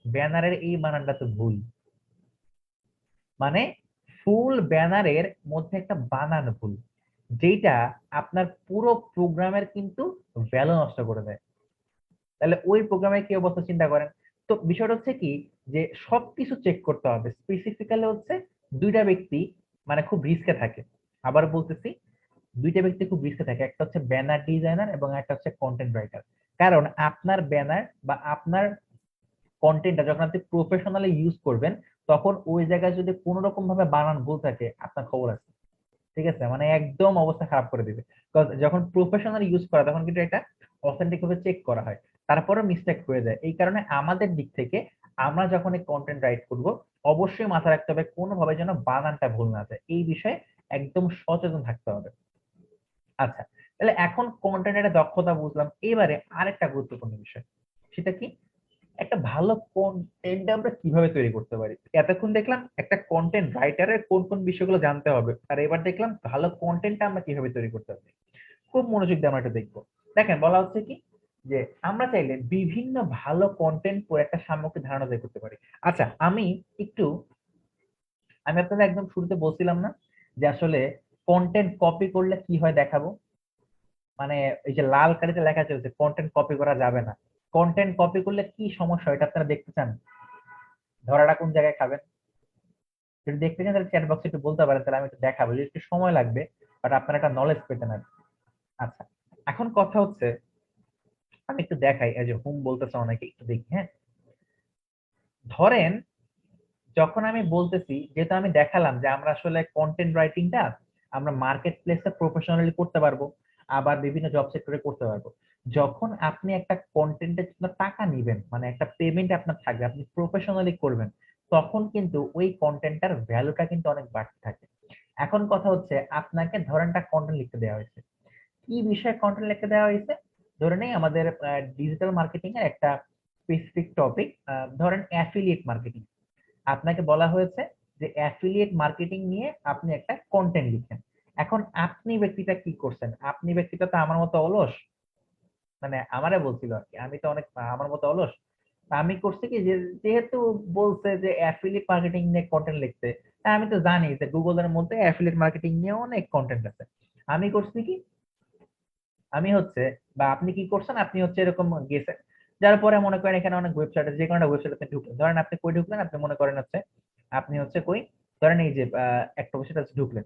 ব্যানারের এই বানানটা তো ভুল। মানে ফুল ব্যানারের মধ্যে একটা বানান ভুল, যেটা আপনার পুরো প্রোগ্রামের কিন্তু ভ্যালু নষ্ট করে দেয়। তাহলে ওই প্রোগ্রামে কি অবস্থা চিন্তা করেন। তো বিষয়টা হচ্ছে কি, যে সবকিছু চেক করতে হবে। স্পেসিফিক্যালি হচ্ছে দুইটা ব্যক্তি মানে খুব রিস্কে থাকে। আবার বলতেছি, দুইটা ব্যক্তি খুব রিস্কে থাকে, একটা হচ্ছে ব্যানার ডিজাইনার এবং একটা হচ্ছে কন্টেন্ট রাইটার। কারণ আপনার ব্যানার বা আপনার কন্টেন্টটা যখন আপনি প্রফেশনালি ইউজ করবেন, তখন ওই জায়গায় যদি কোনো রকম ভাবে বানান ভুল থাকে, আপনার খবর আছে। ঠিক আছে, মানে একদম অবস্থা খারাপ করে দিবে। যখন প্রফেশনাল ইউজ করা, তখন কিন্তু এটা অথেন্টিক ভাবে চেক করা হয়, তারপরে মিস্টেক হয়ে যায়। এই কারণে আমাদের দিক থেকে আমরা যখন এই কন্টেন্ট রাইট করব, অবশ্যই মাথায় রাখতে হবে কোনোভাবে যেন বানানটা ভুল না যায়, এই বিষয়ে একদম সচেতন থাকতে হবে। আচ্ছা, তাহলে এখন কন্টেন্টের দক্ষতা বুঝলাম, এবারে আরেকটা গুরুত্বপূর্ণ বিষয়, সেটা কি, একটা ভালো কন্টেন্ট আমরা কিভাবে তৈরি করতে পারি। এতক্ষণ দেখলাম একটা কন্টেন্ট রাইটারের কোন কোন বিষয়গুলো জানতে হবে, আর এবার দেখলাম ভালো কন্টেন্ট আমরা কিভাবে তৈরি করতে পারি। খুব মনোযোগ দিয়ে আমরা এটা দেখবো। দেখেন বলা হচ্ছে কি, যে আমরা চাইলে বিভিন্ন ভালো কন্টেন্ট পরে একটা সামগ্রিক ধারণা তৈরি করতে পারি। আচ্ছা, একটু আমি আপনাদের একদম শুরুতে বলছিলাম না যে আসলে কন্টেন্ট কপি করলে কি হয় দেখাবো। মানে এই যে লাল কালিতে লেখা চলছে কন্টেন্ট কপি করা যাবে না, কন্টেন্ট কপি করলে কি সমস্যা, এটা আপনারা দেখতে চান, ধরাটা কোন জায়গায় খাবেন? যদি দেখতে চান তাহলে চ্যাট বক্সে একটু বলতে পারেন, তাহলে আমি একটু দেখাবো, যদি একটু সময় লাগবে, বাট আপনারা একটা নলেজ পেতেন আর কি। আচ্ছা, এখন কথা হচ্ছে, আমি একটু দেখাই, এই যে হুম বলতেছে অনেকে, একটু দেখি হ্যাঁ। ধরেন যখন আমি বলতেছি, যেহেতু আমি দেখালাম যে আমরা আসলে কন্টেন্ট রাইটিংটা আমরা মার্কেট প্লেসে প্রফেশনালি করতে পারবো, আবার বিভিন্ন জব সেক্টরে করতে পারবো। যখন আপনি একটা কন্টেন্টের জন্য টাকা নিবেন, মানে একটা পেমেন্ট আপনার থাকবে, আপনি প্রফেশনালি করবেন, তখন কিন্তু ওই কন্টেন্টটার ভ্যালুটা কিন্তু অনেক বাড়তে থাকে। এখন কথা হচ্ছে, আপনাকে ধরেন একটা কন্টেন্ট লিখতে দেওয়া হয়েছে, কি বিষয়ে কন্টেন্ট লিখতে দেওয়া হয়েছে? ধরে নেই আমাদের ডিজিটাল মার্কেটিং এর একটা স্পেসিফিক টপিক, ধরেন অ্যাফিলিয়েট মার্কেটিং। আপনাকে বলা হয়েছে যে অ্যাফিলিয়েট মার্কেটিং নিয়ে আপনি একটা কন্টেন্ট লিখেন। এখন আপনি ব্যক্তিটা কি করছেন? আপনি ব্যক্তিটা তো আমার মতো অলস, মানে আমারে বলছিল আর কি, আমি তো অনেক আমার মতো অলস। তা আমি করছি কি, যে যেহেতু বলছে যে অ্যাফিলিয়েট মার্কেটিং নিয়ে কন্টেন্ট লিখতে, তা আমি তো জানি যে গুগলের মধ্যে অ্যাফিলিয়েট মার্কেটিং নিয়ে অনেক কন্টেন্ট আছে। আমি করছি কি, আমি হচ্ছে, বা আপনি কি করছেন, আপনি হচ্ছে এরকম গেছেন, যার পরে মনে করেন এখানে অনেক ওয়েবসাইট আছে, যে কোনো ওয়েবসাইট আপনি ঢুকলেন, ধরেন আপনি কই ঢুকলেন, আপনি মনে করেন হচ্ছে আপনি হচ্ছে কই, ধরেন এই যে একটা ওয়েবসাইট আছে, ঢুকলেন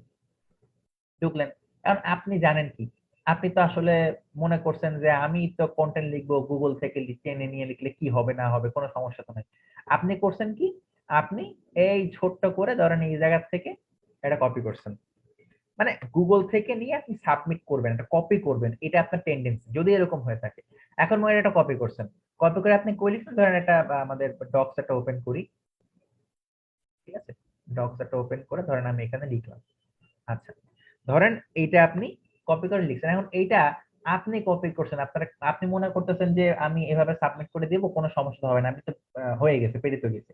ঢুকলেন কারণ আপনি জানেন কি, আপনি তো আসলে মনে করছেন যে আমি তো কন্টেন্ট লিখবো গুগল থেকে, টেনে নিয়ে লিখলে কি হবে না হবে, কোনো সমস্যা তো নাই। আপনি করছেন কি, আপনি এই ছোট্ট করে ধরেন এই জায়গা থেকে এটা কপি করছেন, মানে গুগল থেকে নিয়ে আপনি সাবমিট করবেন, এটা কপি করবেন, এটা আপনার টেন্ডেন্সি যদি এরকম হয়ে থাকে। এখন মনে হয় এটা কপি করছেন, কপি করে আপনি কই লিখছেন, ধরেন এটা আমাদের ডক্স একটা ওপেন করি, ঠিক আছে, ডক্স একটা ওপেন করে ধরেন আমি এখানে লিখলাম। আচ্ছা, ধরেন এইটা আপনি কপি করে লিখছেন, এখন এইটা আপনি কপি করছেন, আপনার আপনি মনে করতেছেন যে আমি এভাবে সাবমিট করে দিব, কোনো সমস্যা হবে না, আমি তো হয়ে গেছে, পেরিত গেছে।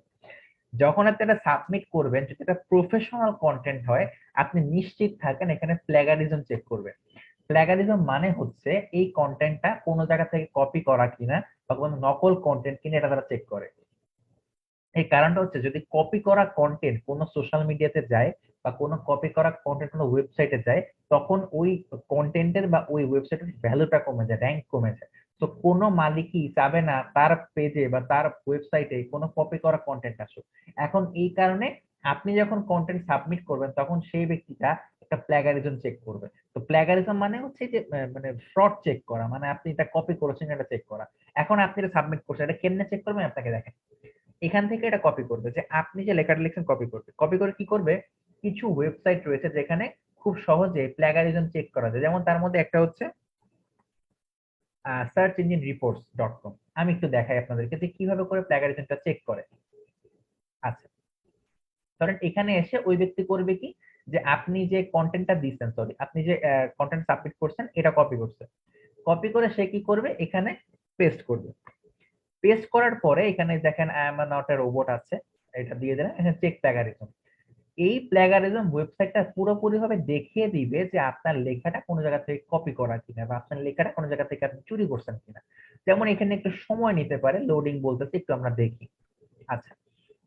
যখন আপনি এটা সাবমিট করবেন, যদি এটা প্রফেশনাল কন্টেন্ট হয়, আপনি নিশ্চিত থাকেন এখানে প্লেগারিজম চেক করবেন। প্লেগারিজম মানে হচ্ছে এই কন্টেন্টটা কোনো জায়গা থেকে কপি করা কিনা বা কোনো নকল কন্টেন্ট কিনা, এটা তারা চেক করে। এই কারণটা হচ্ছে, যদি কপি করা কন্টেন্ট কোনো সোশ্যাল মিডিয়াতে যায় বা কোনো কপি করা কন্টেন্ট কোনো ওয়েবসাইটে যায়, তখন ওই কন্টেন্টের বা ওই ওয়েবসাইটের ভ্যালুটা কমে যায়, র্যাঙ্ক কমে যায়। তো কোনো মালিকই চাবে না তার পেজে বা তার ওয়েবসাইটে কোনো কপি করা কন্টেন্ট আসুক। এখন এই কারণে আপনি যখন কন্টেন্ট সাবমিট করবেন, তখন সেই ব্যক্তিটা একটা প্ল্যাগারিজম চেক করবে। তো প্ল্যাগারিজম মানে হচ্ছে যে মানে ফ্রড চেক করা, মানে আপনি এটা কপি করেছেন এটা চেক করা। এখন আপনি এটা সাবমিট করছেন, এটা কেমনে চেক করবেন আপনাকে দেখেন। এখান থেকে এটা কপি করবে, যে আপনি যে লেখাটা লিখছেন কপি করবে, কপি করে কি করবে, কিছু ওয়েবসাইট রয়েছে যেখানে খুব সহজে প্লাগারিজম চেক করা যায়, যেমন তার মধ্যে একটা হচ্ছে search engine reports dot com. আমি একটু দেখাই আপনাদেরকে যে কিভাবে করে প্লাগারিজমটা চেক করে। আচ্ছা, ধরেন এখানে এসে ওই ব্যক্তি করবে কি, যে আপনি যে কন্টেন্টটা দিচ্ছেন, সরি আপনি যে কন্টেন্ট সাবমিট করছেন এটা কপি করছে, কপি করে সে কি করবে, এখানে পেস্ট করবে। পেস্ট করার পরে এখানে দেখেন I am not a robot আছে, এটা দিয়ে দিলেন, এখানে চেক প্লাগারিজম। এই প্লাগারিজম ওয়েবসাইটটা পুরোপুরি ভাবে দেখিয়ে দিবে যে আপনার লেখাটা কোনো জায়গা থেকে কপি করা কিনা বা আপনার লেখাটা কোনো জায়গা থেকে আপনি চুরি করছেন কিনা। যেমন এখানে একটু সময় নিতে পারে, লোডিং বলতেছে, একটু আমরা দেখি। আচ্ছা,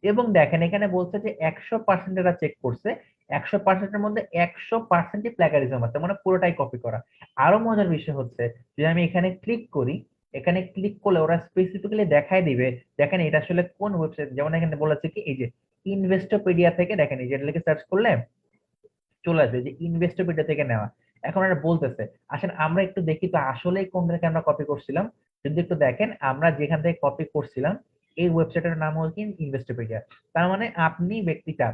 এবং দেখেন এখানে বলছে যে 100% এরা চেক করছে, 100%-এর মধ্যে 100%ই প্লাগারিজম আছে, মানে পুরোটাই কপি করা। আরো মজার বিষয় হচ্ছে, যদি আমি এখানে ক্লিক করি, এখানে ক্লিক করলে ওরা স্পেসিফিক্যালি দেখাই দিবে, দেখেন এটা আসলে কোন ওয়েবসাইট। যেমন এখানে বলেছে কি, এই যে ইনভেস্টোপেডিয়া থেকে, দেখেন এই যে এটা লিখে সার্চ করলে চলে আসবে যে ইনভেস্টোপেডিয়া থেকে নেওয়া। এখন এটা বলতেছে, আসেন আমরা একটু দেখি তো আসলেই কোন থেকে আমরা কপি করছিলাম। যদি একটু দেখেন আমরা যেখান থেকে কপি করছিলাম, এই ওয়েবসাইটের নাম হচ্ছে ইনভেস্টোপেডিয়া। তার মানে আপনি ব্যক্তিটা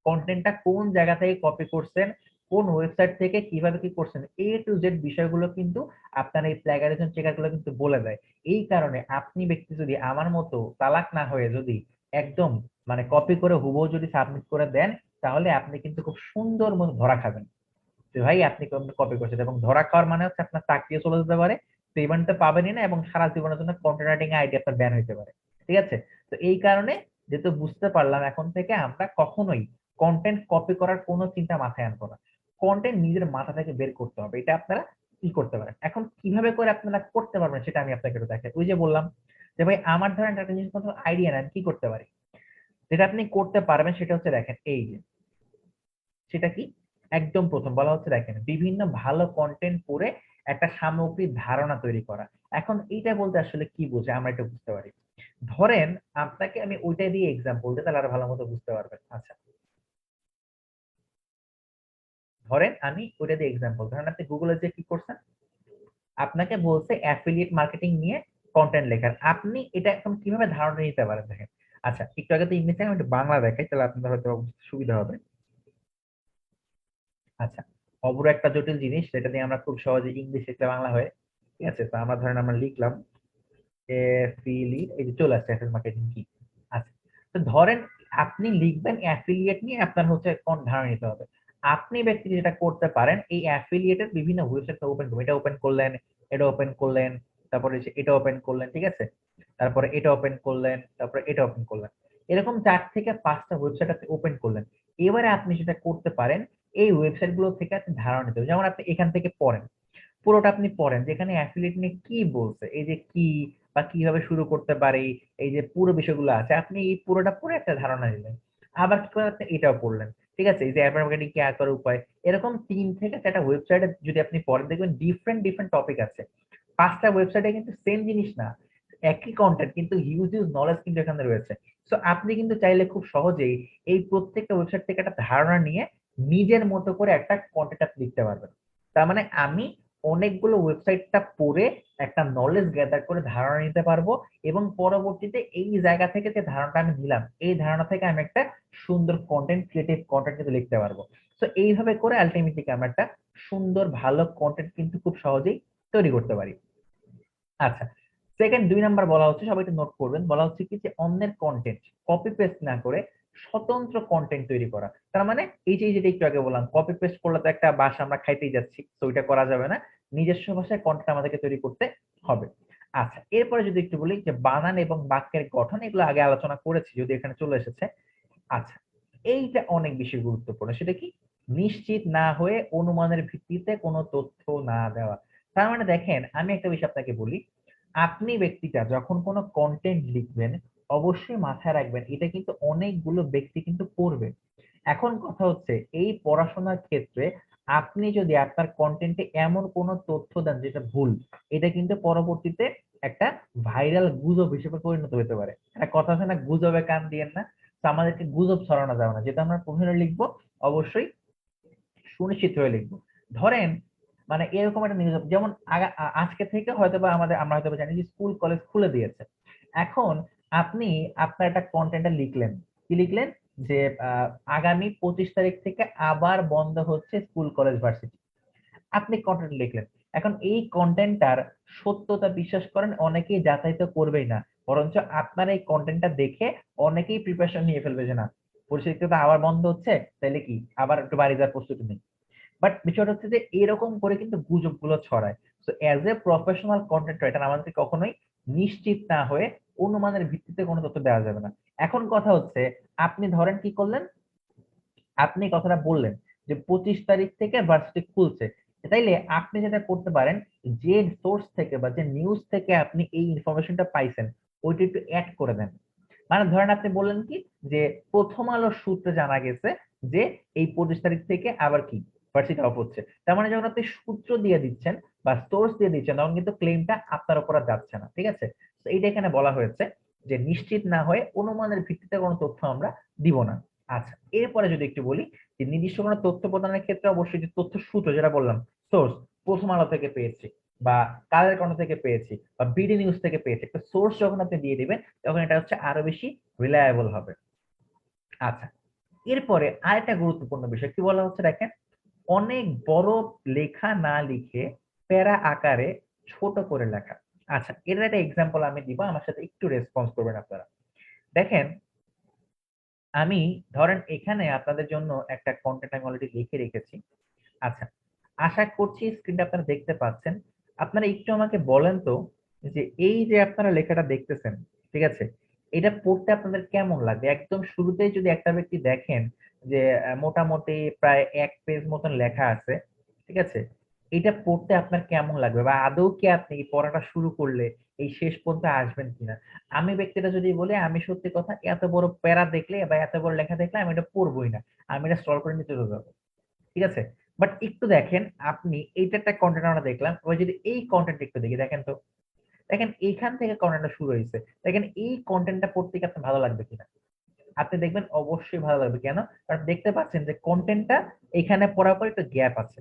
কন্টেন্টটা কোন জায়গা থেকে কপি করছেন, কোন ওয়েবসাইট থেকে কিভাবে কি করছেন, এ টু জেড বিষয়গুলো কিন্তু আপনার এই প্লাগারিজম চেকার গুলো কিন্তু বলে দেয়। এই কারণে আপনি ব্যক্তি যদি আমার মতো চালাক না হয়ে যদি একদম মানে কপি করে হুবহু যদি সাবমিট করে দেন, তাহলে আপনি কিন্তু খুব সুন্দর মতো ধরা খাবেন যে ভাই আপনি কপি করছেন। এবং ধরা খাওয়ার মানে হচ্ছে আপনার চাকরিও চলে যেতে পারে, পেমেন্ট তো পাবেনই না, এবং সারা জীবনের জন্য কন্টেন্ট রাইটিং আইডি আপনার ব্যান হইতে পারে। ঠিক আছে, তো এই কারণে যেহেতু বুঝতে পারলাম, এখন থেকে আমরা কখনোই কন্টেন্ট কপি করার কোনো চিন্তা মাথায় আনবো না। কন্টেন্ট নিজের মাথা থেকে বের করতে হবে, এটা আপনারা কি করতে পারেন। এখন কিভাবে করে আপনারা করতে পারবেন সেটা আমি আপনাকে একটু দেখাই। ওই যে বললাম যে ভাই আমার ধরেন একটা জিনিস কোনো আইডিয়া নেন কি করতে পারি, যেটা আপনি করতে পারবেন সেটা হচ্ছে দেখেন এই যে, সেটা কি, একদম প্রথম বলা হচ্ছে দেখেন বিভিন্ন ভালো কন্টেন্ট পড়ে একটা সামগ্রিক ধারণা তৈরি করা। এখন এইটা বলতে আসলে কি বোঝে আমরা একটু বুঝতে পারি। ধরেন আপনাকে আমি ওইটা দিয়ে এক্সাম্পল দিই, তাহলে আরো ভালো মতো বুঝতে পারবেন। আচ্ছা, ধরেন আমি ওইটা দিয়ে এক্সাম্পল, ধরেন আপনি গুগলে যে কি করছেন, আপনাকে বলছে অ্যাফিলিয়েট মার্কেটিং নিয়ে কন্টেন্ট লেখার, আপনি এটা এখন কিভাবে ধারণা নিতে পারেন দেখেন। আচ্ছা, একটু আগে তো ইংলিশে, আমি একটু বাংলা দেখাই, তাহলে আপনাদের হয়তো বুঝতে সুবিধা হবে। আচ্ছা, অপর একটা জটিল জিনিস যেটা দিয়ে আমরা খুব সহজে ইংলিশ লিখলে বাংলা হয়। ঠিক আছে, তো আমরা ধরেন আমরা লিখলাম অ্যাফিলিয়েট, এই যে চলে আসছে অ্যাফিলিয়েট মার্কেটিং কি। আচ্ছা, তো ধরেন আপনি লিখবেন অ্যাফিলিয়েট নিয়ে আপনার হচ্ছে কোন ধারণা নিতে হবে। আপনি ব্যক্তি যেটা করতে পারেন, এই অ্যাফিলিয়েটেড বিভিন্ন ওয়েবসাইট ওপেন করবেন। এটা ওপেন করলেন, এটা ওপেন করলেন, তারপরে এটা ওপেন করলেন, ঠিক আছে, তারপরে এটা ওপেন করলেন, তারপরে এটা ওপেন করলেন, এরকম 4 থেকে 5টা ওয়েবসাইট আপনি ওপেন করলেন। এবারে আপনি যেটা করতে পারেন, এই ওয়েবসাইট গুলো থেকে আপনি ধারণা নিতে হবে। যেমন আপনি এখান থেকে পড়েন, পুরোটা আপনি পড়েন যেখানে অ্যাফিলিয়েট নিয়ে কি বলছে, এই যে কি বা কিভাবে শুরু করতে পারি, এই যে পুরো বিষয়গুলো আছে, আপনি এই পুরোটা পড়ে একটা ধারণা নিলেন। আবার কি করে আপনি এটাও পড়লেন, ঠিক আছে, এই যে অ্যাফিলিয়েট মার্কেটিং কি আয় করার উপায়। এরকম 3 থেকে 4টা ওয়েবসাইটে যদি আপনি পড়েন, দেখবেন ডিফারেন্ট ডিফারেন্ট টপিক আছে। 5টা ওয়েবসাইটে কিন্তু সেম জিনিস না, একই কন্টেন্ট, কিন্তু হিউজ হিউজ নলেজ কিন্তু এখানে রয়েছে। সো আপনি কিন্তু চাইলে খুব সহজেই এই প্রত্যেকটা ওয়েবসাইট থেকে একটা ধারণা নিয়ে নিজের মতো করে একটা কন্টেন্ট আপনি লিখতে পারবেন। তার মানে আমি অনেকগুলো ওয়েবসাইটটা পড়ে একটা নলেজ গ্যাদার করে ধারণা নিতে পারবো, এবং পরবর্তীতে এই জায়গা থেকে যে ধারণাটা আমি নিলাম, এই ধারণা থেকে আমি একটা সুন্দর কন্টেন্ট, ক্রিয়েটিভ কন্টেন্ট কিন্তু লিখতে পারবো। তো এইভাবে করে আলটিমেটলি আমরা একটা সুন্দর ভালো কন্টেন্ট কিন্তু খুব সহজেই তৈরি করতে পারি। আচ্ছা, সেকেন্ড 2 নাম্বার বলা হচ্ছে, সবাই একটু নোট করবেন, বলা হচ্ছে কি যে অন্যের কন্টেন্ট কপি পেস্ট না করে স্বতন্ত্র কন্টেন্ট তৈরি করা। তার মানে এই যে যেটা একটু আগে বললাম, কপি পেস্ট করলে তো একটা ভাষা আমরা খাইতেই যাচ্ছি, তো ওইটা করা যাবে না, নিজস্ব ভাষায় কন্টেন্ট আমাদেরকে তৈরি করতে হবে। আচ্ছা, এরপরে যদি একটু বলি যে বানান এবং বাক্যের গঠন, এগুলো আগে আলোচনা করেছি, যদি এখানে চলে এসেছে। আচ্ছা, এইটা অনেক বেশি গুরুত্বপূর্ণ, সেটা কি, নিশ্চিত না হয়ে অনুমানের ভিত্তিতে কোনো তথ্য না দেওয়া। তার মানে দেখেন, আমি একটা বিষয় আপনাকে বলি, আপনি ব্যক্তিটা যখন কোনো কন্টেন্ট লিখবেন, অবশ্যই মাথায় রাখবেন এটা কিন্তু অনেকগুলো ব্যক্তি কিন্তু পড়বে। এখন কথা হচ্ছে, এই পড়াশোনার ক্ষেত্রে আপনি যদি আপনার কন্টেন্টে এমন কোনো তথ্য দেন যেটা ভুল, এটা কিন্তু পরবর্তীতে একটা ভাইরাল গুজব হিসেবে পরিণত হতে পারে। একটা কথা আছে না, গুজবে কান দিয়েন না। তো আমাদেরকে গুজব ছড়ানো যাবে না, যেটা আমরা প্রফেশনাল লিখবো অবশ্যই সুনিশ্চিত হয়ে লিখবো। ধরেন মানে এরকম একটা নিউজ, যেমন আজকে থেকে হয়তো বা আমরা হয়তো বা জানি যে স্কুল কলেজ খুলে দিয়েছে। এখন আপনি আপনার একটা কন্টেন্টে লিখলেন, কি লিখলেন, যে আহ, আগামী 25 তারিখ থেকে আবার বন্ধ হচ্ছে স্কুল কলেজ ভার্সিটি। আপনি কন্টেন্ট লিখলেন। এখন এই কন্টেন্টটার সত্যতা বিশ্বাস করেন অনেকেই যাচাই তো করবেই না, বরঞ্চ আপনার এই কন্টেন্টটা দেখে অনেকেই প্রিপারেশন নিয়ে ফেলবে যে না, পরিস্থিতি তো আবার বন্ধ হচ্ছে, তাইলে কি আবার একটু বাড়ি যাওয়ার প্রস্তুতি নেই। বাট বিষয়টা হচ্ছে যে এরকম করে কিন্তু গুজব গুলো ছড়ায়। তো as a professional content writer আমাদেরকে কখনোই নিশ্চিত না হয়ে অনুমানের ভিত্তিতে কোনো তথ্য দেওয়া যাবে না। এখন কথা হচ্ছে, আপনি ধরেন কি করলেন, আপনি কথাটা বললেন যে 25 তারিখ থেকে ভার্সিটি খুলছে, তাইলে আপনি যেটা করতে পারেন, যে সোর্স থেকে বা যে নিউজ থেকে আপনি এই ইনফরমেশনটা পাইছেন, ওইটা একটু অ্যাড করে দেন। মানে ধরেন আপনি বললেন কি যে প্রথম আলোর সূত্রে জানা গেছে যে এই 25 তারিখ থেকে আবার কি ভার্সিটি অফ হচ্ছে। তার মানে যখন আপনি সূত্র দিয়ে দিচ্ছেন বা সোর্স দিয়ে দিচ্ছেন, তখন কিন্তু ক্লেমটা আপনার উপর আর যাচ্ছে না, ঠিক আছে। তো এইটা এখানে বলা হয়েছে যে নিশ্চিত না হয়ে অনুমানের ভিত্তিতে কোনো তথ্য আমরা দিব না। আচ্ছা, এরপরে যদি একটু বলি যে নির্দিষ্ট কোনো তথ্য প্রদানের ক্ষেত্রে অবশ্যই যে তথ্য সূত্র যেটা বললাম, সোর্স, প্রথম আলো থেকে পেয়েছি বা কালের কণ্ঠ থেকে পেয়েছি বা বিডি নিউজ থেকে পেয়েছি, একটা সোর্স যখন আপনি দিয়ে দিবেন, তখন এটা হচ্ছে আরো বেশি রিলায়েবল হবে। আচ্ছা, এরপরে আরেকটা গুরুত্বপূর্ণ বিষয় কি বলা হচ্ছে দেখেন, অনেক বড় লেখা না লিখে প্যারা আকারে ছোট করে লেখা। আচ্ছা, এর একটা এক্সাম্পল আমি দিব, আমার সাথে একটু রেসপন্স করবেন আপনারা। দেখেন, আমি ধরেন এখানে আপনাদের জন্য একটা কন্টেন্ট আমি অলরেডি লিখে রেখেছি। আচ্ছা, আশা করছি স্ক্রিনটা আপনারা দেখতে পাচ্ছেন। আপনারা একটু আমাকে বলেন তো, যে এই যে আপনারা লেখাটা দেখতেছেন, ঠিক আছে, এটা পড়তে আপনাদের কেমন লাগবে? একদম শুরুতেই যদি একটা ব্যক্তি দেখেন যে মোটামুটি প্রায় 1 পেজ মতন লেখা আছে, ঠিক আছে, এটা পড়তে আপনার কেমন লাগবে, বা আদৌ কি আপনি এই পড়াটা শুরু করলে এই শেষ পর্যন্ত আসবেন কিনা? আমি ব্যক্তিটা যদি বলি, আমি সত্যি কথা এত বড় প্যারা দেখলে বা এত বড় লেখা দেখলে আমি এটা পড়বোই না, আমি এটা স্ক্রল করে নিতে চলে যাবো, ঠিক আছে। বাট একটু দেখেন, আপনি এইটা একটা কন্টেন্ট আমরা দেখলাম, এবার যদি এই কন্টেন্ট একটু দেখি, দেখেন তো, দেখেন এইখান থেকে কন্টেন্টটা শুরু হয়েছে, দেখেন এই কন্টেন্টটা পড়তে কি আপনার ভালো লাগবে কিনা? আপনি দেখবেন অবশ্যই ভালো লাগবে। কেন? কারণ দেখতে পাচ্ছেন যে কন্টেন্টটা এখানে পড়ার পর একটু গ্যাপ আছে,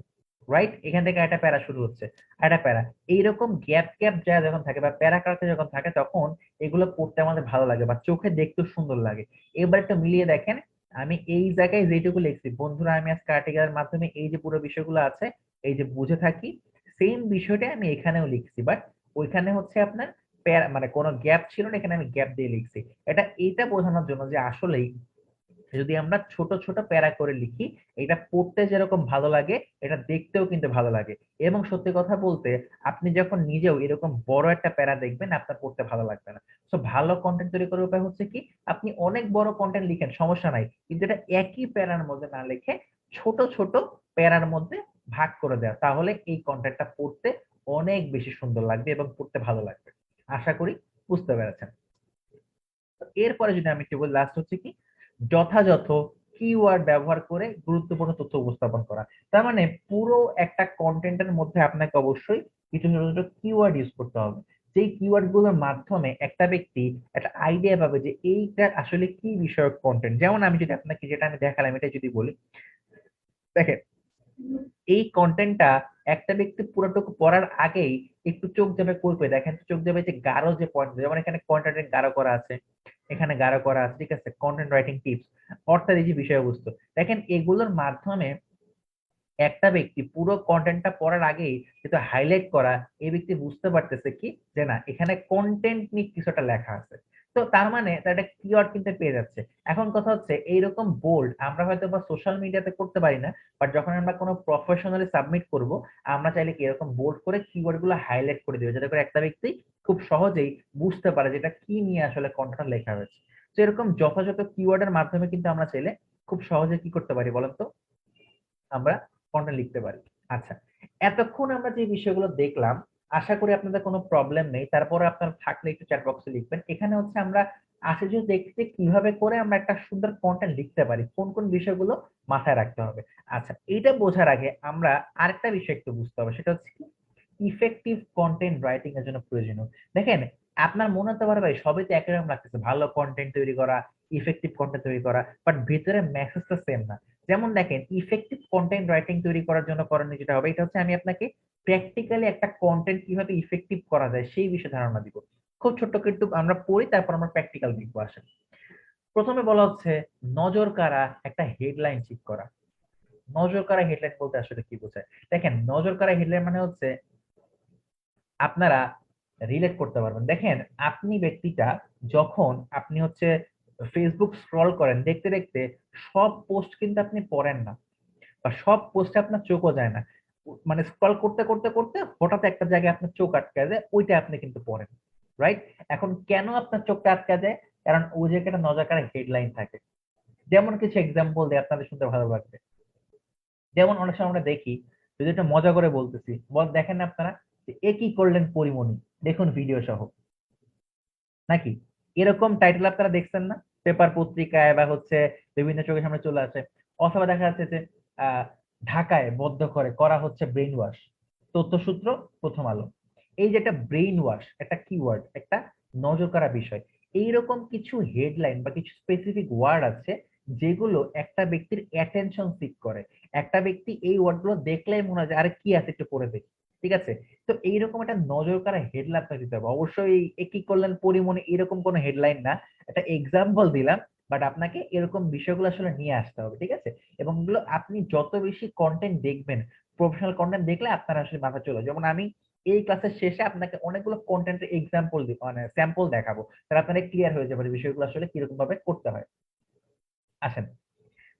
রাইট, এখান থেকে একটা প্যারা শুরু হচ্ছে, একটা প্যারা, এইরকম গ্যাপ গ্যাপ যা যখন থাকে বা প্যারা কাটতে যখন থাকে, তখন এগুলো পড়তে আমাদের ভালো লাগে বা চোখে দেখতেও সুন্দর লাগে। এবার একটু মিলিয়ে দেখেন, আমি এই জায়গায় যেটুকু লিখছি, বন্ধুরা আমি আজকে আর্টিকেলের মাধ্যমে এই যে পুরো বিষয়গুলো আছে এই যে বুঝে থাকি, সেম বিষয়টা আমি এখানেও লিখছি, বাট ওইখানে হচ্ছে আপনার মানে কোনো গ্যাপ ছিল না, এখানে আমি গ্যাপ দিয়ে লিখছি। এটা বোঝানোর জন্য যে আসলেই যদি আমরা ছোট ছোট প্যারা করে লিখি, এটা পড়তে যেরকম ভালো লাগে এটা দেখতেও কিন্তু ভালো লাগে। এবং সত্যি কথা বলতে, আপনি যখন নিজেও এরকম বড় একটা প্যারা দেখবেন আপনার পড়তে ভালো লাগবে না। তো ভালো কন্টেন্ট তৈরি করার উপায় হচ্ছে কি, আপনি অনেক বড় কন্টেন্ট লিখেন সমস্যা নাই, কিন্তু এটা একই প্যারার মধ্যে না লিখে ছোট ছোট প্যারার মধ্যে ভাগ করে দেওয়া, তাহলে এই কন্টেন্টটা পড়তে অনেক বেশি সুন্দর লাগবে এবং পড়তে ভালো লাগবে। আশা করি বুঝতে পেরেছেন। তো এরপরে যদি আমি একটু বলি, লাস্ট হচ্ছে কি, যথাযথ কিওয়ার্ড ব্যবহার করে গুরুত্বপূর্ণ তথ্য উপস্থাপন করা। তার মানে পুরো একটা কন্টেন্টের মধ্যে আপনাকে অবশ্যই কিছু ছোট ছোট কিওয়ার্ড ইউজ করতে হবে, যেই কিওয়ার্ড গুলোর মাধ্যমে একটা ব্যক্তি একটা আইডিয়া পাবে যে এইটা আসলে কি বিষয়ক কন্টেন্ট। যেমন আমি যদি আপনাকে যেটা আমি দেখালাম এটা যদি বলি, দেখেন এই কন্টেন্টটা একটা ব্যক্তি পুরোটুকু পড়ার আগেই একটু চোখ যাবে কই কই, দেখেন তো চোখ যাবে যে গাঢ় যে পয়েন্ট, যেমন এখানে কন্টেন্ট গাঢ় করা আছে, এখানে গাঢ় করা আছে, ঠিক আছে, কন্টেন্ট রাইটিং টিপস, অর্থাৎ এই যে বিষয়বস্তু, দেখেন এগুলোর মাধ্যমে একটা ব্যক্তি পুরো কন্টেন্টটা পড়ার আগেই যেটা হাইলাইট করা, এই ব্যক্তি বুঝতে পারতেছে কি যে না এখানে কন্টেন্ট নিয়ে কিছুটা লেখা আছে। তো তার মানে তার একটা কিওয়ার্ড কিন্তু পেয়ে যাচ্ছে। এখন কথা হচ্ছে এইরকম বোল্ড আমরা হয়তো বা সোশ্যাল মিডিয়াতে করতে পারি না, বাট যখন আমরা কোনো প্রফেশনালি সাবমিট করব, আমরা চাইলে কি এরকম বোল্ড করে কিওয়ার্ড গুলো হাইলাইট করে দিবে, যাতে করে একটা ব্যক্তি খুব সহজেই বুঝতে পারে যে এটা কি নিয়ে আসলে কন্টেন্ট লেখা হয়েছে। তো এরকম যথাযথ কিওয়ার্ডের মাধ্যমে কিন্তু আমরা চাইলে খুব সহজে কি করতে পারি বলেন তো, আমরা কন্টেন্ট লিখতে পারি। আচ্ছা, এতক্ষণ আমরা যে বিষয়গুলো দেখলাম, আশা করি আপনাদের কোনো প্রবলেম নেই। তারপরে আপনার থাকলে একটু চ্যাট বক্সে লিখবেন। এখানে হচ্ছে আমরা আসে যে দেখতে কিভাবে করে আমরা একটা সুন্দর কন্টেন্ট লিখতে পারি, কোন কোন বিষয়গুলো মাথায় রাখতে হবে। আচ্ছা, এইটা বোঝার আগে আমরা আরেকটা বিষয় একটু বুঝতে হবে, সেটা হচ্ছে কি, ইফেক্টিভ কন্টেন্ট রাইটিং এর জন্য প্রয়োজনীয়। দেখেন, আপনার মনে হতে পারে ভাই সবই তো একই রকম লাগতেছে, ভালো কন্টেন্ট তৈরি করা, ইফেক্টিভ কন্টেন্ট তৈরি করা, বাট ভিতরে মেসেজটা সেম না। যেমন দেখেন, ইফেক্টিভ কন্টেন্ট রাইটিং তৈরি করার জন্য করণীয় যেটা হবে, এটা হচ্ছে আমি আপনাকে প্র্যাকটিক্যালি একটা কন্টেন্ট কিভাবে ইফেক্টিভ করা যায় সেই বিষয়ে ধারণা দিব। খুব ছোট্ট কিন্তু আমরা পড়ি, তারপর আমরা প্র্যাকটিক্যাল দেখবো। আসেন, প্রথমে বলা হচ্ছে নজর কাড়া একটা হেডলাইন ঠিক করা। নজর কাড়া হেডলাইন বলতে আসলে কি বোঝায়? দেখেন, নজর কাড়া হেডলাইন মানে হচ্ছে আপনারা রিলেট করতে পারবেন। দেখেন, আপনি ব্যক্তিটা যখন আপনি হচ্ছে ফেসবুক স্ক্রল করেন, দেখতে দেখতে সব পোস্ট কিন্তু আপনি পড়েন না, বা সব পোস্টে আপনার চোখও যায় না। মানে স্ক্রল করতে করতে করতে হঠাৎ একটা জায়গায় আপনার চোখ আটকে যায়, ওইটা আপনি কিন্তু পড়েন, রাইট? এখন কেন আপনার চোখটা আটকে যায়? কারণ ওই জায়গাটা নজর কাড়া হেডলাইন থাকে। যেমন কিছু এক্সাম্পল দিয়ে আপনাদের শুনতে ভালো লাগবে। যেমন অনেক সময় আমরা দেখি, যদি একটা মজা করে বলতেছি, দেখেন না আপনারা যে এ কি করলেন পরিমণি, দেখুন ভিডিও সহ, নাকি এরকম টাইটেল আপনারা দেখছেন না পেপার পত্রিকায় বা হচ্ছে বিভিন্ন চোখের সামনে চলে আসে? অথবা দেখা যাচ্ছে যে আহ ঢাকায় বদ্ধ করে করা হচ্ছে ব্রেইন ওয়াশ, তথ্যসূত্র, প্রথম আলো। এই যে একটা ব্রেইন ওয়াশ, একটা কিওয়ার্ড, একটা নজর কাড়া বিষয়। এইরকম কিছু হেডলাইন বা কিছু স্পেসিফিক ওয়ার্ড আছে যেগুলো একটা ব্যক্তির অ্যাটেনশন সিক করে। একটা ব্যক্তি এই ওয়ার্ড গুলো দেখলেই মনে হয় যে আরে কি আছে একটু পড়ে দেখি, ঠিক আছে? তো এইরকম একটা নজর কাড়া হেডলাইন আপনাকে দিতে হবে অবশ্যই। কি করলেন পরিমণি এরকম কোনো হেডলাইন না, একটা এক্সাম্পল দিলাম, বাট আপনাকে এরকম বিষয়গুলো আসলে নিয়ে আসতে হবে, ঠিক আছে? এবং এগুলো আপনি যত বেশি কন্টেন্ট দেখবেন, প্রফেশনাল কন্টেন্ট দেখলে আপনার আসলে মাথা চলে, যেমন আমি এই ক্লাসের শেষে আপনাকে অনেকগুলো কন্টেন্টের এক্সাম্পল দিব, মানে স্যাম্পল দেখাবো, তাহলে আপনারা ক্লিয়ার হয়ে যাবে যে বিষয়গুলো আসলে কিরকম ভাবে করতে হয়। আসেন,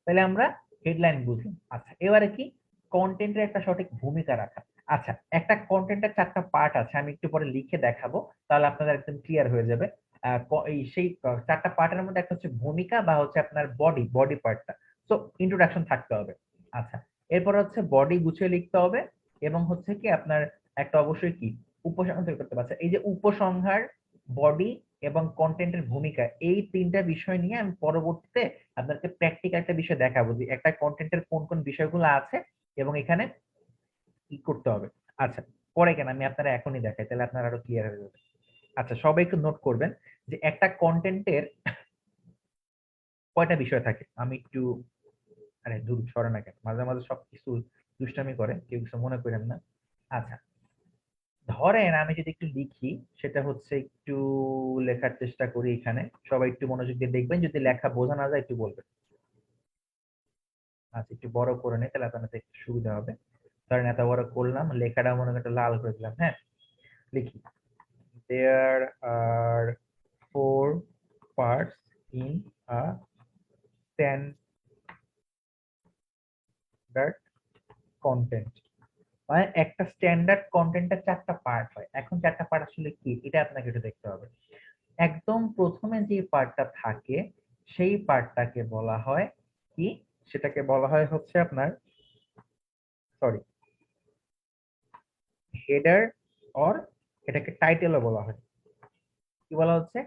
তাহলে আমরা হেডলাইন বুঝলাম। আচ্ছা, এবারে কি, কন্টেন্টের একটা সঠিক ভূমিকা রাখা। আচ্ছা, একটা কন্টেন্টের 4টা পার্ট আছে, আমি একটু পরে লিখে দেখাবো, তাহলে আপনাদের একদম ক্লিয়ার হয়ে যাবে। এই সেই 4টা পার্টের মধ্যে একটা হচ্ছে ভূমিকা বা হচ্ছে আপনার বডি, বডি পার্টটা। তো ইন্ট্রোডাকশন থাকতে হবে। আচ্ছা, এরপর হচ্ছে বডি গুছিয়ে লিখতে হবে, এবং হচ্ছে কি আপনার একটা অবশ্যই কি উপসংহার তৈরি করতে পারছে। এই যে উপসংহার, বডি এবং কন্টেন্টের ভূমিকা, এই 3টা বিষয় নিয়ে আমি পরবর্তীতে আপনাকে প্র্যাকটিক্যাল একটা বিষয় দেখাবো যে একটা কন্টেন্টের কোন কোন বিষয়গুলো আছে এবং এখানে কি করতে হবে। আচ্ছা, পরে কেন, আমি আপনারা এখনই দেখাই, তাহলে আপনারা আরো ক্লিয়ার হয়ে যাবে। আচ্ছা, সবাই একটু নোট করবেন যে একটা কন্টেন্টের কয়টা বিষয় থাকে। আমি একটু, আরে দূর সরে না কেন, মাঝে মাঝে সবকিছু দুষ্টামি করে, কেউ কিছু মনে করেন না। আচ্ছা, ধরেন আমি যদি একটু লিখি, সেটা হচ্ছে একটু লেখার চেষ্টা করি এখানে, সবাই একটু মনোযোগ দিয়ে দেখবেন, যদি লেখা বোঝা না যায় একটু বলবেন। আচ্ছা, একটু বড় করে নেই, তাহলে আপনাদের একটু সুবিধা হবে। ধরেন এত বড় করলাম, লেখাটা মনে করেন একটা লাল করে দিলাম, হ্যাঁ। লিখি, there are 4 parts in a standard content, মানে একটা স্ট্যান্ডার্ড কন্টেন্টের 4টা পার্ট হয়। এখন 4টা পার্ট আসলে কি এটা আপনাকে একটু দেখতে হবে। একদম প্রথমে যে পার্টটা থাকে সেই পার্টটাকে বলা হয় কি, সেটাকে বলা হয় হচ্ছে আপনার, সরি, হেডার, অর এটাকে টাইটেলও বলা হয়। কি বলা হচ্ছে?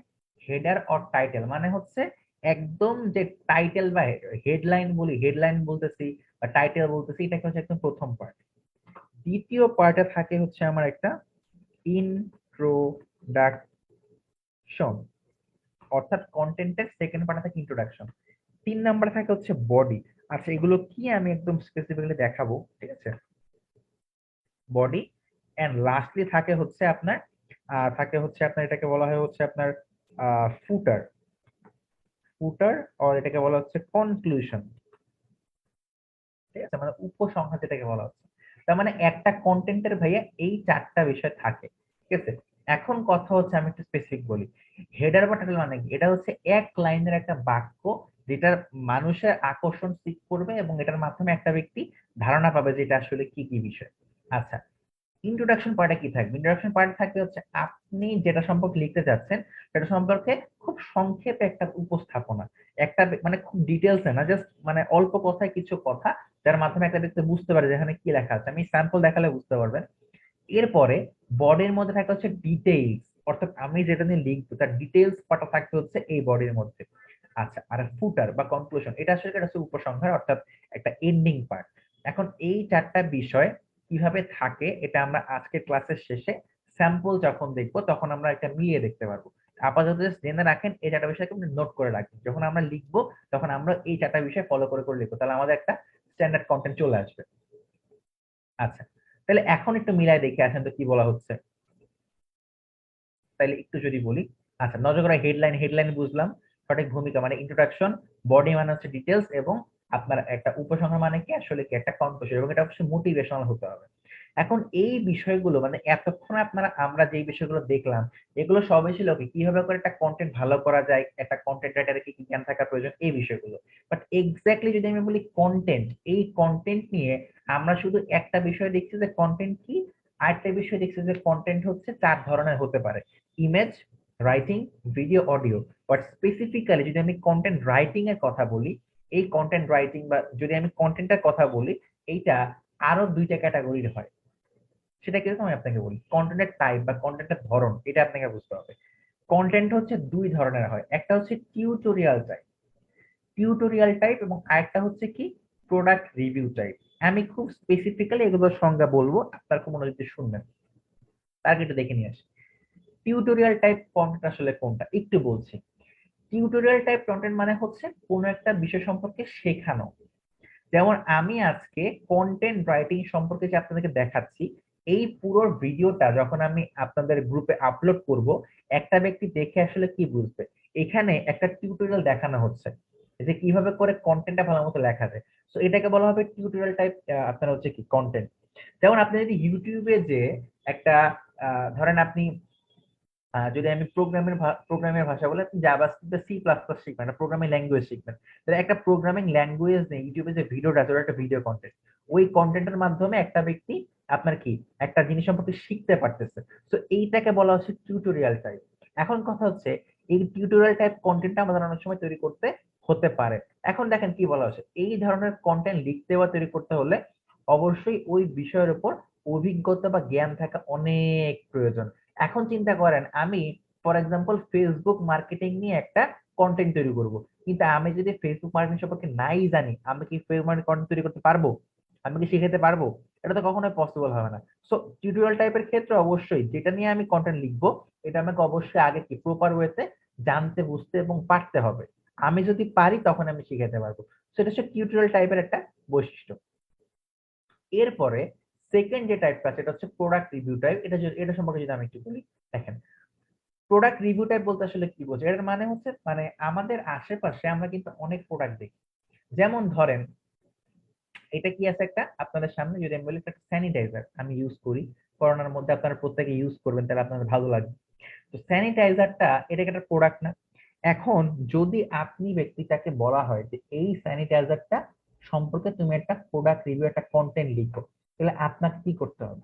হেডার অর টাইটেল, মানে হচ্ছে একদম যে টাইটেল বা হেডলাইন বলি, হেডলাইন বলতেছি বা টাইটেল বলতেছি, এটাকে হচ্ছে একদম প্রথম পার্ট। দ্বিতীয় পার্টে থাকে হচ্ছে আমার একটা ইন্ট্রোডাকশন, অর্থাৎ কন্টেন্টের সেকেন্ড পার্টে থাকে ইন্ট্রোডাকশন। 3 নম্বরে থাকে হচ্ছে বডি। আচ্ছা, এগুলো কি আমি একদম স্পেসিফিক্যালি দেখাবো, ঠিক আছে? বডি এন্ড লাস্টলি থাকে হচ্ছে আপনার এটাকে বলা হয় হচ্ছে আপনার ফুটার, আর এটাকে বলা হচ্ছে কনক্লুশন। ঠিক আছে, মানে উপসংহার যেটাকে বলা হচ্ছে। তার মানে একটা কন্টেন্টের ভাইয়া এই 4টা বিষয় থাকে, ঠিক আছে? এখন কথা হচ্ছে, আমি একটু স্পেসিফিক বলি, হেডার বা টাইটেল মানে কি? এটা হচ্ছে এক লাইনের একটা বাক্য যেটা মানুষের আকর্ষণ সিক করবে এবং এটার মাধ্যমে একটা ব্যক্তি ধারণা পাবে যে এটা আসলে কি কি বিষয়। আচ্ছা, ইন্ট্রোডাকশন পার্টে কি থাকবে? ইন্ট্রোডাকশন পার্টে থাকবে হচ্ছে আপনি যেটা সম্পর্কে লিখতে যাচ্ছেন সেটা সম্পর্কে খুব সংক্ষেপে একটা উপস্থাপনা, একটা মানে খুব ডিটেলস না, জাস্ট মানে অল্প কথায় কিছু কথা যার মাধ্যমে একটা ব্যক্তি বুঝতে পারে যে এখানে কি লেখা আছে। আমি স্যাম্পল দেখালে বুঝতে পারবেন। এরপরে বডির মধ্যে থাকে হচ্ছে ডিটেইলস, অর্থাৎ আমি যেটা নিয়ে লিখবো তার ডিটেইলস পার্টটা থাকতে হচ্ছে এই বডির মধ্যে। আচ্ছা, আর ফুটার বা কনক্লুশন, এটা হচ্ছে উপসংহার, অর্থাৎ একটা এন্ডিং পার্ট। এখন এই 4টা বিষয় কিভাবে থাকে এটা আমরা আজকের ক্লাসের শেষে স্যাম্পল যখন দেখবো তখন আমরা এটা মিলিয়ে দেখতে পারবো। আপাতত just জেনে রাখেন এই 4টা বিষয়কে আপনি নোট করে রাখবেন, যখন আমরা লিখবো তখন আমরা এই 4টা বিষয় ফলো করে করে লিখবো, তাহলে আমাদের একটা স্ট্যান্ডার্ড কন্টেন্ট চলে আসবে। আচ্ছা, তাহলে এখন একটু মিলাই দেখে আসেন তো কি বলা হচ্ছে। তাহলে একটু যদি বলি, আচ্ছা নজর করা, হেডলাইন, হেডলাইন বুঝলাম, সঠিক ভূমিকা মানে ইন্ট্রোডাকশন, বডি মানে হচ্ছে ডিটেলস, এবং আপনার একটা উপসংহার মানে কি আসলে কি একটা কনক্লুশন, এবং এটা অবশ্যই মোটিভেশনাল হতে হবে। এখন এই বিষয়গুলো মানে এতক্ষণ আমরা যে বিষয়গুলো দেখলাম এগুলো সবই ছিল কি কিভাবে করে একটা কন্টেন্ট ভালো করা যায়, একটা কন্টেন্ট রাইটারের কি কি জ্ঞান থাকা প্রয়োজন, এই বিষয়গুলো। বাট এক্স্যাক্টলি যদি আমি বলি কন্টেন্ট, এই কন্টেন্ট নিয়ে আমরা শুধু একটা বিষয় দেখছি যে কন্টেন্ট কি, আরেকটা বিষয় দেখছি যে কন্টেন্ট হচ্ছে 4 ধরনের হতে পারে: image, writing, video, audio. But specifically যদি আমি কন্টেন্ট রাইটিং এর কথা বলি, এই কন্টেন্ট রাইটিং বা যদি আমি কন্টেন্টের কথা বলি, এইটা আরো 2টা ক্যাটাগরির হয়। সেটা কিরকম আমি আপনাকে বলি, কন্টেন্টের টাইপ বা কন্টেন্টের ধরন এটা আপনাকে বুঝতে হবে। কন্টেন্ট হচ্ছে 2 ধরনের হয়, একটা হচ্ছে টিউটোরিয়াল টাইপ, এবং আরেকটা হচ্ছে কি প্রোডাক্ট রিভিউ টাইপ। আমি খুব স্পেসিফিক্যালি এগুলোর সংজ্ঞা বলবো, আপনার খুব মনোযোগ দিয়ে শুনবেন। তার আগে একটু দেখে নিয়ে আসি টিউটোরিয়াল টাইপ কন্টেন্ট আসলে কোনটা, একটু বলছি। টিউটোরিয়াল টাইপ কন্টেন্ট মানে হচ্ছে কোনো একটা বিষয় সম্পর্কে শেখানো। যেমন আমি আজকে কন্টেন্ট রাইটিং সম্পর্কে যে আপনাদেরকে দেখাচ্ছি, এই পুরো ভিডিওটা যখন আমি আপনাদের গ্রুপে আপলোড করব, একটা ব্যক্তি দেখে আসলে কি বুঝবে? এখানে একটা টিউটোরিয়াল দেখানো হচ্ছে যে কিভাবে করে কন্টেন্টটা ভালো মতো লেখা যায়। তো এটাকে বলা হবে টিউটোরিয়াল টাইপ আপনার হচ্ছে কি কন্টেন্ট। যেমন আপনি যদি ইউটিউবে যে একটা ধরেন আপনি যদি আমি প্রোগ্রামের ভাষা বলে, আপনি জাভাস্ক্রিপ্ট বা সি প্লাস প্লাস শিখবেন, একটা প্রোগ্রামিং ল্যাঙ্গুয়েজ শিখবেন, তাহলে একটা প্রোগ্রামিং ল্যাঙ্গুয়েজ নিয়ে ইউটিউবে যে ভিডিওটা আছে ওটা একটা ভিডিও কন্টেন্ট। ওই কন্টেন্টের মাধ্যমে একটা ব্যক্তি আপনার কি একটা জিনিস সম্পর্কে শিখতে পারতেছে। তো এইটাকে বলা হচ্ছে টিউটোরিয়াল টাইপ। এখন কথা হচ্ছে এই টিউটোরিয়াল টাইপ কন্টেন্টটা আমাদের অনেক সময় তৈরি করতে হতে পারে। এখন দেখেন কি বলা হচ্ছে, এই ধরনের কন্টেন্ট লিখতে বা তৈরি করতে হলে অবশ্যই ওই বিষয়ের উপর অভিজ্ঞতা বা জ্ঞান থাকা অনেক প্রয়োজন। এখন চিন্তা করেন আমি ফর এক্সাম্পল ফেসবুক মার্কেটিং নিয়ে একটা কন্টেন্ট তৈরি করব, কিন্তু আমি যদি ফেসবুক মার্কেটিং সম্পর্কে নাই জানি, আমি কি ফেসবুক মার্কেটিং কন্টেন্ট তৈরি করতে পারবো? আমি কি শিখাতে পারবো? এটা তো কখনোই পসিবল হবে না। সো টিউটোরিয়াল টাইপের ক্ষেত্রে অবশ্যই যেটা নিয়ে আমি কন্টেন্ট লিখবো এটা আমাকে অবশ্যই আগে কি প্রপার ওয়েতে জানতে, বুঝতে এবং পারতে হবে। আমি যদি পারি তখন আমি শিখাতে পারবো। সেটা হচ্ছে টিউটোরিয়াল টাইপের একটা বৈশিষ্ট্য। এরপরে সেকেন্ড যে টাইপটা সেটা হচ্ছে প্রোডাক্ট রিভিউ টাইপ। এটা সম্পর্কে যদি আমি একটু বলি, দেখেন প্রোডাক্ট রিভিউ টাইপ বলতে আসলে কি বোঝায়? এর মানে হচ্ছে মানে আমাদের আশেপাশে আমরা কিন্তু অনেক প্রোডাক্ট দেখি। যেমন ধরেন এটা কি আছে একটা আপনাদের সামনে, যদি আমি বলি একটা স্যানিটাইজার আমি ইউজ করি, করোনার মধ্যে আপনারা প্রত্যেকে ইউজ করবেন তাহলে আপনাদের ভালো লাগবে। তো স্যানিটাইজারটা এটা কি একটা প্রোডাক্ট না? এখন যদি আপনি ব্যক্তিটাকে বলা হয় যে এই স্যানিটাইজারটা সম্পর্কে তুমি একটা প্রোডাক্ট রিভিউ একটা কন্টেন্ট লিখো, তাহলে আপনাকে কি করতে হবে?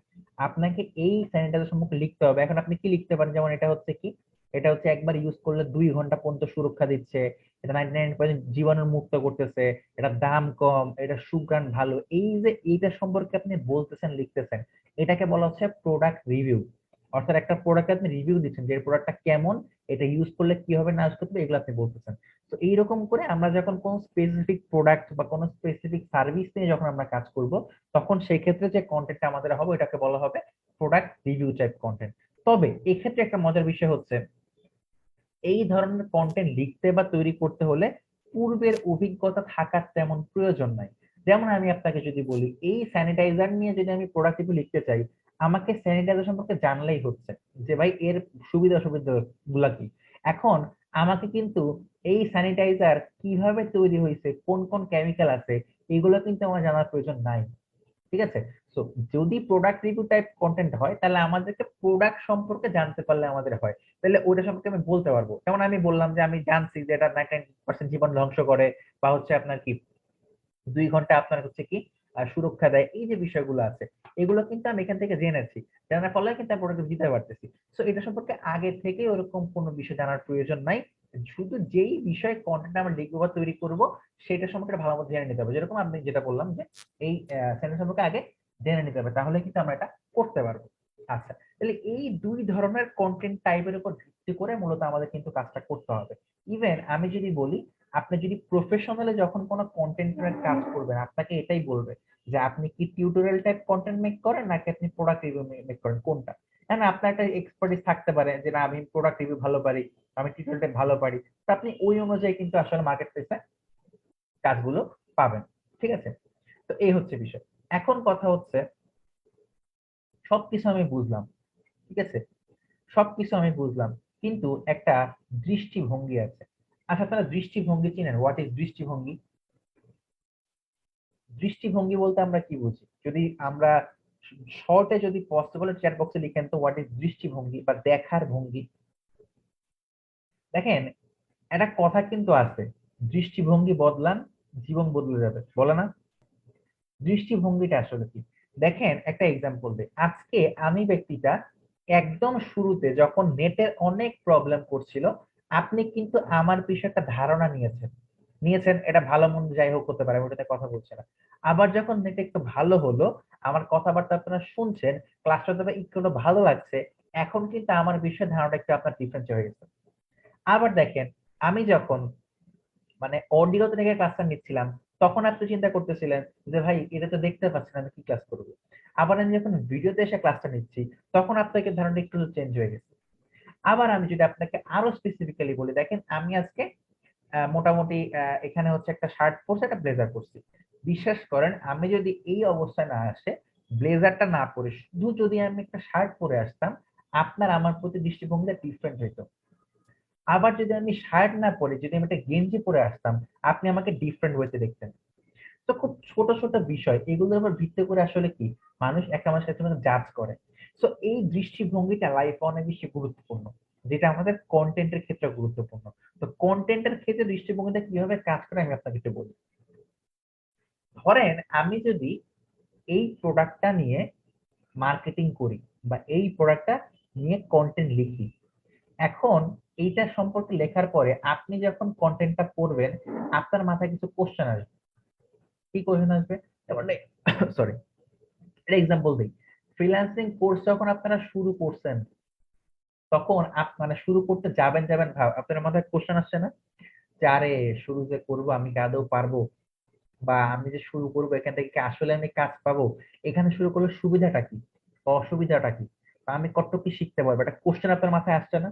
আপনাকে এই স্যানিটাইজার সম্পর্কে লিখতে হবে। এখন আপনি কি লিখতে পারেন, যেমন এটা হচ্ছে কি, এটা হচ্ছে একবার ইউজ করলে 2 ঘন্টা পর্যন্ত সুরক্ষা দিচ্ছে, এটা 99% জীবাণু মুক্ত করতেছে, এটা দাম কম, এটা সুঘ্রাণ ভালো। এই যে এইটা সম্পর্কে আপনি বলতেছেন লিখতেছেন, এটাকে বলা হচ্ছে প্রোডাক্ট রিভিউ। অর্থাৎ একটা প্রোডাক্টে আপনি রিভিউ দিচ্ছেন যে প্রোডাক্টটা কেমন, এটা ইউজ করলে কি হবে না ইউজ করতে হবে, এগুলো আপনি বলতেছেন। তো এইরকম করে আমরা যখন কোন স্পেসিফিক প্রোডাক্ট বা কোন স্পেসিফিক সার্ভিস নিয়ে যখন আমরা কাজ করব, তখন সেই ক্ষেত্রে যে কন্টেন্টটা আমাদের হবে এটাকে বলা হবে প্রোডাক্ট রিভিউ টাইপ কন্টেন্ট। তবে এক্ষেত্রে একটা মজার বিষয় হচ্ছে, এই ধরনের কন্টেন্ট লিখতে বা তৈরি করতে হলে পূর্বের অভিজ্ঞতা থাকার তেমন প্রয়োজন নাই। যেমন আমি আপনাকে যদি বলি, এই স্যানিটাইজার নিয়ে যদি আমি প্রোডাক্ট রিভিউ লিখতে চাই, আমাকে স্যানিটাইজার সম্পর্কে জানলেই হচ্ছে যে ভাই এর সুবিধা অসুবিধা গুলা কি। এখন আমাকে কিন্তু এই স্যানিটাইজার কিভাবে তৈরি হয়েছে, কোন কোন কেমিক্যাল আছে, এগুলো কিন্তু আমার জানার প্রয়োজন নাই। ঠিক আছে? সো যদি প্রোডাক্ট রিভিউ টাইপ কন্টেন্ট হয়, তাহলে আমাদেরকে প্রোডাক্ট সম্পর্কে জানতে পারলে আমাদের হয়, তাহলে ওটা সম্পর্কে আমি বলতে পারবো। যেমন আমি বললাম যে আমি জানছি যে এটা 99% জীবন ধ্বংস করে, বা হচ্ছে আপনার কি 2 ঘন্টা আপনার হচ্ছে কি সুরক্ষা দেয়, এই যে বিষয়গুলো আছে, এগুলো কিন্তু আমি এখান থেকে জেনেছি, জানার ফলে কিন্তু আমি প্রোডাক্ট দিতে পারতেছি। সো এটা সম্পর্কে আগে থেকে ওরকম কোনো বিষয় জানার প্রয়োজন নাই। শুধু যেই বিষয়ে কন্টেন্ট আমরা লিখবো বা তৈরি করব, সেটা সম্পর্কে ভালো মতো জেনে নিতে হবে। যেরকম আমি যেটা বললাম যে এই চ্যানেল সম্পর্কে আগে জেনে নিতে হবে, তাহলে কিন্তু আমরা এটা করতে পারবো। আচ্ছা, তাহলে এই 2 ধরনের কন্টেন্ট টাইপের উপর ভিত্তি করে মূলত আমাদের কিন্তু কাজটা করতে হবে। ইভেন আমি যদি বলি, আপনি যদি প্রফেশনালি যখন কোনো কন্টেন্টের কাজ করবেন, আপনাকে এটাই বলবে যে আপনি কি টিউটোরিয়াল টাইপ কন্টেন্ট মেক করেন নাকি আপনি প্রোডাক্ট রিভিউ মেক করেন, কোনটা। হ্যাঁ, আপনার একটা এক্সপার্টিস থাকতে পারে যে না আমি প্রোডাক্ট রিভিউ ভালো পারি, আমি টিউটোরিয়াল টাইপ ভালো পারি, তো আপনি ওই অনুযায়ী কিন্তু আসলে মার্কেট প্লেসে কাজগুলো পাবেন। ঠিক আছে? তো এই হচ্ছে বিষয়। এখন কথা হচ্ছে, সবকিছু আমি বুঝলাম, ঠিক আছে, সবকিছু আমি বুঝলাম, কিন্তু একটা দৃষ্টিভঙ্গি আছে। আচ্ছা, আপনারা দৃষ্টিভঙ্গি চিনেন? হোয়াট ইজ দৃষ্টিভঙ্গি? দৃষ্টিভঙ্গি বলতে আমরা কি বুঝি? যদি আমরা শর্টে যদি পসিবল চ্যাট বক্সে লিখেন তো, হোয়াট ইজ দৃষ্টিভঙ্গি বা দেখার ভঙ্গি। দেখেন, একটা কথা কিন্তু আছে, দৃষ্টিভঙ্গি বদলান জীবন বদলে যাবে, বলে না? দৃষ্টিভঙ্গিটা আসলে কি? দেখেন, একটা এক্সাম্পল দিই। আজকে আমি ব্যক্তিটা একদম শুরুতে যখন নেটের অনেক প্রবলেম করছিল, আপনি কিন্তু আমার বিষয়ে একটা ধারণা নিয়েছেন, এটা ভালো মন্দ যাই হোক হতে পারে, আমি ওটাতে কথা বলছি না। আবার যখন নেট একটু ভালো হলো, আমার কথাবার্তা আপনারা শুনছেন, ক্লাসটা তবে একটু ভালো লাগছে, এখন কিন্তু আমার বিষয়ে ধারণাটা একটু আপনার ডিফারেন্স হয়ে গেছে। আবার দেখেন, আমি যখন মানে অডিওতে থেকে ক্লাসটা নিচ্ছিলাম, তখন আপনি চিন্তা করতেছিলেন যে ভাই এটা তো দেখতে পাচ্ছি না, আমি কি ক্লাস করবো। আবার আমি যখন ভিডিওতে এসে ক্লাসটা নিচ্ছি, তখন আপনাকে ধারণাটা একটু চেঞ্জ হয়ে গেছে। আবার আমি যদি আপনাকে আরো স্পেসিফিক্যালি বলি, দেখেন আমি আজকে মোটামুটি এখানে হচ্ছে একটা শার্ট পরছি, একটা ব্লেজার পরছি। বিশ্বাস করেন, আমি যদি এই অবস্থায় না আসে, ব্লেজারটা না পরে শুধু যদি আমি একটা শার্ট পরে আসতাম, আপনার আমার প্রতি দৃষ্টিভঙ্গিটা ডিফারেন্ট হইতো। আবার যদি আমি শার্ট না পরে যদি আমি একটা গেঞ্জি পরে আসতাম, আপনি আমাকে ডিফারেন্ট ওয়েতে দেখতেন। তো খুব ছোট ছোট বিষয়, এগুলোর উপর ভিত্তি করে আসলে কি মানুষ একটা মানুষের সাথে জাজ করে। তো এই দৃষ্টিভঙ্গিটা লাইফে অনেক বেশি গুরুত্বপূর্ণ, যেটা আমাদের কন্টেন্টের ক্ষেত্রে গুরুত্বপূর্ণ। তো কন্টেন্টের ক্ষেত্রে দৃষ্টিভঙ্গিটা কিভাবে কাজ করে আমি আপনাকে একটু বলি। ধরেন আমি যদি এই প্রোডাক্টটা নিয়ে মার্কেটিং করি, বা এই প্রোডাক্টটা নিয়ে কন্টেন্ট লিখি, এখন এইটা সম্পর্কে লেখার পরে আপনি যখন কন্টেন্টটা পড়বেন, আপনার মাথায় কিছু কোশ্চেন আসবে। কি কোশ্চেন আসবে? যেমন সরি, এটা এক্সাম্পল দিই। ফ্রিল্যান্সিং কোর্স যখন আপনারা শুরু করছেন, তখন মানে শুরু করতে যাবেন যাবেন ভাব আপনার মাথায় কোশ্চেন আসছে না যে আরে শুরু যে করবো আমি কি আদৌ পারবো, বা আমি যে শুরু করবো এখান থেকে কি আসলে আমি কাজ পাবো, এখানে শুরু করলে সুবিধাটা কি বা অসুবিধাটা কি, বা আমি কতটুকু কি শিখতে পারবো, একটা কোশ্চেন আপনার মাথায় আসছে না?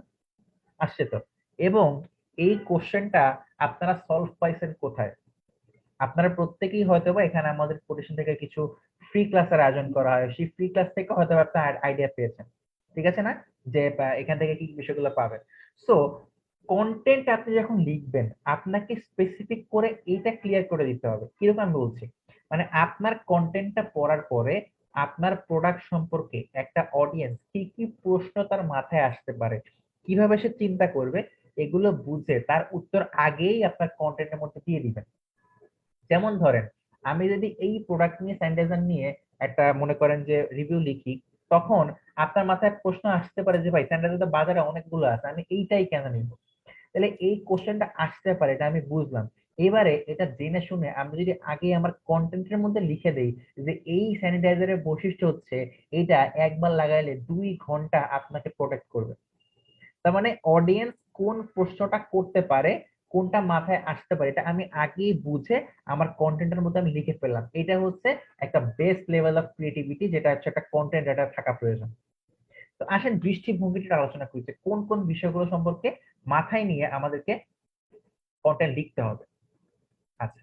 আসছে তো। এবং এই কোশ্চেনটা আপনারা সলভ পাইছেন কোথায়? আপনারা প্রত্যেকেই হয়তোবা এখানে আমাদের প্রতিষ্ঠান থেকে কিছু ফ্রি ক্লাসের আয়োজন করা হয়, সেই ফ্রি ক্লাস থেকে হয়তো আপনার আইডিয়া পেয়েছেন। ঠিক আছে না? যে এখান থেকে কি কি বিষয়গুলো পাবেন। সো কন্টেন্ট আপনি যখন লিখবেন, আপনাকে স্পেসিফিক করে এইটা ক্লিয়ার করে দিতে হবে। কিরকম আমি বলছি, মানে আপনার কন্টেন্টটা পড়ার পরে আপনার প্রোডাক্ট সম্পর্কে একটা অডিয়েন্স কি কি প্রশ্ন তার মাথায় আসতে পারে, কিভাবে সে চিন্তা করবে, এগুলো বুঝে তার উত্তর আগেই আপনার কন্টেন্টের মধ্যে দিয়ে দিবেন। যেমন ধরেন, আমি যদি এই প্রোডাক্ট নিয়ে, স্যানিটাইজার নিয়ে একটা মনে করেন যে রিভিউ লিখি, তখন আপনার মাথায় প্রশ্ন আসতে পারে যে ভাই স্যানিটাইজার তো বাজারে অনেকগুলো আছে, আমি এইটাই কেন নিব? তাহলে এই কোশ্চেনটা আসতে পারে, এটা আমি বুঝলাম। এবারে এটা জেনে শুনে আমি যদি আগে আমার কন্টেন্টের মধ্যে লিখে দেই যে এই স্যানিটাইজারের বৈশিষ্ট্য হচ্ছে এটা একবার লাগাইলে 2 ঘন্টা আপনাকে প্রোটেক্ট করবে, তার মানে অডিয়েন্স কোন প্রশ্নটা করতে পারে, কোনটা মাথায় আসতে পারে, এটা আমি আগেই বুঝে আমার কন্টেন্টের মধ্যে আমি লিখে ফেললাম। এটা হচ্ছে একটা বেস্ট লেভেল অফ ক্রিয়েটিভিটি, যেটা হচ্ছে একটা কন্টেন্ট এটা থাকা প্রয়োজন। তো আসেন দৃষ্টিভঙ্গিটা আলোচনা করছে কোন কোন বিষয়গুলো সম্পর্কে মাথায় নিয়ে আমাদেরকে কন্টেন্ট লিখতে হবে। আচ্ছা,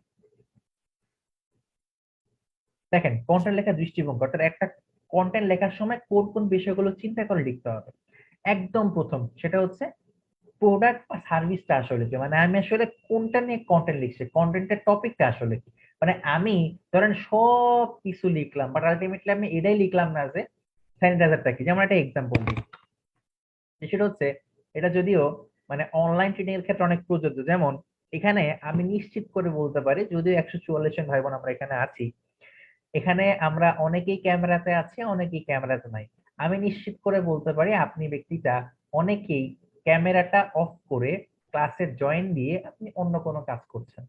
দেখেন কন্টেন্ট লেখার দৃষ্টিভঙ্গি অর্থাৎ একটা কন্টেন্ট লেখার সময় কোন কোন বিষয়গুলো চিন্তা করে লিখতে হবে। একদম প্রথম সেটা হচ্ছে প্রোডাক্ট বা সার্ভিসটা আসলে কি, মানে আমি আসলে কোনটা নিয়ে কন্টেন্ট লিখছি, কন্টেন্টের টপিকটা আসলে কি। মানে আমি ধরেন সব কিছু লিখলাম, বাট আলটিমেটলি আমি এটাই লিখলাম না যে স্যানিটাইজারটা কি। যেমন একটা এক্সাম্পল দিই, সেটা হচ্ছে এটা যদিও মানে অনলাইন ট্রেডিং এর ক্ষেত্রে অনেক প্রযোজ্য। যেমন এখানে আমি নিশ্চিত করে বলতে পারি, যদিও 144 জন ভাই বোন আমরা এখানে আছি, এখানে আমরা অনেকেই ক্যামেরাতে আছি, অনেকেই ক্যামেরাতে নাই। আমি নিশ্চিত করে বলতে পারি আপনি ব্যক্তিটা অনেকেই ক্যামেরাটা অফ করে ক্লাসে জয়েন দিয়ে আপনি অন্য কোনো কাজ করছেন।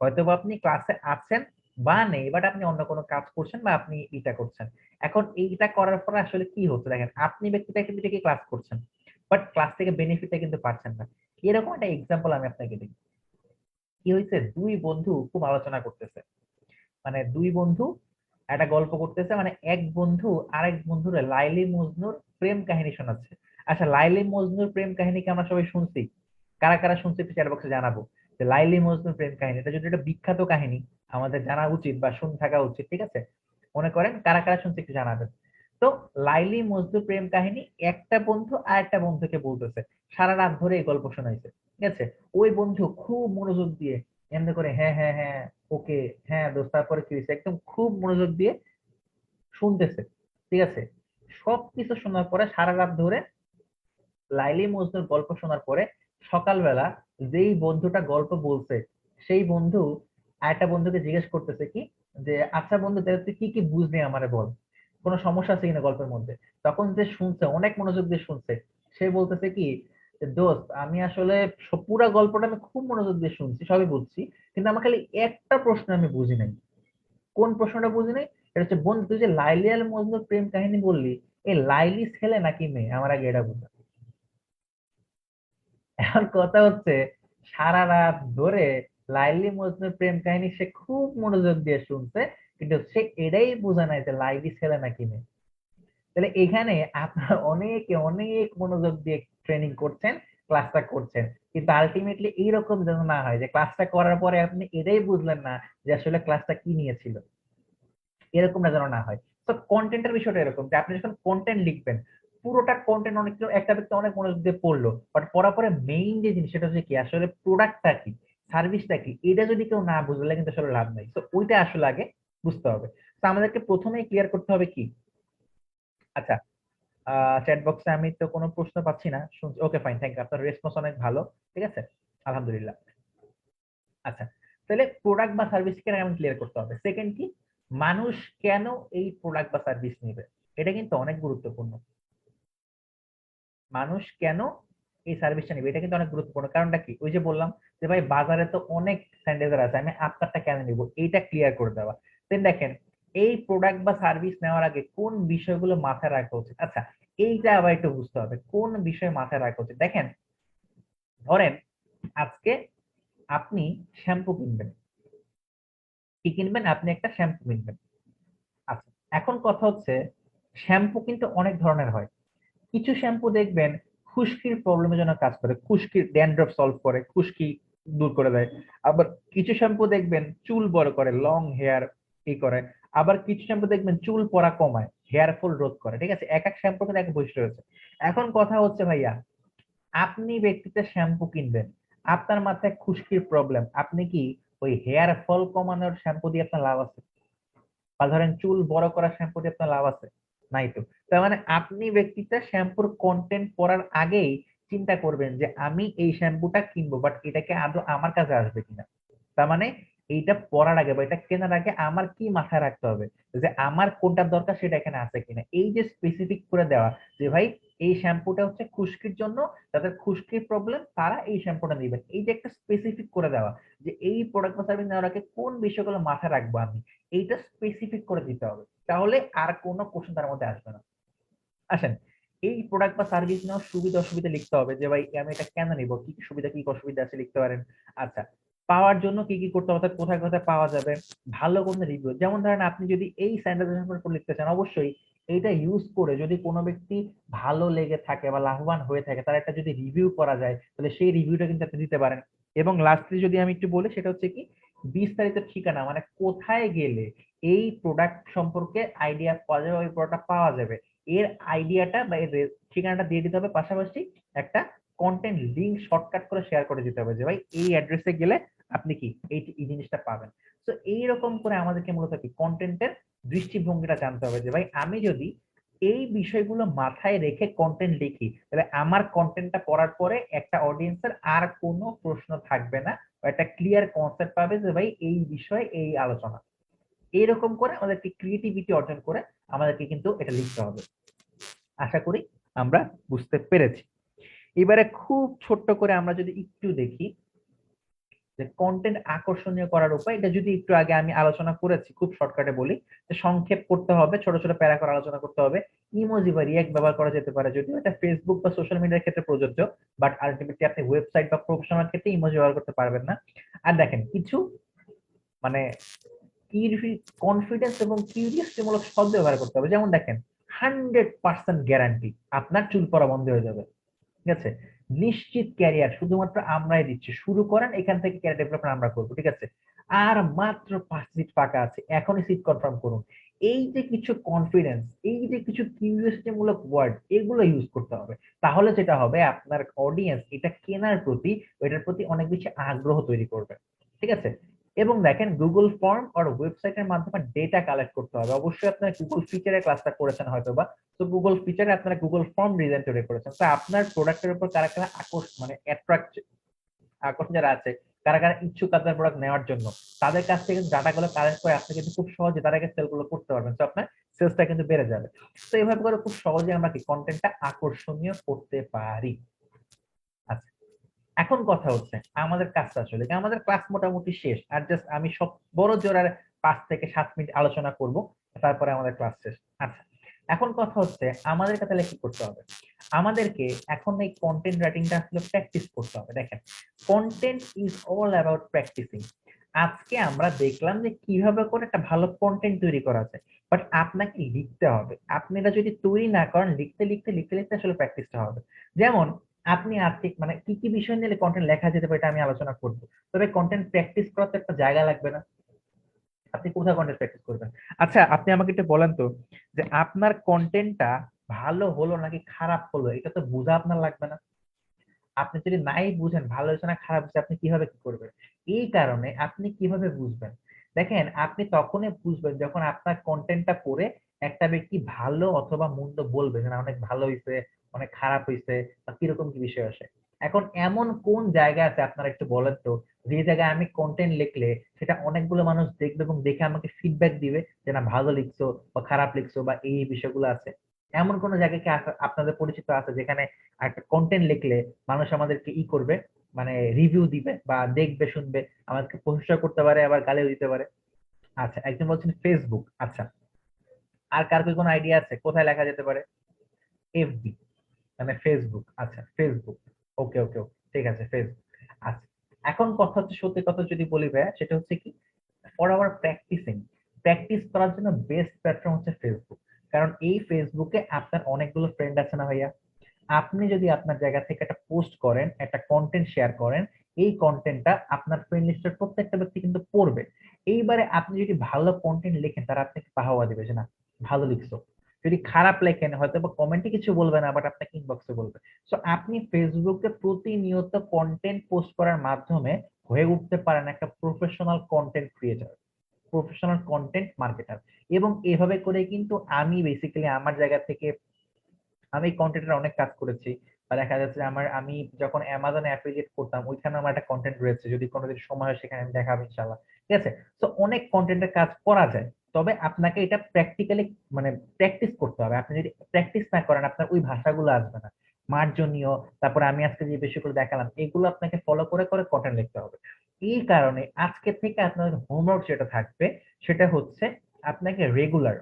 হয়তো বা আপনি ক্লাসে আছেন বা নেই, বাট আপনি অন্য কোনো কাজ করছেন বা আপনি এটা করছেন। এখন এইটা করার পরে আসলে কি হচ্ছে দেখেন, আপনি ব্যক্তিটা কিন্তু ঠিকই ক্লাস করছেন, বাট ক্লাস থেকে বেনিফিটটা কিন্তু পাচ্ছেন না। এরকম একটা এক্সাম্পল আমি আপনাকে দিই। কি হয়েছে, দুই বন্ধু খুব আলোচনা করতেছে, মানে দুই বন্ধু একটা গল্প করতেছে, মানে এক বন্ধু আরেক বন্ধুর লাইলি মজনুর প্রেম কাহিনী শোনাচ্ছে। আচ্ছা, লাইলি মজনুর প্রেম কাহিনীকে আমরা সবাই শুনছি, কারা কারা শুনছি একটু চ্যাট বক্সে জানাবো। যে লাইলি মজনুর প্রেম কাহিনী এটা যদি একটা বিখ্যাত কাহিনী, আমাদের জানা উচিত বা শুনে থাকা উচিত, ঠিক আছে? মনে করেন কারা কারা শুনছি একটু জানাবেন। তো লাইলি মজনুর প্রেম কাহিনী একটা বন্ধু আর একটা বন্ধুকে বলতেছে, সারা রাত ধরে এই গল্প শোনাইছে, ঠিক আছে? ওই বন্ধু খুব মনোযোগ দিয়ে এমনি করে হ্যাঁ হ্যাঁ হ্যাঁ, ওকে, হ্যাঁ দোস্ত, তারপরে কি হয়েছে, একদম খুব মনোযোগ দিয়ে শুনতেছে, ঠিক আছে? সবকিছু শোনার পরে সারা রাত ধরে লাইলি মজনুর গল্প শোনার পরে সকালবেলা যেই বন্ধুটা গল্প বলছে সেই বন্ধু আরেকটা বন্ধুকে জিজ্ঞেস করতেছে কি, যে আচ্ছা বন্ধু তাহলে তুই কি কি বুঝলি আমারে বল, কোনো সমস্যা আছে কিনা গল্পের মধ্যে। তখন যে শুনছে, অনেক মনোযোগ দিয়ে শুনছে, সে বলতেছে কি, যে দোস্ত আমি আসলে পুরা গল্পটা আমি খুব মনোযোগ দিয়ে শুনছি, সবই বুঝছি, কিন্তু আমার খালি একটা প্রশ্ন আমি বুঝি নাই। কোন প্রশ্নটা বুঝি নাই? এটা হচ্ছে বন্ধু তুই যে লাইলি আর মজনুর প্রেম কাহিনী বললি, এই লাইলি ছেলে নাকি মেয়ে, আমার আগে এটা বুঝা। এখন কথা হচ্ছে সারা রাত ধরে লাইলি মজনুর প্রেম কাহিনী সে খুব মনোযোগ দিয়ে শুনছে, কিন্তু সে এটাই বোঝে নাই যে লাইলি ছেলে নাকি মেয়ে। তাহলে এখানে আপনার অনেকে অনেক মনোযোগ দিয়ে ট্রেনিং করছেন, ক্লাসটা করছেন, কিন্তু আলটিমেটলি এইরকম যেন না হয় যে ক্লাসটা করার পরে আপনি এটাই বুঝলেন না যে আসলে ক্লাসটা কি নিয়েছিল, এরকমটা যেন না হয়। তো কন্টেন্টের বিষয়টা এরকম যে আপনি যখন কন্টেন্ট লিখবেন, পুরোটা কন্টেন্ট অনেক একটা ব্যক্তি অনেক মনোযোগ দিয়ে পড়লো, বাট পড়ার পরে মেইন যে জিনিস সেটা হচ্ছে কি আসলে প্রোডাক্টটা কি, সার্ভিসটা কি, এটা যদি কেউ না বুঝলে কিন্তু আসলে লাভ নাই। তো ওইটা আসলে আগে বুঝতে হবে। তো আমাদেরকে প্রথমেই ক্লিয়ার করতে হবে কি। আচ্ছা, চ্যাট বক্সে আমি তো কোনো প্রশ্ন পাচ্ছি না, শুনছি, ওকে ফাইন, থ্যাংক ইউ, আপনার রেসপন্স অনেক ভালো, ঠিক আছে, আলহামদুলিল্লাহ। আচ্ছা, তাহলে প্রোডাক্ট বা সার্ভিসকে আমি ক্লিয়ার করতে হবে। সেকেন্ড কি, মানুষ কেন এই প্রোডাক্ট বা সার্ভিস নেবে, এটা কিন্তু অনেক গুরুত্বপূর্ণ। মানুষ কেন এই সার্ভিসটা নেবে এটা কিন্তু অনেক গুরুত্বপূর্ণ। কারণটা কি, ওই যে বললাম যে ভাই বাজারে তো অনেক স্যানিটাইজার আছে, আমি আপনারটা কেন নিব, এইটা ক্লিয়ার করে দেওয়া। দেন দেখেন, এই প্রোডাক্ট বা সার্ভিস নেওয়ার আগে কোন বিষয়গুলো মাথায় রাখা উচিত। আচ্ছা, এইটা আবার একটু বুঝতে হবে কোন বিষয় মাথায় রাখা উচিত। দেখেন, ধরেন আজকে আপনি শ্যাম্পু কিনবেন, কি কিনবেন, আপনি একটা শ্যাম্পু কিনবেন। আচ্ছা, এখন কথা হচ্ছে শ্যাম্পু কিন্তু অনেক ধরনের হয়। কিছু শ্যাম্পু দেখবেন খুশকির প্রবলেমের জন্য কাজ করে, খুশকির ড্যান্ড্রফ সলভ করে, খুশকি দূর করে দেয়। আবার কিছু শ্যাম্পু দেখবেন চুল বড় করে, লং হেয়ার ই করে। আবার কিছু শ্যাম্পু দেখবেন চুল পড়া কমায়, হেয়ার ফল রোধ করে, ঠিক আছে? এক এক শ্যাম্পু কিন্তু এক এক বৈশিষ্ট্য রয়েছে। এখন কথা হচ্ছে ভাইয়া, আপনি ব্যক্তিতে শ্যাম্পু কিনবেন, আপনার মাথায় খুশকির প্রবলেম, আপনি কি ওই হেয়ার ফল কমানোর শ্যাম্পু দিয়ে আপনার লাভ আছে? বা ধরেন চুল বড় করার শ্যাম্পু দিয়ে আপনার লাভ আছে? নাই তো। তার মানে আপনি ব্যক্তিটা শ্যাম্পুর কন্টেন্ট পড়ার আগেই চিন্তা করবেন যে আমি এই শ্যাম্পুটা কিনবো, বাট এটাকে আদৌ আমার কাছে আসবে কিনা। তার মানে এইটা পরার আগে বা এটা কেনার আগে আমার কি মাথায় রাখতে হবে যে আমার কোনটা দরকার সেটা এখানে আছে কিনা। এই যে স্পেসিফিক করে দেওয়া যে ভাই এই শ্যাম্পুটা হচ্ছে খুশকির জন্য, যাদের খুশকির প্রবলেম তারা এই শ্যাম্পুটা নেবেন, এই যে একটা স্পেসিফিক করে দেওয়া যে এই প্রোডাক্ট বা সার্ভিস নেওয়ার আগে কোন বিষয়গুলো মাথায় রাখবো আমি, এইটা স্পেসিফিক করে দিতে হবে, তাহলে আর কোনো কোশ্চেন তার মধ্যে আসবে না। আসেন, এই প্রোডাক্ট বা সার্ভিস নেওয়ার সুবিধা অসুবিধা লিখতে হবে যে ভাই আমি এটা কেন নিব, কি কি সুবিধা কি কি অসুবিধা আছে লিখতে পারেন। আচ্ছা, পাওয়ার জন্য কি কি করতে হবে, অর্থাৎ কোথায় কোথায় পাওয়া যাবে, ভালো কোন রিভিউ, যেমন ধরেন আপনি যদি এই স্যানিটাইজেশন লিখতে চান, অবশ্যই এইটা ইউজ করে যদি কোনো ব্যক্তি ভালো লেগে থাকে বা লাভবান হয়ে থাকে, তার একটা যদি রিভিউ করা যায় তাহলে সেই রিভিউটা কিন্তু আপনি দিতে পারেন। এবং লাস্টলি যদি আমি একটু বলি সেটা হচ্ছে কি, বিস্তারিত ঠিকানা, মানে কোথায় গেলে এই প্রোডাক্ট সম্পর্কে আইডিয়া পাওয়া যাবে, ওই প্রোডাক্ট পাওয়া যাবে, এর আইডিয়াটা বা এর ঠিকানাটা দিয়ে দিতে হবে। পাশাপাশি একটা কন্টেন্ট লিংক শর্টকাট করে শেয়ার করে দিতে হবে যে ভাই এই অ্যাড্রেসে গেলে আপনি কি এই জিনিসটা পাবেন। তো এইরকম করে আমাদেরকে মূলত কি কন্টেন্টের দৃষ্টিভঙ্গিটা জানতে হবে যে ভাই আমি যদি এই বিষয়গুলো মাথায় রেখে কন্টেন্ট লিখি তাহলে আমার কন্টেন্টটা পড়ার পরে একটা অডিয়েন্সের আর কোনো প্রশ্ন থাকবে না, একটা ক্লিয়ার কনসেপ্ট পাবে যে ভাই এই বিষয়ে এই আলোচনা। এইরকম করে আমাদেরকে ক্রিয়েটিভিটি অর্জন করে আমাদেরকে কিন্তু এটা লিখতে হবে। আশা করি আমরা বুঝতে পেরেছি। এবারে খুব ছোট্ট করে আমরা যদি একটু দেখি যে কন্টেন্ট আকর্ষণীয় করার উপায়, এটা যদি একটু আগে আমি আলোচনা করেছি, খুব শর্টকাটে বলি যে সংক্ষেপ করতে হবে, ছোট ছোট প্যারা করে আলোচনা করতে হবে, ইমোজি বা রিয়াক্ট ব্যবহার করা যেতে পারে, যদিও এটা ফেসবুক বা সোশ্যাল মিডিয়ার ক্ষেত্রে প্রযোজ্য, বাট আলটিমেটলি আপনি ওয়েবসাইট বা প্রফেশনাল ক্ষেত্রে ইমোজি ব্যবহার করতে পারবেন না। আর দেখেন কিছু মানে কনফিডেন্স এবং কিউরিয়াসিটি মূলক শব্দ ব্যবহার করতে হবে, যেমন দেখেন 100% গ্যারান্টি আপনার চুল পড়া বন্ধ হয়ে যাবে, ঠিক আছে, নিশ্চিত ক্যারিয়ার শুধুমাত্র আমরাই দিচ্ছি, শুরু করেন এখান থেকে ক্যারিয়ার ডেভেলপমেন্ট আমরা করবো, ঠিক আছে, আর মাত্র 5 সিট ফাঁকা আছে, এখনই সিট কনফার্ম করুন। এই যে কিছু কনফিডেন্স, এই যে কিছু কিউরিয়াসিটি মূলক ওয়ার্ড, এগুলো ইউজ করতে হবে। তাহলে যেটা হবে আপনার অডিয়েন্স এটা কেনার প্রতি, এটার প্রতি অনেক বেশি আগ্রহ তৈরি করবে, ঠিক আছে। এবং দেখেন গুগল ফর্ম আর ওয়েবসাইটের মাধ্যমে ডেটা কালেক্ট করতে হবে। অবশ্যই আপনারা গুগল ফিচারের ক্লাসটা করেছেন হয়তোবা, তো গুগল ফিচারে আপনারা গুগল ফর্ম ডিজাইন তৈরি করেছেন, তো আপনার প্রোডাক্টের উপর কারা কারা আকর্ষণ যারা আছে, কারা কারা ইচ্ছুক আপনার প্রোডাক্ট নেওয়ার জন্য, তাদের কাছ থেকে ডাটা গুলো কালেক্ট করে আপনি কিন্তু খুব সহজে তার আগে সেল গুলো করতে পারবেন, তো আপনার সেলসটা কিন্তু বেড়ে যাবে। তো এইভাবে করে খুব সহজে আমরা কি কন্টেন্টটা আকর্ষণীয় করতে পারি। আচ্ছা, এখন কথা হচ্ছে আমাদের কাজটা আসলে কি, আমাদের ক্লাস মোটামুটি শেষ, আর জাস্ট আমি সব বড় জোর আর 5 থেকে 7 মিনিট আলোচনা করব, তারপরে আমাদের ক্লাস শেষ। আচ্ছা, এখন কথা হচ্ছে আমাদেরকে তাহলে কি করতে হবে, আমাদেরকে এখন এই কন্টেন্ট রাইটিংটা আসলে প্র্যাকটিস করতে হবে। দেখেন, content is all about practising. আজকে আমরা দেখলাম যে কিভাবে করে একটা ভালো কন্টেন্ট তৈরি করা যায়, বাট আপনাকে লিখতে হবে। আপনি এটা যদি তৈরি না করেন, লিখতে লিখতে লিখতে লিখতে আসলে প্র্যাকটিসটা হবে। যেমন আপনি আর্থিক মানে কি কি বিষয় নিয়ে কন্টেন্ট লেখা যেতে পারে এটা আমি আলোচনা করবো, তবে কন্টেন্ট প্র্যাকটিস করার তো একটা জায়গা লাগবে না, আপনি কোথায় কন্টেন্ট প্র্যাকটিস করবেন। আচ্ছা, আপনি আমাকে একটু বলেন তো যে আপনার কন্টেন্টটা ভালো হলো নাকি খারাপ হলো এটা তো বোঝা আপনার লাগবে না। আপনি যদি নাই বুঝেন ভালো হয়েছে না খারাপ হয়েছে, আপনি কিভাবে কি করবেন। এই কারণে আপনি কিভাবে বুঝবেন, দেখেন আপনি তখনই বুঝবেন যখন আপনার কন্টেন্টটা পড়ে একটা ব্যক্তি ভালো অথবা মন্দ বলবে যে না অনেক ভালো হয়েছে, অনেক খারাপ হয়েছে, বা কিরকম কি বিষয় আসে। এখন এমন কোন জায়গা আছে আপনারা একটু বলেন তো, যে জায়গায় আমি কন্টেন্ট লিখলে সেটা অনেকগুলো মানুষ দেখবে এবং দেখে আমাকে ফিডব্যাক দিবে যে না ভালো লিখছো বা খারাপ লিখছো বা এই বিষয়গুলো আছে। এমন কোন জায়গায় কি আপনাদের পরিচিত আছে যেখানে একটা কন্টেন্ট লিখলে মানুষ আমাদেরকে করবে, মানে রিভিউ দিবে বা দেখবে শুনবে, আমাদেরকে প্রশংসা করতে পারে আবার গালিও দিতে পারে। আচ্ছা, একজন বলছেন ফেসবুক। আচ্ছা, আর কার কি কোনো আইডিয়া আছে কোথায় লেখা যেতে পারে? এফবি, মানে ফেসবুক। আচ্ছা, ফেসবুক। ওকে ওকে ওকে, ঠিক আছে, ফেসবুক। আচ্ছা, এখন কথা হচ্ছে, সত্যি কথা যদি বলি ভাইয়া, সেটা হচ্ছে কি, ফর আওয়ার প্র্যাকটিসিং, প্র্যাকটিস করার জন্য বেস্ট প্ল্যাটফর্ম হচ্ছে ফেসবুক। কারণ এই ফেসবুকে আপনার অনেকগুলো ফ্রেন্ড আছে না ভাইয়া, আপনি যদি আপনার জায়গা থেকে একটা পোস্ট করেন, একটা কন্টেন্ট শেয়ার করেন, এই কন্টেন্টটা আপনার ফ্রেন্ড লিস্টের প্রত্যেকটা ব্যক্তি কিন্তু পড়বে। এইবারে আপনি যদি ভালো কন্টেন্ট লেখেন তারা আপনাকে বাহবা দিবে যে না ভালো লিখছো, যদি খারাপ লেখেন হয়তো বা কমেন্টে কিছু বলবে না, বাট আপনাকে ইনবক্সে বলবে। সো আপনি ফেসবুকে প্রতিনিয়ত কন্টেন্ট পোস্ট করার মাধ্যমে হয়ে উঠতে পারেন একটা professional content creator, professional content marketer. এবং এভাবে করে কিন্তু আমি বেসিক্যালি আমার জায়গা থেকে আমি কন্টেন্টের অনেক কাজ করেছি। বা দেখা যাচ্ছে যে আমি যখন অ্যামাজনে অ্যাফিলিয়েট করতাম ওইখানে আমার একটা কন্টেন্ট রয়েছে, যদি কোনোদিন সময় হয় সেখানে আমি দেখাবো ইনশাল্লাহ। ঠিক আছে? তো অনেক কন্টেন্টের কাজ করা যায়, তবে আপনাকে এটা প্র্যাকটিক্যালি মানে প্র্যাকটিস করতে হবে। আপনি যদি প্র্যাকটিস না করেন আপনার ওই ভাষাগুলো আসবে না, মার্জনীয়, তারপরে আমি আজকে যে বিষয়গুলো দেখালাম এগুলো আপনাকে ফলো করে করে কন্টেন্ট লিখতে হবে। এই কারণে আজকে থেকে আপনাদের হোমওয়ার্ক যেটা থাকবে সেটা হচ্ছে আপনাকে রেগুলার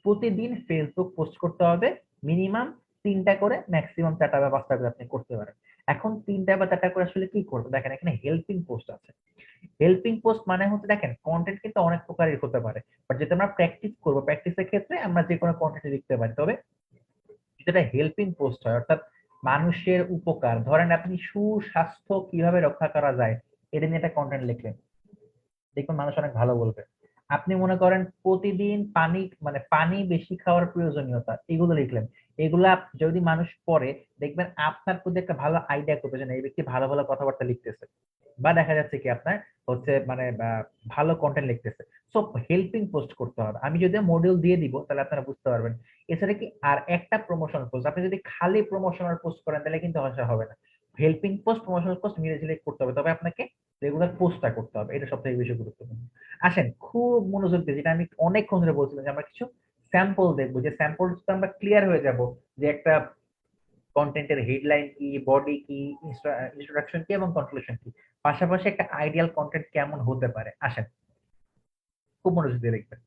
প্রতিদিন ফেসবুক পোস্ট করতে হবে। মিনিমাম 3টা করে, ম্যাক্সিমাম 4টা বা 5টা করে আপনি করতে পারেন। এখন 3টা বা 4টা করে আসলে কি করবো দেখেন, এখানে হেল্পিং পোস্ট আছে। হেল্পিং পোস্ট মানে হচ্ছে দেখেন কন্টেন্ট কিন্তু অনেক প্রকারের হতে পারে, বাট যেটা আমরা প্র্যাকটিস করবো প্র্যাকটিসের ক্ষেত্রে আমরা যে কোনো কন্টেন্ট লিখতে পারি। তবে যেটা হেল্পিং পোস্ট হয় অর্থাৎ মানুষের উপকার, ধরেন আপনি সুস্বাস্থ্য কিভাবে রক্ষা করা যায় এটা নিয়ে একটা কন্টেন্ট লিখলেন, দেখুন মানুষ অনেক ভালো বলবে। আপনি মনে করেন প্রতিদিন পানি মানে পানি বেশি খাওয়ার প্রয়োজনীয়তা এগুলো লিখলেন, এগুলা যদি মানুষ পড়ে দেখবেন আপনার প্রতি একটা ভালো আইডিয়া করবে যে না, এই ব্যক্তি ভালো ভালো কথাবার্তা লিখতেছে, বা দেখা যাচ্ছে কি আপনার হচ্ছে মানে ভালো কন্টেন্ট লিখতেছে। সো হেল্পিং পোস্ট করতে হবে। আমি যদি মডিউল দিয়ে দিব তাহলে আপনারা বুঝতে পারবেন। এছাড়া কি আর একটা প্রমোশনাল পোস্ট, আপনি যদি খালি প্রমোশনাল পোস্ট করেন তাহলে কিন্তু হয়তো হবে না। হেল্পিং পোস্ট প্রমোশনাল পোস্ট মিলে ঝিলে করতে হবে, তবে আপনাকে রেগুলার পোস্টটা করতে হবে, এটা সবথেকে বেশি গুরুত্বপূর্ণ। আসেন খুব মনোযোগ দিয়ে, যেটা আমি অনেকক্ষণ ধরে বলছিলাম যে আমরা কিছু স্যাম্পল দেখবো, যে স্যাম্পল আমরা ক্লিয়ার হয়ে যাব যে একটা কন্টেন্টের হেডলাইন কি, বডি কি, ইন্ট্রোডাকশন কি এবং কনক্লুশন কি, পাশাপাশি একটা আইডিয়াল কন্টেন্ট কেমন হতে পারে। আসেন খুব মনোযোগ দিয়ে দেখবেন।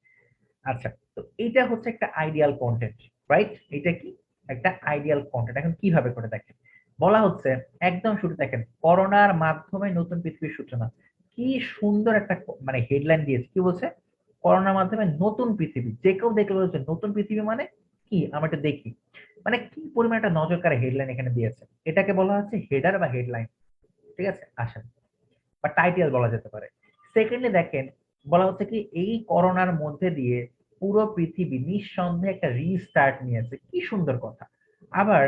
আচ্ছা, তো এইটা হচ্ছে একটা আইডিয়াল কন্টেন্ট, রাইট? এটা কি একটা আইডিয়াল কন্টেন্ট। এখন কিভাবে করে দেখেন, বলা হচ্ছে একদম শুরু দেখেন করোনার মাধ্যমে নতুন পৃথিবীর সূচনা। কি সুন্দর একটা মানে হেডলাইন দিয়েছে, কি বলছে? করোনার মাধ্যমে নতুন পৃথিবী। যে কেউ দেখলে বলছে নতুন পৃথিবী মানে কি, আমরা এটা দেখি। মানে কি পরিমাণ একটা নজর কাড়া হেডলাইন এখানে দিয়েছে। এটাকে বলা হচ্ছে হেডার বা হেডলাইন। ঠিক আছে? আসেন, বা টাইটেল বলা যেতে পারে। সেকেন্ডলি দেখেন বলা হচ্ছে কি এই করোনার মধ্যে দিয়ে পুরো পৃথিবী নিঃসন্দেহে একটা রিস্টার্ট নিয়েছে, কি সুন্দর কথা। আবার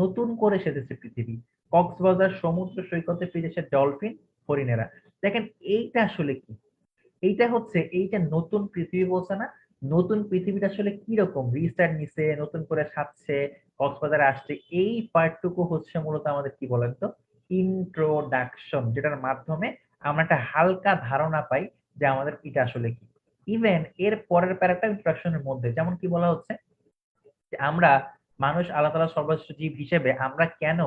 নতুন করে সেজেছে পৃথিবী, কক্সবাজার সমুদ্র সৈকতে ফিরেছে ডলফিন, হরিণেরা। দেখেন এইটা আসলে কি, এইটা হচ্ছে এই যে নতুন পৃথিবী বলছে না, নতুন পৃথিবীটা আসলে কি রকম রিস্টার্ট নিছে, নতুন করে সাজছে, কক্সবাজারে আসছে, এই পার্টটুকু হচ্ছে মূলত আমাদের কি বলেন তো ইন্ট্রোডাকশন, যেটার মাধ্যমে আমরা একটা হালকা ধারণা পাই যে আমাদের এটা আসলে কি। ইভেন এর পরের প্যারাটা ইন্ট্রোডাকশনের মধ্যে যেমন কি বলা হচ্ছে যে আমরা মানুষ আল্লাহ তাআলা সর্বশ্রেষ্ঠ জীব হিসেবে আমরা কেন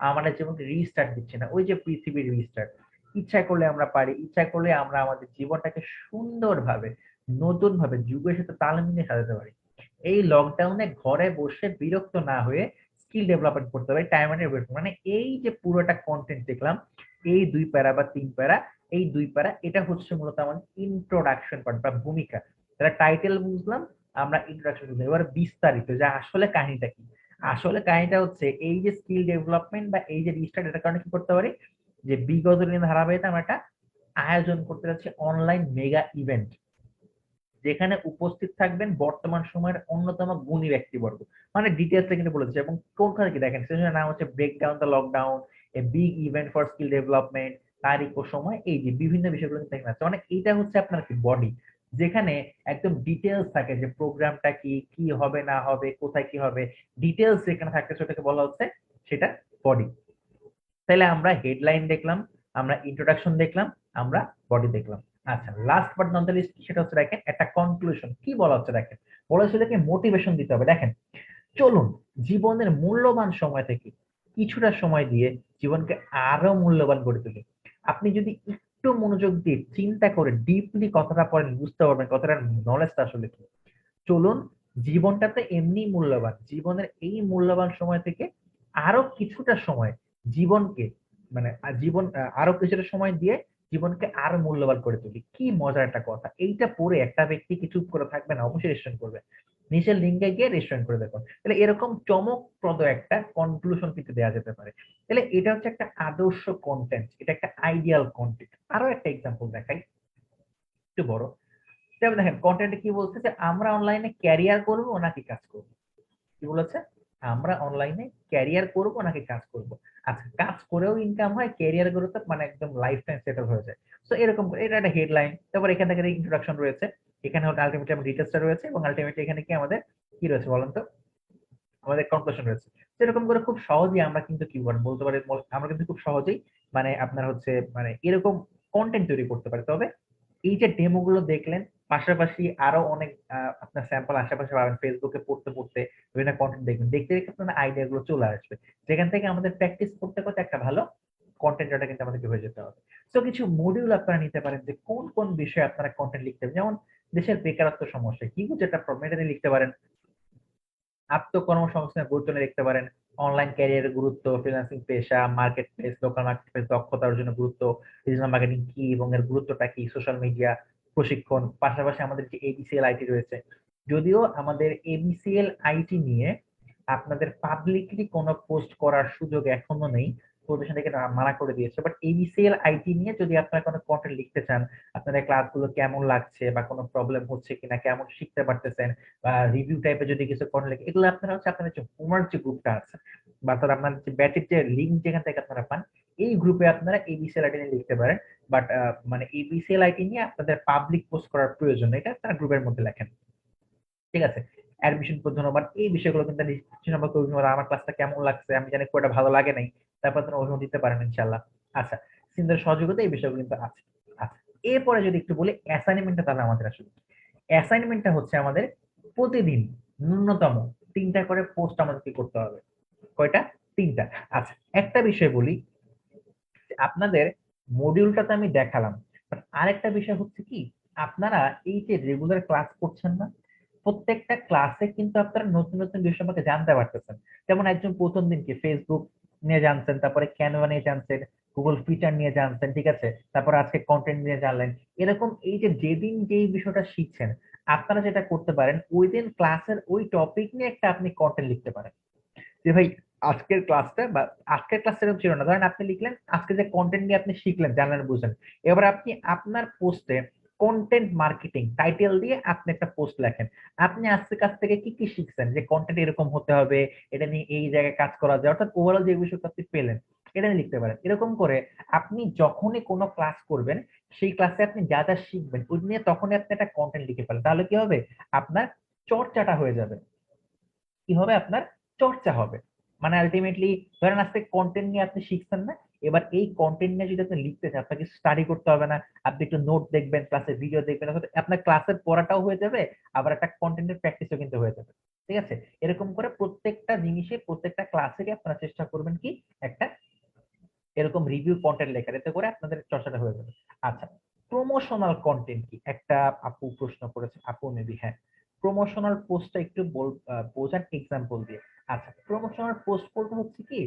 আমাদের জীবনকে রিস্টার্ট দিচ্ছি না, ওই যে পৃথিবীর রিস্টার্ট। ইচ্ছা করলে আমরা পারি, ইচ্ছা করলে আমরা আমাদের জীবনটাকে সুন্দরভাবে নতুন ভাবে যুগের সাথে তাল মিলিয়ে সাজাতে পারি। এই লকডাউনে ঘরে বসে বিরক্ত না হয়ে স্কিল ডেভেলপমেন্ট করতে পারি, টাইম ম্যানেজমেন্ট। মানে এই যে পুরোটা কন্টেন্ট দেখলাম, এই 2 প্যারা বা 3 প্যারা, এই 2 প্যারা এটা হচ্ছে মূলত আমাদের ইন্ট্রোডাকশন পার্ট বা ভূমিকা। তাহলে টাইটেল বুঝলাম, আমরা ইন্ট্রোডাকশন বুঝলাম, এবার বিস্তারিত যে আসলে কাহিনীটা কি। আসলে কাহিনীটা হচ্ছে এই যে স্কিল ডেভেলপমেন্ট বা এই যে রিস্টার্ট, এটার কারণে কি করতে পারি, যে বিগত দিনের ধারাবাহিকতা আমরা একটা আয়োজন করতে যাচ্ছি, অনলাইন মেগা ইভেন্ট, যেখানে উপস্থিত থাকবেন বর্তমান সময়ের অন্যতম গুণী ব্যক্তিবর্গ। মানে ডিটেলসটা কিন্তু বলেছে, এবং কোনখানে কি দেখেন সেশনের নাম হচ্ছে break down the lockdown, a big event for skill development, তারিখ ও সময়, এই যে বিভিন্ন বিষয়গুলো কিন্তু এখানে আছে। মানে এইটা হচ্ছে আপনার কি বডি, যেখানে একদম ডিটেলস থাকে যে প্রোগ্রামটা কি, কি হবে না হবে, কোথায় কি হবে, ডিটেলস যেখানে থাকে সেটাকে বলা হচ্ছে সেটা বডি। তাহলে আমরা হেডলাইন দেখলাম, আমরা ইন্ট্রোডাকশন দেখলাম, আমরা বডি দেখলাম। আচ্ছা, last but not the least সেটা হচ্ছে দেখেন একটা কনক্লুশন। কি বলা হচ্ছে দেখেন, বলা হচ্ছে দেখে মোটিভেশন দিতে হবে। দেখেন চলুন জীবনের মূল্যবান সময় থেকে কিছুটা সময় দিয়ে জীবনকে আরো মূল্যবান করে তুলি। আপনি যদি একটু মনোযোগ দিয়ে চিন্তা করে ডিপলি কথাটা পড়েন বুঝতে পারবেন কথাটার নলেজটা আসলে কি। চলুন জীবনটা তো এমনি মূল্যবান, জীবনের এই মূল্যবান সময় থেকে আরো কিছুটা সময় জীবনকে মানে আরো কিছুটা সময় দিয়ে জীবনকে আরো মূল্যবান করে তুলি। কি মজার একটা কথা, এইটা পড়ে একটা ব্যক্তি কি চুপ করে থাকবে না, অবশ্যই রেস্টুরেন্ট করবে, নিচের লিঙ্কে গিয়ে রেস্টুরেন্ট করে দেখুন। তাহলে এরকম চমকপ্রদ একটা কনক্লুশন কিন্তু দেওয়া যেতে পারে। তাহলে এটা হচ্ছে একটা আদর্শ কন্টেন্ট, এটা একটা আইডিয়াল কন্টেন্ট। আরো একটা এক্সাম্পল দেখাই, একটু বড়। যেমন দেখেন কন্টেন্টে কি বলছে যে আমরা অনলাইনে ক্যারিয়ার করব নাকি কাজ করব। কি বলেছে, আমরা অনলাইনে ক্যারিয়ার করব নাকি কাজ করব। আচ্ছা, কাজ করেও ইনকাম হয়, ক্যারিয়ার করে তো মানে একদম লাইফ টাইম সেটেল হয়ে যায়। তো এরকম করে এটা একটা হেডলাইন। তারপর এখান থেকে ইন্ট্রোডাকশন রয়েছে, এখানে আলটিমেটলি আমার ডিটেলসটা রয়েছে, এবং আলটিমেটলি এখানে কি আমাদের কি রয়েছে বলেন তো, আমাদের কনক্লুশন রয়েছে। সেরকম করে খুব সহজেই আমরা কিন্তু কি বলতে পারি, আমরা কিন্তু খুব সহজেই মানে আপনার হচ্ছে মানে এরকম কন্টেন্ট তৈরি করতে পারি। তবে এই যে ডেমো গুলো দেখলেন, পাশাপাশি আরো অনেক আপনার স্যাম্পল আশেপাশে পাবেন, ফেসবুকে পড়তে পড়তে বিভিন্ন কন্টেন্ট দেখবেন, দেখতে দেখতে আপনার আইডিয়া গুলো চলে আসবে, যেখান থেকে আমাদের প্র্যাকটিস করতে করতে একটা ভালো কন্টেন্ট ওটা কিন্তু আমাদেরকে হয়ে যেতে হবে। তো কিছু মডিউল আপনারা নিতে পারেন যে কোন কোন বিষয়ে আপনারা কন্টেন্ট লিখতে হবে। যেমন দেশের বেকারত্ব সমস্যা কি, যেটা প্রবলেম, এটা নিয়ে লিখতে পারেন। আত্মকর্মসংস্থানের গুরুত্ব নিয়ে লিখতে পারেন। অনলাইন ক্যারিয়ারের গুরুত্ব, ফ্রিল্যান্সিং পেশা, market place, local market place, দক্ষতা অর্জনের গুরুত্ব, ডিজিটাল মার্কেটিং কি এবং এর গুরুত্বটা কি, সোশ্যাল মিডিয়া প্রশিক্ষণ। পাশাপাশি আমাদের যে এবিসিএল আইটি রয়েছে, যদিও আমাদের এবিসিএল আইটি নিয়ে আপনাদের পাবলিকলি কোনো পোস্ট করার সুযোগ এখনো নেই, প্রতিষ্ঠান থেকে মানা করে দিয়েছে, বাট এবিসিএল আইটি নিয়ে যদি আপনারা কোনো কন্টেন্ট লিখতে চান, আপনাদের ক্লাসগুলো কেমন লাগছে বা কোনো প্রবলেম হচ্ছে কিনা, কেমন শিখতে পারতেছেন, বা রিভিউ টাইপের যদি কিছু কন্টেন্ট লিখে, এগুলো আপনারা হচ্ছে আপনাদের যে হোমওয়ার্ক যে গ্রুপটা আছে বা তার আপনার যে ব্যাচের যে লিঙ্ক যেখান থেকে আপনারা পান, এই গ্রুপে আপনারা এবিসিএল আইটি নিয়ে লিখতে পারেন। বাট মানে এবিসিএল আইটি নিয়ে আপনাদের পাবলিক পোস্ট করার প্রয়োজন নেই, এটা আপনারা গ্রুপের মধ্যে লেখেন, ঠিক আছে? অ্যাডমিশন ধন্যবাদ, এই বিষয়গুলো কিন্তু সম্পর্কে অভিমত, আমার ক্লাসটা কেমন লাগছে, আমি জানি কোটা ভালো লাগে নাই, তারপর আপনারা অভিমত দিতে পারেন ইনশাল্লাহ। আচ্ছা, সিনিয়র সহযোগিতা, এই বিষয়গুলো কিন্তু আছে। আচ্ছা, এরপরে যদি একটু বলি অ্যাসাইনমেন্টটা, তাহলে আমাদের আসলে অ্যাসাইনমেন্টটা হচ্ছে আমাদের প্রতিদিন ন্যূনতম 3টা করে পোস্ট আমাদেরকে করতে হবে। কয়টা? 3টা। আচ্ছা, একটা বিষয় বলি, আপনাদের মডিউলটা তো আমি দেখালাম, বাট আরেকটা বিষয় হচ্ছে কি, আপনারা এই যে রেগুলার ক্লাস করছেন না, প্রত্যেকটা ক্লাসে কিন্তু আপনারা নতুন নতুন বিষয় সম্পর্কে জানতে পারতেছেন। যেমন একজন প্রথম দিনকে ফেসবুক নিয়ে জানছেন, তারপরে ক্যানভা নিয়ে জানছেন, গুগল ফিচার নিয়ে জানছেন, ঠিক আছে, তারপর আজকে কন্টেন্ট নিয়ে জানলেন। এরকম এই যে যেদিন যেই বিষয়টা শিখছেন, আপনারা যেটা করতে পারেন, ওই দিন ক্লাসের ওই টপিক নিয়ে একটা আপনি কন্টেন্ট লিখতে পারেন। যে ভাই আজকের ক্লাসটা বা আজকের ক্লাস এরকম ছিল না, ধরেন আপনি লিখলেন আজকে যে কন্টেন্ট নিয়ে আপনি শিখলেন, জানলেন, বুঝলেন, এবার আপনি আপনার পোস্টে কন্টেন্ট মার্কেটিং টাইটেল দিয়ে আপনি একটা পোস্ট লেখেন। আপনি আজকের কাছ থেকে কি কি শিখছেন, যে কন্টেন্ট এরকম হতে হবে, এটা নিয়ে এই জায়গায় কাজ করা যায়, অর্থাৎ ওভারঅল যে বিষয়টা আপনি পেলেন এটা নিয়ে লিখতে পারেন। এরকম করে আপনি যখনই কোনো ক্লাস করবেন, সেই ক্লাসে আপনি যা যা শিখবেন ওই নিয়ে তখনই আপনি একটা কন্টেন্ট লিখে ফেলেন, তাহলে কি হবে, আপনার চর্চাটা হয়ে যাবে। কি হবে, আপনার চর্চা হবে। মানে আলটিমেটলি ধরেন আজকে কন্টেন্ট নিয়ে আপনি শিখছেন না, এবার এই কন্টেন্ট নিয়ে যদি আপনি লিখতে চান, আপনাকে স্টাডি করতে হবে না, আপনি একটু নোট দেখবেন, ক্লাসে ভিডিও দেখবেন, অর্থাৎ আপনার ক্লাসের পড়াটাও হয়ে যাবে, আবার একটা কন্টেন্টের প্র্যাকটিসও কিন্তু হয়ে যাবে, ঠিক আছে? এরকম করে প্রত্যেকটা জিনিসে প্রত্যেকটা ক্লাসেরই আপনারা চেষ্টা করবেন কি একটা এরকম রিভিউ কন্টেন্ট লেখার, এতে করে আপনাদের চর্চাটা হয়ে যাবে। আচ্ছা, প্রমোশনাল কন্টেন্ট কি, একটা আপু প্রশ্ন করেছে, আপু মেবি, হ্যাঁ, প্রমোশনাল পোস্টটা একটু বোঝান এক্সাম্পল দিয়ে। আচ্ছা, প্রমোশনাল পোস্ট বলতে হচ্ছে কি,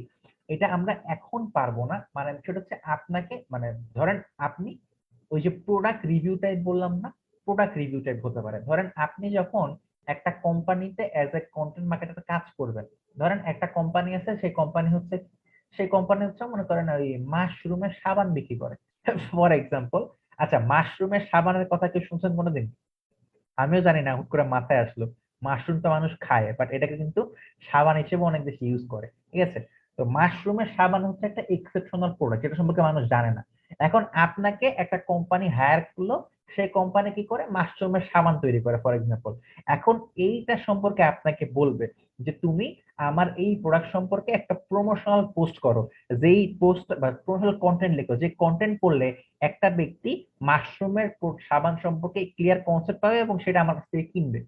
এটা আমরা এখন পারবো না, মানে সেটা হচ্ছে আপনাকে, মানে ধরেন আপনি ওই যে প্রোডাক্ট রিভিউ টাইপ বললাম না, প্রোডাক্ট রিভিউ টাইপ হতে পারে। ধরেন আপনি যখন একটা কোম্পানিতে অ্যাজ এ কন্টেন্ট মার্কেটার কাজ করবেন, ধরেন একটা কোম্পানি আছে, সেই কোম্পানি হচ্ছে মনে করেন ওই মাশরুমের সাবান বিক্রি করে ফর এক্সাম্পল। আচ্ছা, মাশরুমের সাবানের কথা কি শুনছেন কোনোদিন? আমিও জানি না, হুট করে মাথায় আসলো। মাশরুম তো মানুষ খায়, বাট এটাকে কিন্তু সাবান হিসেবে অনেক বেশি ইউজ করে, ঠিক আছে? তো মাশরুমের সাবান হচ্ছে একটা এক্সেপশনাল প্রোডাক্ট, যেটা সম্পর্কে মানুষ জানে না। এখন আপনাকে একটা কোম্পানি হায়ার করলো, সেই কোম্পানি কি করে, মাশরুমের সাবান তৈরি করে ফর এক্সাম্পল। এখন এইটা সম্পর্কে আপনাকে বলবে যে তুমি আমার এই প্রোডাক্ট সম্পর্কে একটা প্রমোশনাল পোস্ট করো, যেই পোস্ট বা প্রমোশনাল কন্টেন্ট লেখো, যে কন্টেন্ট করলে একটা ব্যক্তি মাশরুমের সাবান সম্পর্কে ক্লিয়ার কনসেপ্ট পাবে এবং সেটা আমার কাছ থেকে কিনবে।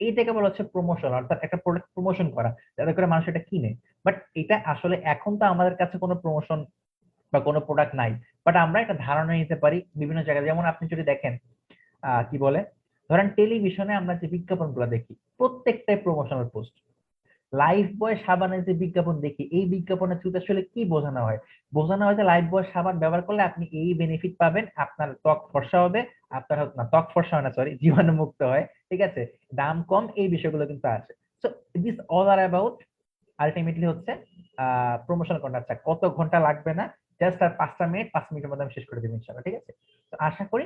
এইটাকে বলা হচ্ছে প্রমোশন, অর্থাৎ একটা প্রোডাক্ট প্রমোশন করা যাতে করে মানুষ এটা কিনে। বাট এটা আসলে এখন তো আমাদের কাছে কোনো প্রমোশন বা কোনো প্রোডাক্ট নাই, বাট আমরা একটা ধারণা নিতে পারি বিভিন্ন জায়গায়। যেমন আপনি যদি দেখেন কি বলে, ধরেন টেলিভিশনে আমরা যে বিজ্ঞাপনগুলো দেখি, প্রত্যেকটাই প্রমোশনাল পোস্ট। লাইফ বয় সাবানের যে বিজ্ঞাপন দেখি, এই বিজ্ঞাপনের থ্রুতে আসলে কি বোঝানো হয়, বোঝানো হয় যে লাইফ বয় সাবান ব্যবহার করলে আপনি এই বেনিফিট পাবেন, আপনার ত্বক ফর্সা হবে, আপনার না ত্বক ফর্সা হয় না, সরি, জীবাণু মুক্ত হয়, ঠিক আছে, দাম কম, এই বিষয়গুলো কিন্তু আছে। So this all are about ultimately হচ্ছে প্রমোশন করার। আচ্ছা, কত ঘন্টা লাগবে না, জাস্ট আর 5টা মিনিট, 5 মিনিটের মধ্যে আমি শেষ করে দেবো ইনশাল্লাহ, ঠিক আছে? তো আশা করি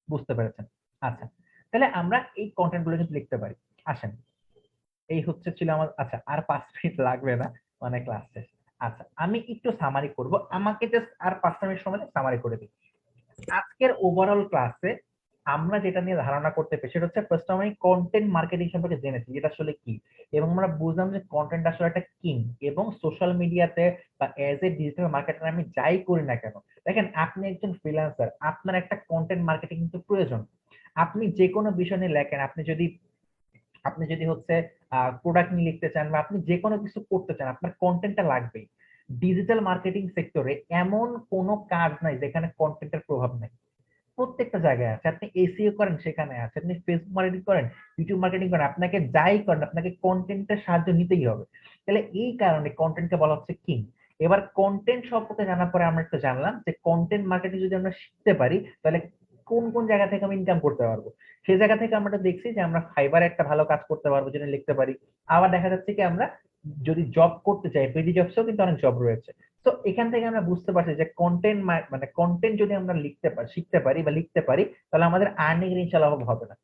বুঝতে পেরেছেন। আচ্ছা, তাহলে আমরা এই কন্টেন্ট গুলো কিন্তু লিখতে পারি। আসেন, এই হচ্ছে ছিল আমার। আচ্ছা, আর 5 মিনিট লাগবে না, মানে ক্লাস শেষ। আচ্ছা, আমি একটু সামারি করব, আমাকে জাস্ট আর 5টা মিনিট সময় সামারি করে দিই। আজকের ওভারঅল ক্লাসে আমরা যেটা নিয়ে ধারণা করতে পেরেছি সেটা হচ্ছে ফার্স্ট আমি কন্টেন্ট মার্কেটিং সম্পর্কে জেনেছি যেটা আসলে কি, এবং আমরা বুঝলাম যে কন্টেন্ট আসলে একটা কিং, এবং সোশ্যাল মিডিয়াতে বা এজ এ ডিজিটাল মার্কেটার আমি যাই করি না কেন, দেখেন আপনি একজন ফ্রিল্যান্সার, আপনার একটা কন্টেন্ট মার্কেটিং কিন্তু প্রয়োজন। আপনি যে কোনো বিষয় নিয়ে লেখেন, আপনি যদি হচ্ছে প্রোডাক্ট নিয়ে লিখতে চান বা আপনি যে কোনো কিছু করতে চান, আপনার কন্টেন্টটা লাগবেই। ডিজিটাল মার্কেটিং সেক্টরে এমন কোনো কাজ নাই যেখানে কন্টেন্টের প্রভাব নাই। প্রত্যেকটা জায়গায় আছে। আপনি এসইও করেন সেখানে আছে, আপনি ফেসবুক মার্কেটিং করেন, ইউটিউব মার্কেটিং করেন, আপনাকে যাই করেন আপনাকে কন্টেন্টের সাহায্য নিতেই হবে। তাহলে এই কারণে কন্টেন্টকে বলা হচ্ছে কিং। এবার কন্টেন্ট সম্পর্কে জানার পরে আমরা একটু জানলাম যে কন্টেন্ট মার্কেটিং যদি আমরা শিখতে পারি তাহলে কোন কোন জায়গা থেকে আমি ইনকাম করতে পারবো। সেই জায়গা থেকে আমরা একটা দেখছি যে আমরা ফাইবারে একটা ভালো কাজ করতে পারবো, যেটা লিখতে পারি। আবার দেখা যাচ্ছে কি আমরা যদি জব করতে চাই, বিডি জবসেও কিন্তু অনেক জব রয়েছে। তো এখান থেকে আমরা বুঝতে পারছি যে কন্টেন্ট মানে কন্টেন্ট যদি আমরা লিখতে পারি, শিখতে পারি বা লিখতে পারি, তাহলে আমাদের আর্নিং এর ইনশাআল্লাহ অভাব হবে না।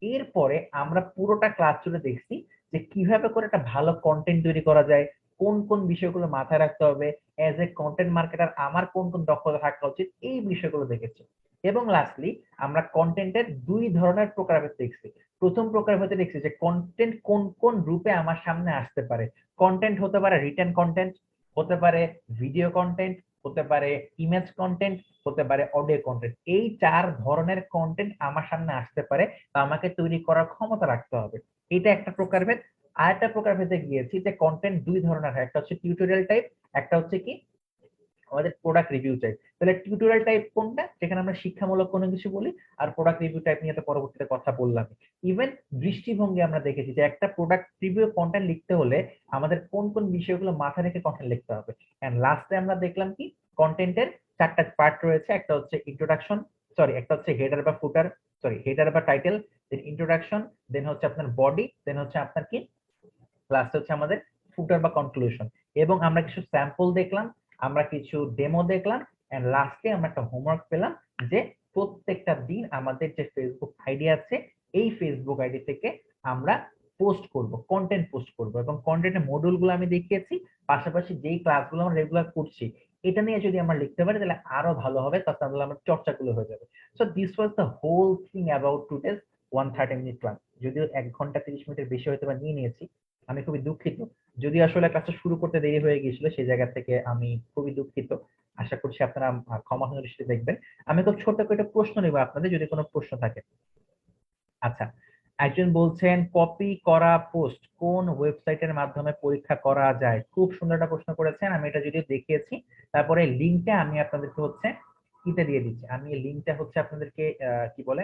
এরপরে আমরা পুরোটা ক্লাস জুড়ে দেখছি যে কিভাবে করে একটা ভালো কন্টেন্ট তৈরি করা যায়, কোন কোন বিষয়গুলো মাথায় রাখতে হবে, এজ এ কন্টেন্ট মার্কেটার আমার কোন কোন দক্ষতা থাকা উচিত, এই বিষয়গুলো দেখেছি। এবং লাস্টলি আমরা কন্টেন্টের দুই ধরনের প্রকারভেদ দেখছি। প্রথম প্রকারভেদে দেখছি যে কন্টেন্ট কোন কোন রূপে আমার সামনে আসতে পারে। কন্টেন্ট হতে পারে রিটেন কন্টেন্ট, হতে পারে ভিডিও কন্টেন্ট, হতে পারে ইমেজ কন্টেন্ট, হতে পারে অডিও কন্টেন্ট। এই চার ধরনের কন্টেন্ট আমার সামনে আসতে পারে বা আমাকে তৈরি করার ক্ষমতা রাখতে হবে। এটা একটা প্রকারভেদ। আরেকটা প্রকারভেদে গিয়েছি যে কন্টেন্ট দুই ধরনের হয়, একটা হচ্ছে টিউটোরিয়াল টাইপ, একটা হচ্ছে কি আমাদের প্রোডাক্ট রিভিউ টাইপ। তাহলে টিউটোরিয়াল টাইপ কোনটা, যেখানে আমরা শিক্ষামূলক কোনো কিছু বলি, আর প্রোডাক্ট রিভিউ টাইপ নিয়ে তো পরবর্তীতে কথা বললাম। ইভেন দৃষ্টিভঙ্গি আমরা দেখেছি যে একটা প্রোডাক্ট রিভিউ কন্টেন্ট লিখতে হলে আমাদের কোন কোন বিষয়গুলো মাথায় রেখে কন্টেন্ট লিখতে হবে। এন্ড লাস্টে আমরা দেখলাম কি কন্টেন্টের চারটা পার্ট রয়েছে। একটা হচ্ছে ইন্ট্রোডাকশন, সরি একটা হচ্ছে হেডার বা ফুটার, সরি হেডার বা টাইটেল, দেন ইন্ট্রোডাকশন, দেন হচ্ছে আপনার বডি, দেন হচ্ছে আপনার কি লাস্ট হচ্ছে আমাদের ফুটার বা কনক্লুশন। এবং আমরা কিছু স্যাম্পল দেখলাম, আমরা কিছু ডেমো দেখলাম, এন্ড লাস্টে আমরা একটা হোমওয়ার্ক পেলাম যে প্রত্যেকটা দিন আমাদের যে ফেসবুক আইডি আছে এই ফেসবুক আইডি থেকে আমরা পোস্ট করব, কন্টেন্ট পোস্ট করব, এবং কন্টেন্টের মডিউল গুলো আমি দেখিয়েছি। পাশাপাশি যেই ক্লাসগুলো আমরা রেগুলার করছি এটা নিয়ে যদি আমরা লিখতে পারি তাহলে আরো ভালো হবে, তাহলে আমার চর্চাগুলো হয়ে যাবে। So this was the whole thing about today's 130 minute class. যদিও 1 ঘন্টা 30 মিনিটের বেশি হয়তো বা নিয়ে নিয়েছি, আমি খুবই দুঃখিত। যদি আসলে কাজটা শুরু করতে দেরি হয়ে গিয়েছিল সেই জায়গা থেকে আমি খুবই দুঃখিত। আশা করছি আপনারা ক্ষমা দৃষ্টিতে দেখবেন। আমি খুব ছোট্ট করে একটা প্রশ্ন নিব আপনাদের, যদি কোনো প্রশ্ন থাকে। আচ্ছা, একজন বলছেন কপি করা পোস্ট কোন ওয়েবসাইটের মাধ্যমে পরীক্ষা করা যায়? খুব সুন্দর একটা প্রশ্ন করেছেন, আমি এটা যদিও দেখিয়েছি। তারপরে লিঙ্কটা আমি আপনাদেরকে হচ্ছে ইতে দিয়ে দিচ্ছি, আমি এই লিঙ্কটা হচ্ছে আপনাদেরকে কি বলে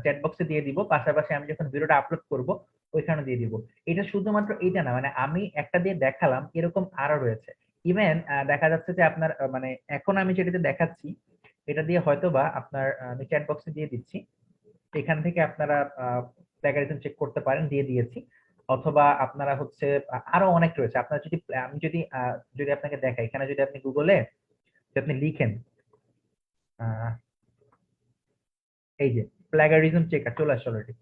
চ্যাট বক্সে দিয়ে দিব। পাশাপাশি আমি যখন ভিডিওটা আপলোড করব ওইখানে দিয়ে দিব। এটা শুধুমাত্র এইটা না, মানে আমি একটা দিয়ে দেখালাম, এরকম আরো রয়েছে। ইভেন দেখা যাচ্ছে যে আপনার মানে এখন আমি যেটাতে দেখাচ্ছি এটা দিয়ে হয়তো বা আপনার আমি চ্যাট বক্সে দিয়ে দিচ্ছি, এখান থেকে আপনারা প্ল্যাগারিজম চেক করতে পারেন, দিয়ে দিয়েছি। অথবা আপনারা হচ্ছে আরো অনেক রয়েছে। আপনারা যদি আমি যদি যদি আপনাকে দেখাই, এখানে যদি আপনি গুগলে আপনি লিখেন এই যে প্লাগারিজম চেকার চলে আসছে অলরেডি।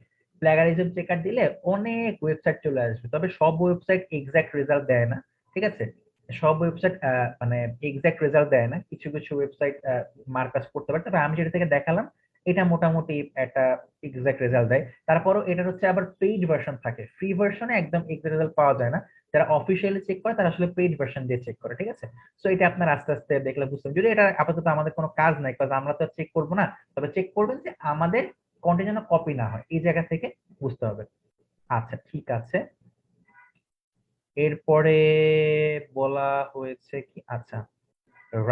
প্লাগারিজম চেকার দিলে অনেক ওয়েবসাইট চলে আসবে, তবে সব ওয়েবসাইট এক্সাক্ট রেজাল্ট দেয় না। ঠিক আছে, সব ওয়েবসাইট মানে এক্সাক্ট রেজাল্ট দেয় না, কিছু কিছু ওয়েবসাইট মার্কাস করতে পারে। তবে আমি যেটা থেকে দেখালাম এটা মোটামুটি একটা এক্সাক্ট রেজাল্ট দেয়। তারপরও এটার হচ্ছে আবার পেইড ভার্সন থাকে, ফ্রি ভার্সনে একদম এক্সাক্ট রেজাল্ট পাওয়া যায় না। যারা অফিসিয়ালি চেক করে তারা আসলে পেইড ভার্সন দিয়ে চেক করে। ঠিক আছে, সো এটা আপনার আস্তে আস্তে দেখলে বুঝতে হবে। যদি এটা আপাতত আমাদের কোনো কাজ নাই, কাজ আমরা তো চেক করবো না, তবে চেক করবেন যে আমাদের কন্টেন্ট যেন কপি না হয়, এই জায়গা থেকে বুঝতে হবে। আচ্ছা ঠিক আছে, এরপরে বলা হয়েছে কি, আচ্ছা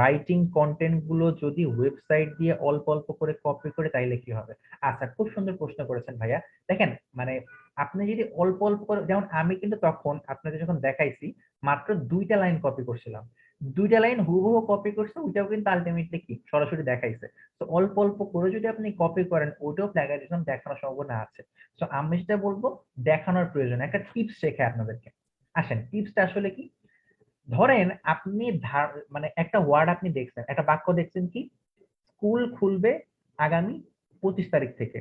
রাইটিং কন্টেন্ট গুলো যদি ওয়েবসাইট দিয়ে অল্প অল্প করে কপি করে তাইলে কি হবে? আচ্ছা খুব সুন্দর প্রশ্ন করেছেন ভাইয়া। দেখেন মানে আপনি যদি অল্প অল্প করে, যেমন আমি কিন্তু তখন আপনাকে যখন দেখাইছি মাত্র 2টা লাইন কপি করছিলাম, 2টা লাইন হুবহু কপি করছে, ওইটাও কিন্তু আলটিমেটলি কি সরাসরি দেখাইছে। তো অল্প অল্প করে যদি আপনি কপি করেন ওইটাও প্লাগারিজম দেখানোর সম্ভাবনা আছে। তো আমি যেটা বলবো দেখানোর প্রয়োজন, একটা টিপস শেখায় আপনাদেরকে। আসেন টিপসটা আসলে কি, ধরেন আপনি মানে একটা ওয়ার্ড আপনি দেখছেন, একটা বাক্য দেখছেন কি স্কুল খুলবে আগামী 25 তারিখ থেকে,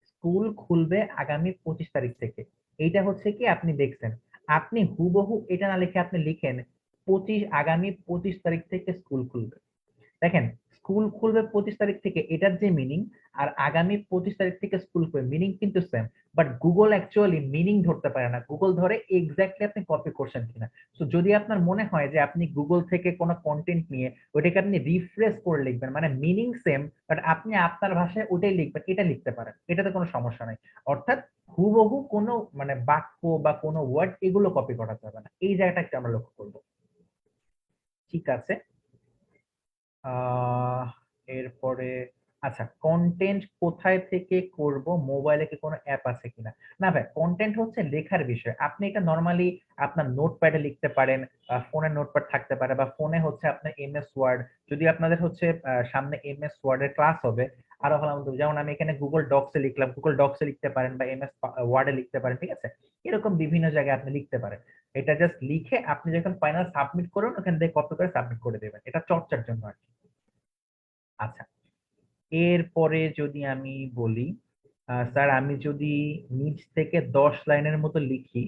স্কুল খুলবে আগামী 25 তারিখ থেকে। এইটা হচ্ছে কি আপনি দেখছেন, আপনি হুবহু এটা না লিখে আপনি লিখেন আগামী 25 তারিখ থেকে স্কুল খুলবে। দেখেন স্কুল খুলবে 25 তারিখ থেকে, এটার যে মিনিং আর আগামী 25 তারিখ থেকে স্কুল খুলবে, মিনিং কিন্তু same. But Google actually meaning ধরতে পারে না, গুগল ধরে এক্স্যাক্টলি আপনি কপি করছেন কিনা। তো যদি আপনার মনে হয় যে আপনি গুগল থেকে কোনো কন্টেন্ট নিয়ে ওটাকে আপনি রিফ্রেশ করে লিখবেন, মানে মিনিং সেম বাট আপনি আপনার ভাষায় ওটাই লিখবেন, এটা লিখতে পারেন, এটাতে কোনো সমস্যা নাই। অর্থাৎ হুবহু কোনো মানে বাক্য বা কোনো ওয়ার্ড এগুলো কপি করা যাবে না, এই জায়গাটা একটু আমরা লক্ষ্য করবো। ঠিক আছে। আহ এরপরে আচ্ছা, কন্টেন্ট কোথায় থেকে করব, মোবাইলে কি কোনো অ্যাপ আছে কিনা? না ভাই, কন্টেন্ট হচ্ছে লেখার বিষয়। আপনি এটা নর্মালি আপনার নোটপ্যাডে লিখতে পারেন, ফোনের নোটপ্যাড থাকতে পারে, বা ফোনে হচ্ছে আপনার এমএস ওয়ার্ড, যদি আপনাদের হচ্ছে সামনে এমএস ওয়ার্ড এর ক্লাস হবে আরো ভালো মতো, যেমন আমি এখানে গুগল ডক্সে লিখলাম, গুগল ডক্সে লিখতে পারেন বা এমএস ওয়ার্ডে লিখতে পারেন, ঠিক আছে? এরকম বিভিন্ন জায়গায় আপনি লিখতে পারেন। এটা জাস্ট লিখে আপনি যখন ফাইনাল সাবমিট করুন, ওখান থেকে কপি করে সাবমিট করে দেবেন, এটা চর্চার জন্য আর কি। আচ্ছা, এরপরে যদি আমি বলি, স্যার আমি যদি নিচ থেকে 10 লাইনের মতো লিখি,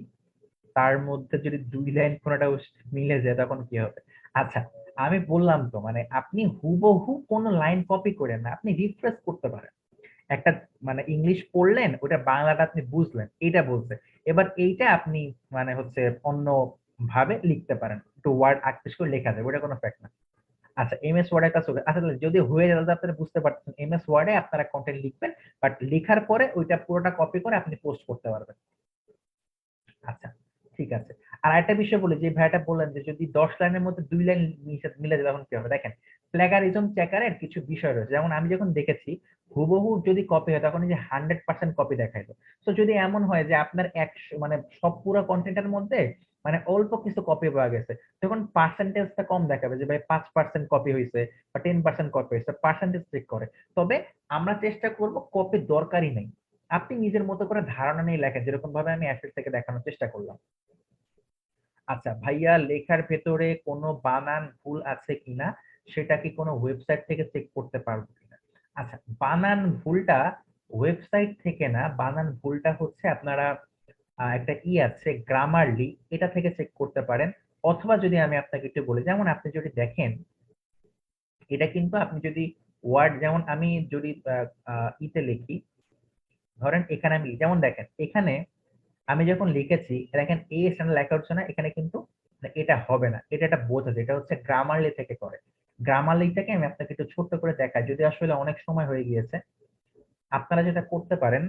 তার মধ্যে যদি 2 লাইন কোনোটা মিলে যায় তখন কি হবে? আচ্ছা, আমি বললাম তো, মানে আপনি হুবহু কোনো লাইন কপি করেন না, আপনি রিফ্রেশ করতে পারেন। একটা মানে ইংলিশ পড়লেন, ওটা বাংলাটা আপনি বুঝলেন, এটা বলছে, এবার এইটা আপনি মানে হচ্ছে অন্য ভাবে লিখতে পারেন, একটু ওয়ার্ড আটকে করে লেখা যায়, ওটা কোনো ফ্যাক্ট না। আচ্ছা, এমএস ওয়ার্ডের কাজ হবে। আচ্ছা, তাহলে যদি হয়ে যায় তাহলে আপনারা বুঝতে পারছেন, এমএস ওয়ার্ডে আপনারা কন্টেন্ট লিখবেন, বাট লেখার পরে ওইটা পুরোটা কপি করে আপনি পোস্ট করতে পারবেন। আচ্ছা, ঠিক আছে। আর একটা বিষয় বলি, যে ভাইটা বললেন যে যদি 10 লাইনের মধ্যে 2 লাইন মিলে যায় তখন কি হবে, দেখেন প্লেগারিজম চেকারের কিছু বিষয় রয়েছে, যেমন আমি যখন দেখেছি হুবহু যদি কপি হয় তখন এই যে 100% কপি দেখাইলো। তো যদি এমন হয় যে আপনার 100 মানে সব পুরো কন্টেন্টের মধ্যে মানে অল্প কিছু কপি পাওয়া গেছে, তখন পার্সেন্টেজটা কম দেখাবে, যে ভাই 5% কপি হয়েছে বা 10% কপি হয়েছে, পার্সেন্টেজ চেক করে। তবে আমরা চেষ্টা করব কপি দরকারই নেই, আপনি নিজের মতো করে ধারণা নিয়ে লেখেন, যেরকম ভাবে আমি অ্যাসেট থেকে দেখানোর চেষ্টা করলাম। আচ্ছা ভাইয়া, লেখার ভেতরে কোনো বানান ভুল আছে কিনা সেটা কি কোনো ওয়েবসাইট থেকে চেক করতে পারবো কিনা? আচ্ছা, বানান ভুলটা ওয়েবসাইট থেকে না, বানান ভুলটা হচ্ছে আপনারা একটা আছে গ্রামারলি, এটা থেকে চেক করতে পারেন। অথবা যদি আমি আপনাকে একটু বলি, যেমন আপনি যদি দেখেন, এটা কিন্তু আপনি যদি ওয়ার্ড, যেমন আমি যদি ইতে লিখি, ধরেন এখানে আমি যেমন দেখেন, এখানে আমি যখন লিখেছি দেখেন এ এখানে লেখা হচ্ছে না, এখানে কিন্তু এটা হবে না, এটা একটা বোঝা যায়, এটা হচ্ছে গ্রামারলি থেকে করে। গ্রামারলিটাকে আমি আপনাকে একটু ছোট্ট করে দেখাই, যদি আসলে অনেক সময় হয়ে গিয়েছে। আপনারা যেটা করতে পারেন,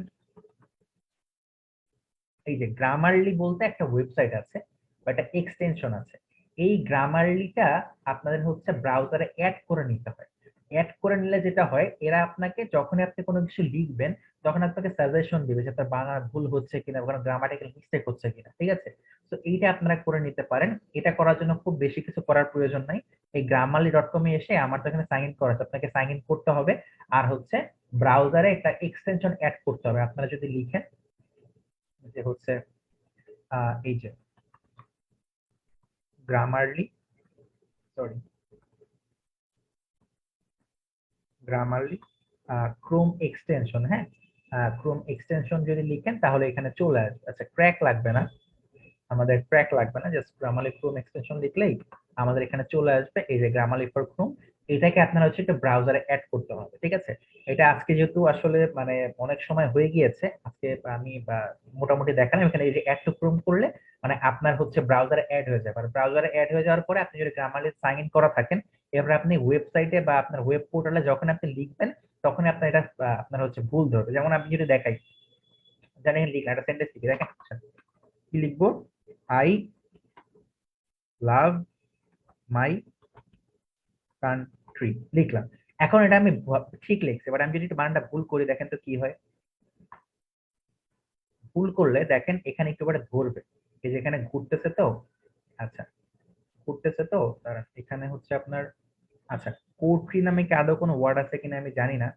এই যে গ্রামারলি বলতে একটা ওয়েবসাইট আছে বা একটা এক্সটেনশন আছে, এই গ্রামারলিটা আপনাদের হচ্ছে ব্রাউজারে অ্যাড করে নিতে হয়। অ্যাড করে নিলে যেটা হয়, এরা আপনাকে যখনই আপনি কোনো কিছু লিখবেন তখন আপনাকে সাজেশন দিবে যে আপনার বানান ভুল হচ্ছে কিনা, কোনো গ্রামাটিক্যাল মিস্টেক হচ্ছে কিনা, ঠিক আছে? তো এইটা আপনারা করে নিতে পারেন। এটা করার জন্য খুব বেশি কিছু করার প্রয়োজন নাই। এই grammarly.com এ এসে আমার তো এখানে সাইন ইন করা আছে, আপনাকে সাইন ইন করতে হবে, আর হচ্ছে ব্রাউজারে একটা এক্সটেনশন অ্যাড করতে হবে। আপনারা যদি লিখেন যে হচ্ছে এই যে Grammarly, sorry, Grammarly Chrome extension, হ্যাঁ, ক্রোম এক্সটেনশন যদি লিখেন তাহলে এখানে চলে আসবে। আচ্ছা, ক্র্যাক লাগবে না, আমাদের ক্র্যাক লাগবে না, জাস্ট গ্রামারলি ক্রোম এক্সটেনশন লিখলেই আমাদের এখানে চলে আসবে এই যে গ্রামারলি ফর ক্রোম। এটাকে আপনারা হচ্ছে একটা ব্রাউজারে অ্যাড করতে হবে, ঠিক আছে? এটা আজকে যেহেতু আসলে মানে অনেক সময় হয়ে গিয়েছে, আজকে আমি মোটামুটি দেখালাম। এখানে এই যে অ্যাড টু ক্রোম করলে মানে আপনার হচ্ছে ব্রাউজারে অ্যাড হয়ে যাবে, আর ব্রাউজারে অ্যাড হয়ে যাওয়ার পরে আপনি যদি গ্রামারলি সাইন ইন করা থাকেন, এবার আপনি ওয়েবসাইটে বা আপনার ওয়েব পোর্টালে যখন আপনি লিখবেন তখন আপনার এটা আপনার হচ্ছে ভুল ধরবে। যেমন আমি যদি দেখাই, জানেন লিখলাম একটা সেন্টেন্স লিখে দেখেন, কি লিখবো, আই লাভ মাই কান্ট্রি লিখলাম। এখন এটা আমি ঠিক লিখছি, এবার আমি যদি একটু বানানটা ভুল করি দেখেন তো কি হয়। ভুল করলে দেখেন এখানে একটু করে ধরবে, এই যে এখানে ঘুরতেছে তো। আচ্ছা, ঘুরতেছে তো দাঁড়ান, এখানে হচ্ছে আপনার, আচ্ছা, কোট্রি নামে কি আদৌ কোনো ওয়ার্ড আছে কিনা আমি জানি না,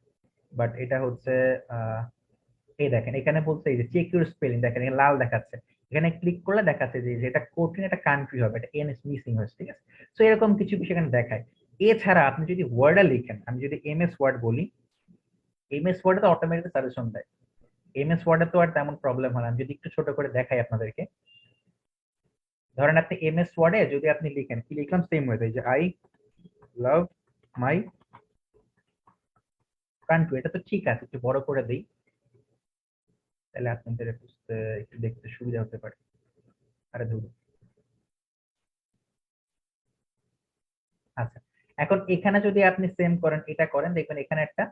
বাট এটা হচ্ছে আহ এই দেখেন এখানে বলছে এই যে চেক ইউর স্পেলিং, দেখেন এখানে লাল দেখাচ্ছে, এখানে ক্লিক করলে দেখাচ্ছে যে এটা কোট্রি একটা কান্ট্রি হবে, এটা এন এস মিসিং হয়েছে, ঠিক আছে? তো এরকম কিছু বিষয় এখানে দেখায়। এছাড়া আপনি যদি ওয়ার্ডে লিখেন, আমি যদি এমএস ওয়ার্ড বলি, এমএস ওয়ার্ডে তো অটোমেটিক সাজেশন দেয়, এমএস ওয়ার্ডে তো আর তেমন প্রবলেম হয় না। আমি যদি একটু ছোট করে দেখাই আপনাদেরকে, ধরেন আপনি এমএস ওয়ার্ডে যদি আপনি লিখেন, কি লিখলাম, সেম ওয়েতে যে আই লাভ মাই কান্ট্রি, এটা তো ঠিক আছে, একটু বড় করে দেই, তাহলে আপনাদের বুঝতে একটু দেখতে সুবিধা হতে পারে। আরে ধরুন, আচ্ছা, এখন এখানে যদি আপনি সেম করেন, এটা করেন, দেখবেন এখানে একটা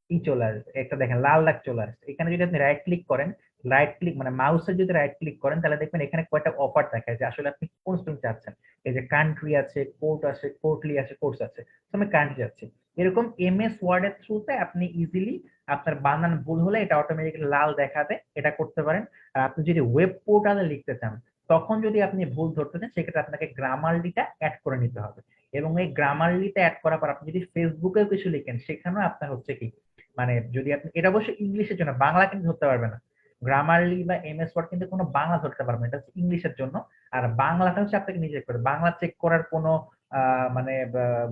ই চলে আসবে, একটা দেখেন লাল দাগ চলে আসছে। এখানে যদি আপনি রাইট ক্লিক করেন, রাইট ক্লিক মানে মাউসের যদি রাইট ক্লিক করেন, তাহলে দেখবেন এখানে কয়টা অফার দেখায় যে আসলে আপনি কোন স্ট্রিম চাচ্ছেন। এই যে কান্ট্রি আছে, কোর্ট আছে, কোর্টলি আছে, কোর্স আছে, তো আমি কান্ট্রি যাচ্ছি। এরকম এমএস ওয়ার্ড এর থ্রুতে আপনি ইজিলি আপনার বানান ভুল হলে এটা অটোমেটিক্যালি লাল দেখাবে, এটা করতে পারেন। আর আপনি যদি ওয়েব পোর্টালে লিখতে চান, তখন যদি আপনি ভুল ধরতে চান, সেক্ষেত্রে আপনাকে গ্রামারলিটা অ্যাড করে নিতে হবে। এবং এই গ্রামারলিতে অ্যাড করার পর আপনি যদি ফেসবুকেও কিছু লিখেন, সেখানেও আপনার হচ্ছে কি, মানে যদি আপনি, এটা অবশ্যই ইংলিশের জন্য, বাংলা কিন্তু ধরতে পারবে না। গ্রামারলি বা এমএস ওয়ার্ড কিন্তু কোনো বাংলা ধরতে পারবে না, এটা হচ্ছে ইংলিশের জন্য। আর বাংলাটা হচ্ছে আপনাকে নিজে করে, বাংলা চেক করার কোনো মানে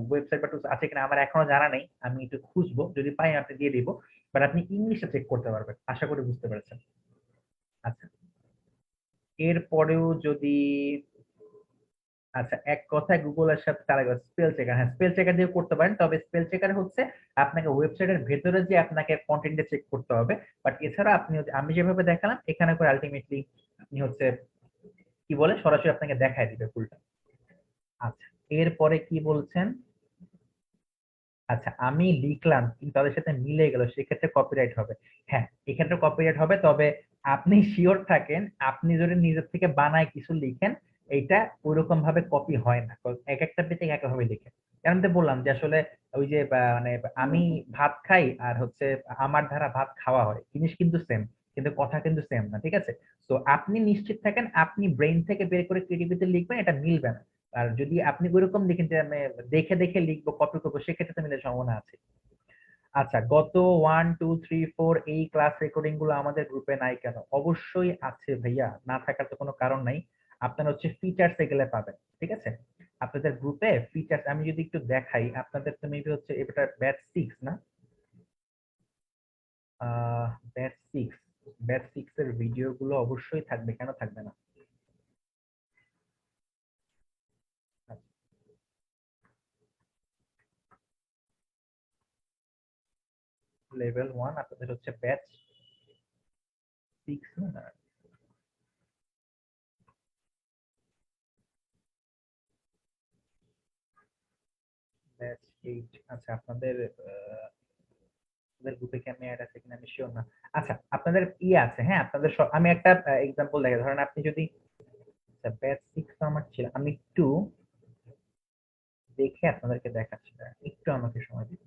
ওয়েবসাইট বা টুলস আছে কিনা আমার এখনো জানা নেই, আমি একটু খুঁজবো, যদি পাই আপনি দিয়ে দিব। বাট আপনি ইংলিশে চেক করতে পারবেন, আশা করি বুঝতে পেরেছেন। আচ্ছা, এরপরেও যদি, আচ্ছা, এক কথায় গুগলের সাথে তারা স্পেল চেকার, হ্যাঁ স্পেল চেকার দিয়ে করতে পারেন, তবে স্পেল চেকার হচ্ছে আপনাকে ওয়েবসাইটের ভেতরে যে আপনাকে কন্টেন্টে চেক করতে হবে। বাট এছাড়া আপনি আমি যেভাবে দেখালাম এখানে করে আলটিমেটলি আপনি হচ্ছে কি বলে সরাসরি আপনাকে দেখায় দিবে ফুলটা। আচ্ছা, এরপরে কি বলছেন? আচ্ছা, আমি লিখলাম কিন্তু তাদের সাথে মিলে গেল, সেক্ষেত্রে কপিরাইট হবে। হ্যাঁ, এক্ষেত্রে কপিরাইট হবে, তবে আপনি শিওর থাকেন, আপনি যদি নিজের থেকে বানায় কিছু লিখেন, এইটা ওইরকম ভাবে কপি হয় না, এক একটা পেজে এক ভাবে লিখে। কারণ তো বললাম যে আসলে ওই যে মানে আমি ভাত খাই আর হচ্ছে আমার দ্বারা ভাত খাওয়া হয়, জিনিস কিন্তু সেম, কিন্তু কথা কিন্তু সেম না, ঠিক আছে? তো আপনি নিশ্চিত থাকেন, আপনি ব্রেন থেকে বের করে ক্রিয়েটিভিটি লিখবেন, এটা মিলবে না। আর যদি আপনি ওইরকম দেখেন যে আমি দেখে দেখে লিখবো, কপি করবো, সেক্ষেত্রে তো মিলে সম্ভাবনা আছে। আচ্ছা, গত 1 2 3 4 এই ক্লাস রেকর্ডিং গুলো আমাদের গ্রুপে নাই কেন? অবশ্যই আছে ভাইয়া, না থাকার তো কোনো কারণ নাই। আপনারা হচ্ছে ফিচার্স এ গেলে পাবেন, ঠিক আছে? আপনাদের গ্রুপে ফিচার্স আমি যদি একটু দেখাই, আপনাদের তো মেবি হচ্ছে এটা ব্যাচ 6 না? ব্যাচ 6, ব্যাচ 6 এর ভিডিও গুলো অবশ্যই থাকবে, কেন থাকবে না? লেভেল 1 আপনাদের হচ্ছে ব্যাচ 6 না? ব্যাচ 8। আচ্ছা, আপনাদের আপনাদের গ্রুপে কি আমি অ্যাড আছে কিনা আমি শিওর না। আচ্ছা, আপনাদের আছে, হ্যাঁ আপনাদের আমি একটা এক্সাম্পল দেখাই, ধরেন আপনি যদি, আচ্ছা ব্যাচ 6 আমার ছিল, আমি একটু দেখে আপনাদেরকে দেখাচ্ছি, একটু আমাকে সময় দিন।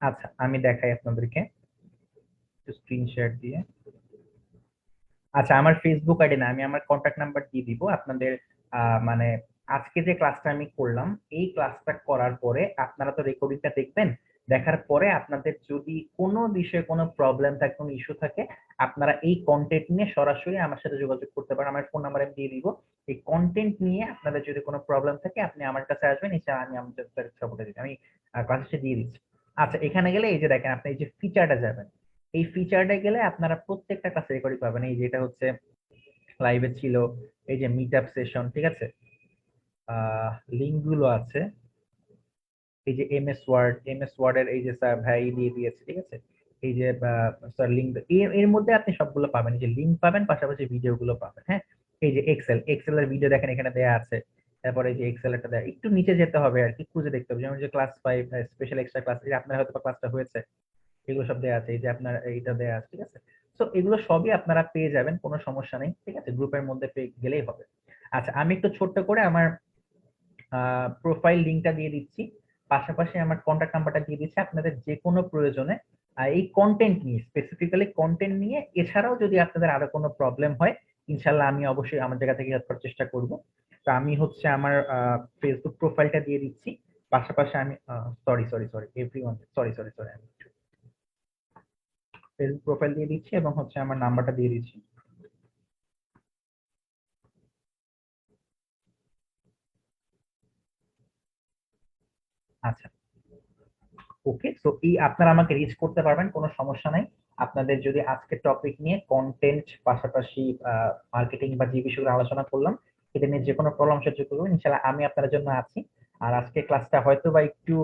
আচ্ছা, আমি দেখাই আপনাদেরকে স্ক্রিন শেয়ার দিয়ে। আচ্ছা, আমার ফেসবুক আইডি না, আমি আমার কন্ট্যাক্ট নাম্বার দিয়ে দিব আপনাদের। মানে আজকে যে ক্লাসটা আমি করলাম, এই ক্লাসটা করার পরে আপনারা তো রেকর্ডিংটা দেখবেন, দেখার পরে আপনাদের যদি কোনো বিষয়ে কোনো প্রবলেম থাকে, কোনো ইস্যু থাকে, আপনারা এই কন্টেন্ট নিয়ে সরাসরি আমার সাথে যোগাযোগ করতে পারেন, আমার ফোন নাম্বার আমি দিয়ে দিব। এই কন্টেন্ট নিয়ে আপনাদের যদি কোনো প্রবলেম থাকে, আপনি আমার কাছে আসবেন, এসে আমি আমাদের সাপোর্টে দিচ্ছি, আমি ক্লাসে দিয়ে দিচ্ছি। আচ্ছা, এখানে গেলে এই যে দেখেন, আপনি এই যে ফিচারটা যাবেন, এই ফিচারটা গেলে আপনারা প্রত্যেকটা ক্লাস রেকর্ডিং পাবেন। এই যেটা হচ্ছে লাইভে ছিল, এই যে মিট আপ সেশন, ঠিক আছে? লিঙ্ক গুলো আছে, এই যে এমএস ওয়ার্ড এর এই যে স্যার ভাই দিয়ে দিয়েছে, ঠিক আছে? এই যে স্যার লিঙ্ক, এর মধ্যে আপনি সবগুলো পাবেন, এই যে লিঙ্ক পাবেন, পাশাপাশি ভিডিও গুলো পাবেন, হ্যাঁ। এই যে এক্সেল এর ভিডিও দেখেন, এখানে দেয়া আছে। তারপরে এই যে এক্সেল একটা দেয়া, একটু নিচে যেতে হবে আর কি, খুঁজে দেখতে হবে, যেমন যে ক্লাস 5 স্পেশাল এক্সট্রা ক্লাস, এই যে আপনার হয়তো ক্লাসটা হয়েছে, এগুলো সব দেয়া আছে, এই যে আপনার এইটা দেয়া আছে, ঠিক আছে? তো এগুলো সবই আপনারা পেয়ে যাবেন, কোনো সমস্যা নেই, ঠিক আছে? গ্রুপের মধ্যে পেয়ে গেলেই হবে। আচ্ছা, আমি একটু ছোট্ট করে আমার প্রোফাইল লিংকটা দিয়ে দিচ্ছি, পাশাপাশি আমার কন্ট্যাক্ট নাম্বারটা দিয়ে দিচ্ছি, আপনাদের যে কোনো প্রয়োজনে এই কন্টেন্ট নিয়ে, স্পেসিফিক্যালি কন্টেন্ট নিয়ে, এছাড়াও যদি আপনাদের আরো কোনো প্রবলেম হয়, ইনশাল্লাহ আমি অবশ্যই আমার জায়গা থেকে হেল্প করার চেষ্টা করব। তো আমি হচ্ছে আমার ফেসবুক প্রোফাইলটা দিয়ে দিচ্ছি, পাশাপাশি আমি sorry sorry sorry everyone, sorry sorry sorry, আমি ফেসবুক প্রোফাইল দিয়ে দিচ্ছি এবং হচ্ছে আমার নাম্বারটা দিয়ে দিচ্ছি। আচ্ছা, ওকে। সো এই আপনারা আমাকে রিচ করতে পারবেন, কোনো সমস্যা নাই। আপনাদের যদি আজকে টপিক নিয়ে কন্টেন্ট পাশাপাশি মার্কেটিং বা যে বিষয়গুলো আলোচনা করলাম এটা নিয়ে যে কোনো প্রবলেম সাহায্য করবেন, ইনশাআল্লাহ আমি আপনাদের জন্য আছি। আর আজকে ক্লাসটা হয়তো বা একটু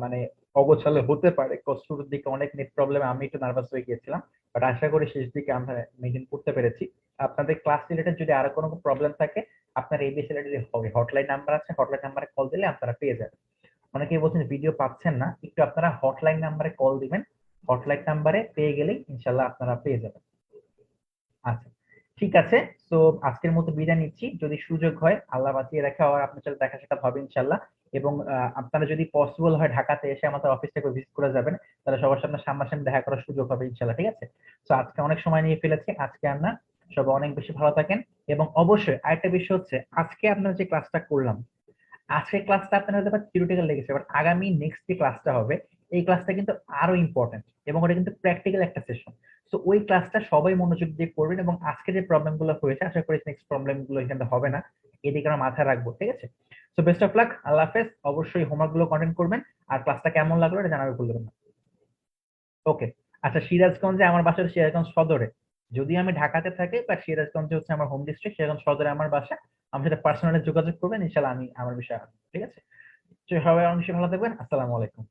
মানে অগোছালো হতে পারে, শুরুর দিকে অনেক নেট প্রবলেম আমি একটু নার্ভাস হয়ে গিয়েছিলাম, বাট আশা করি শেষ দিকে আমরা মেনটেন করতে পেরেছি। আপনাদের ক্লাস রিলেটেড যদি আরো কোনো প্রবলেম থাকে, আপনার এই বিষয়ে যদি হটলাইন নাম্বার আছে, হটলাইন নাম্বারে কল দিলে আপনারা পেয়ে যাবেন। অনেকেই বলছেন ভিডিও পাচ্ছেন না, একটু আপনারা হটলাইন নাম্বারে কল দিবেন, হটলাইন নাম্বারে পেয়ে গেলেই ইনশাল্লাহ আপনারা পেয়ে যাবেন। আচ্ছা, ঠিক আছে। তো আজকের মতো বিদায় নিচ্ছি, যদি সুযোগ হয় আল্লাহ বাঁচিয়ে রাখা আর আপনার সাথে দেখা সাক্ষাৎ হবে ইনশাল্লাহ। এবং আপনারা যদি পসিবল হয় ঢাকাতে এসে আমাদের অফিসটাকে ভিজিট করে যাবেন, তাহলে সবার সামনে সামনাসামনি দেখা করার সুযোগ হবে ইনশাল্লাহ। ঠিক আছে, তো আজকে অনেক সময় নিয়ে ফেলেছি, আজকে আর না। সবাই অনেক বেশি ভালো থাকেন। এবং অবশ্যই আরেকটা বিষয় হচ্ছে, আজকে আপনারা যে ক্লাসটা করলাম, আজকের ক্লাসটা আপনার হয়তো থিওরিটিক্যাল লেগেছে, বাট আগামী নেক্সট যে ক্লাসটা হবে এই ক্লাসটা কিন্তু আরো ইম্পর্টেন্ট এবং ওটা কিন্তু প্র্যাকটিক্যাল একটা সেশন। তো ওই ক্লাসটা সবাই মনোযোগ দিয়ে করবেন এবং আজকে যে প্রবলেম গুলো হয়েছে আশা করি নেক্সট প্রবলেম গুলো এখানে হবে না, এদিকে আমরা মাথায় রাখবো। ঠিক আছে, তো বেস্ট অফ লাক, আল্লাহ হাফেজ। অবশ্যই হোমওয়ার্ক গুলো কন্টেন্ট করবেন, আর ক্লাসটা কেমন লাগলো এটা জানাবে, ভুলবেন না। ওকে। আচ্ছা, সিরাজগঞ্জে আমার বাসা সিরাজগঞ্জ সদরে। যদি আমি ঢাকাতে থাকি বা সিরাজগঞ্জে হচ্ছে আমার হোম ডিস্ট্রিক্ট, সিরাজগঞ্জ সদরে আমার বাসা। আমার সাথে পার্সোনালি যোগাযোগ করবেন, ইনশাল্লাহ আমি আমার বিষয়ে আসবো। ঠিক আছে, তো সবাই অনেক বেশি ভালো থাকবেন। আসসালামু আলাইকুম।